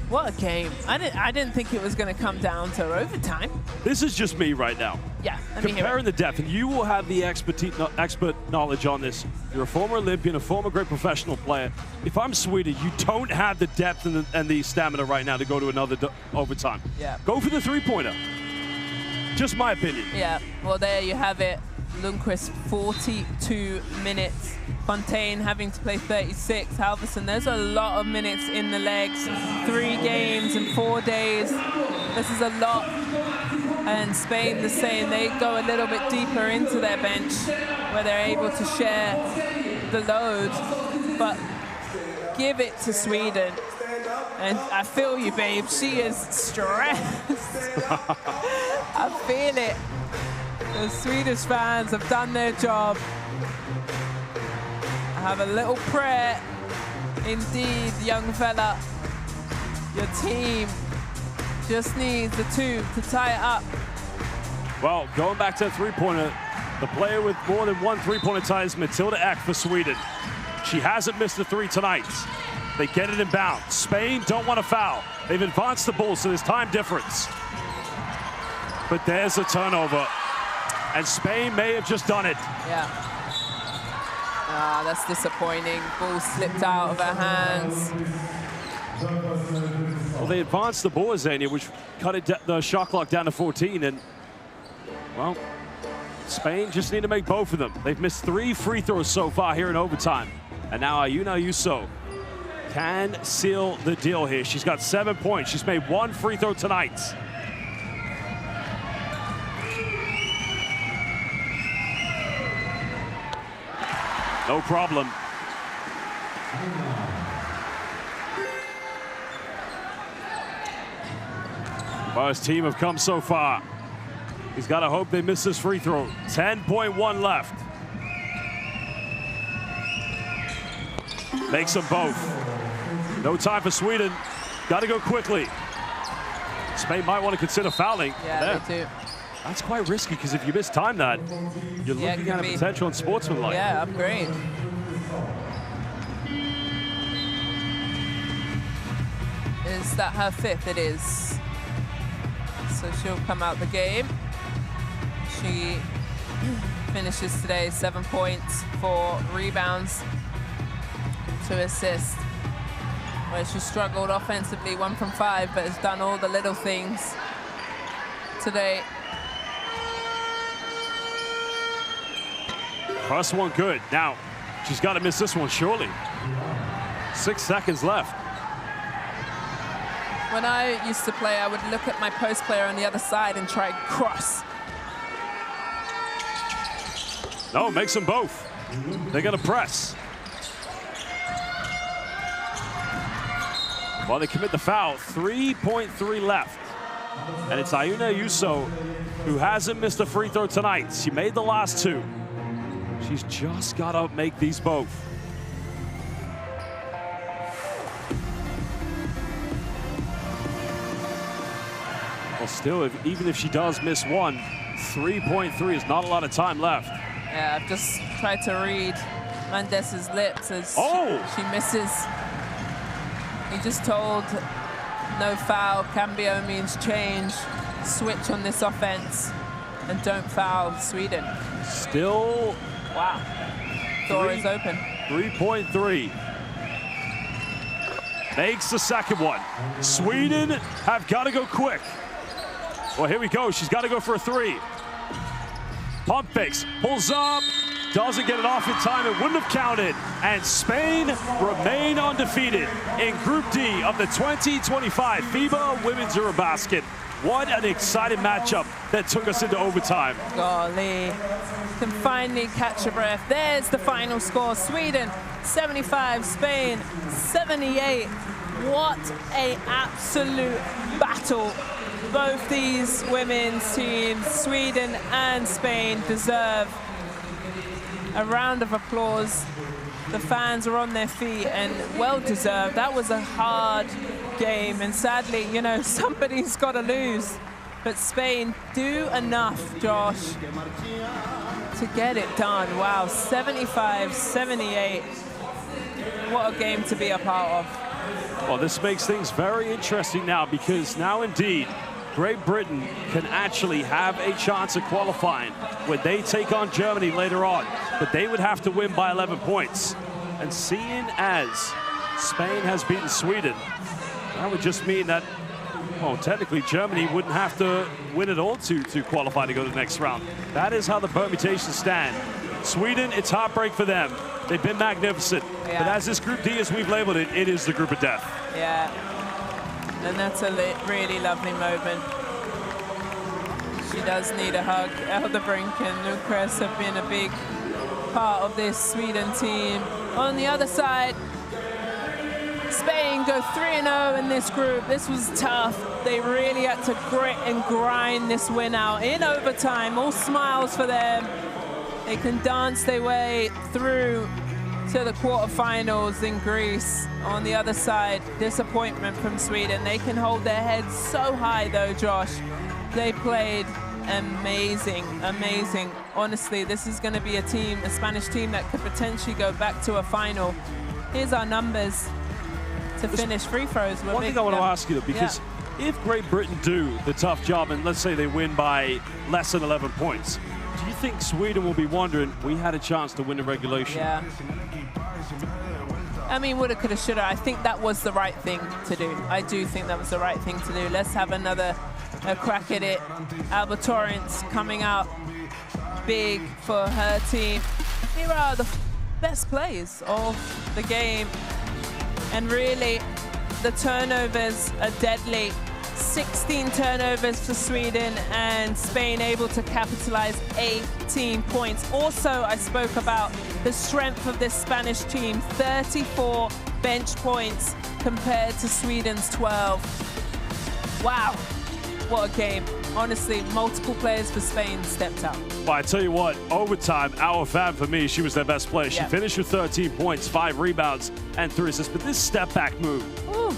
What a game. I didn't think it was going to come down to overtime. This is just me right now. Yeah, comparing the depth, and you will have the expert knowledge on this. You're a former Olympian, a former great professional player. If I'm Sweden, you don't have the depth and the stamina right now to go to another overtime. Yeah. Go for the three-pointer. Just my opinion. Yeah, well, there you have it. Lundqvist, 42 minutes. Fontaine having to play 36. Halverson, there's a lot of minutes in the legs. 3 games in 4 days. This is a lot. And Spain the same. They go a little bit deeper into their bench where they're able to share the load. But give it to Sweden. And I feel you, babe. She is stressed. I feel it. The Swedish fans have done their job. I have a little prayer. Indeed, young fella. Your team just needs the 2 to tie it up. Well, going back to the three-pointer, the player with more than 1 three-pointer tie is Matilda Eck for Sweden. She hasn't missed a 3 tonight. They get it in bounds. Spain don't want to foul. They've advanced the ball, so there's time difference. but there's a turnover. And Spain may have just done it. Yeah. Ah, that's disappointing. Ball slipped out of her hands. Well, they advanced the ball, Zania, which cut the shot clock down to 14. And, well, Spain just need to make both of them. They've missed 3 free throws so far here in overtime. And now Aina Yuso can seal the deal here. She's got 7 points. She's made 1 free throw tonight. No problem. Well, his team have come so far. He's got to hope they miss this free throw. 10.1 left. Makes them both. No time for Sweden. Got to go quickly. Spain might want to consider fouling. Yeah, they do. That's quite risky, because if you miss time that, you're looking at a potential unsportsmanlike. Yeah, upgrade. Is that her 5th? It is. So she'll come out the game. She finishes today 7 points, 4 rebounds, 2 assists. Where she struggled offensively, 1 from 5, but has done all the little things today. First one good. Now, she's got to miss this one, surely. 6 seconds left. When I used to play, I would look at my post player on the other side and try cross. No, makes them both. They're going to press. Well, they commit the foul. 3.3 left. And it's Aina Yuso who hasn't missed a free throw tonight. She made the last 2. She's just got to make these both. Well, still, even if she does miss one, 3.3 is not a lot of time left. Yeah, I've just tried to read Mendez's lips as she misses. He just told no foul. Cambio means change. Switch on this offense and don't foul Sweden. Still. Wow. Door is open. 3.3. Makes the second one. Sweden have got to go quick. Well, here we go. She's got to go for a 3. Pump fakes. Pulls up. Doesn't get it off in time. It wouldn't have counted. And Spain remain undefeated in Group D of the 2025 FIBA Women's EuroBasket. What an exciting matchup that took us into overtime. Golly. Can finally catch a breath. There's the final score. Sweden 75, Spain 78. What an absolute battle. Both these women's teams, Sweden and Spain, deserve a round of applause. The fans are on their feet and well deserved. That was a hard game, and sadly, you know, somebody's got to lose. But Spain do enough, Josh, to get it done. Wow, 75-78. What a game to be a part of. Well, this makes things very interesting now, because now indeed Great Britain can actually have a chance of qualifying when they take on Germany later on. But they would have to win by 11 points. And seeing as Spain has beaten Sweden, that would just mean that, well, technically Germany wouldn't have to win at all to qualify to go to the next round. That is how the permutations stand. Sweden, it's heartbreak for them. They've been magnificent. Yeah. But as this Group D, as we've labeled it, it is the group of death. Yeah. And that's a really lovely moment. She does need a hug. Elderbrink and Lucas have been a big part of this Sweden team. On the other side, Spain go 3-0 in this group. This was tough. They really had to grit and grind this win out in overtime. All smiles for them. They can dance their way through to the quarterfinals in Greece. On the other side, disappointment from Sweden. They can hold their heads so high though, Josh. They played amazing, amazing. Honestly, this is going to be a team, a Spanish team that could potentially go back to a final. Here's our numbers to finish free throws. One thing I want to ask you, though, because if Great Britain do the tough job and let's say they win by less than 11 points, do you think Sweden will be wondering, we had a chance to win the regulation? Yeah. I mean, woulda, coulda, shoulda. I think that was the right thing to do. I do think that was the right thing to do. Let's have another crack at it. Alba Torrance coming out big for her team. Here are the best plays of the game. And really, the turnovers are deadly. 16 turnovers for Sweden, and Spain able to capitalize 18 points. Also, I spoke about the strength of this Spanish team, 34 bench points compared to Sweden's 12. Wow, what a game. Honestly, multiple players for Spain stepped up. Well, I tell you what, overtime, our fan for me, she was their best player. She finished with 13 points, 5 rebounds, and 3 assists. But this step-back move,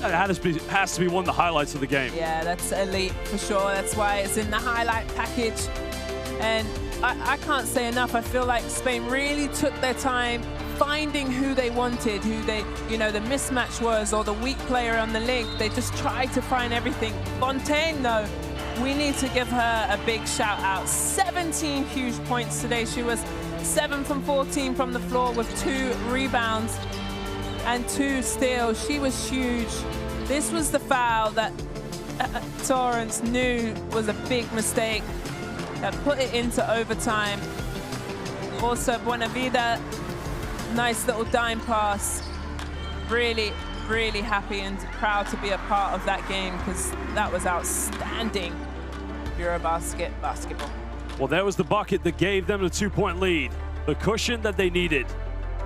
that has to be one of the highlights of the game. Yeah, that's elite for sure. That's why it's in the highlight package. And I can't say enough. I feel like Spain really took their time finding who they wanted, who they, you know, the mismatch was, or the weak player on the link. They just tried to find everything. Fontaine, though, we need to give her a big shout out. 17 huge points today. She was 7 from 14 from the floor with 2 rebounds and 2 steals. She was huge. This was the foul that Torrance knew was a big mistake that put it into overtime. Also, Buenavida, nice little dime pass. Really, really happy and proud to be a part of that game because that was outstanding EuroBasket basketball. Well, there was the bucket that gave them the 2-point lead, the cushion that they needed.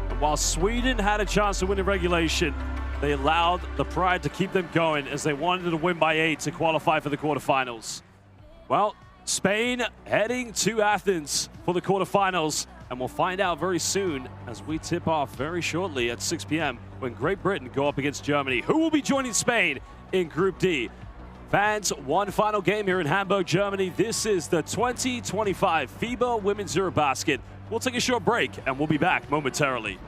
And while Sweden had a chance to win in regulation, they allowed the pride to keep them going as they wanted to win by 8 to qualify for the quarterfinals. Well, Spain heading to Athens for the quarterfinals, and we'll find out very soon as we tip off very shortly at 6 p.m. when Great Britain go up against Germany. Who will be joining Spain in Group D? Fans, one final game here in Hamburg, Germany. This is the 2025 FIBA Women's EuroBasket. We'll take a short break, and we'll be back momentarily.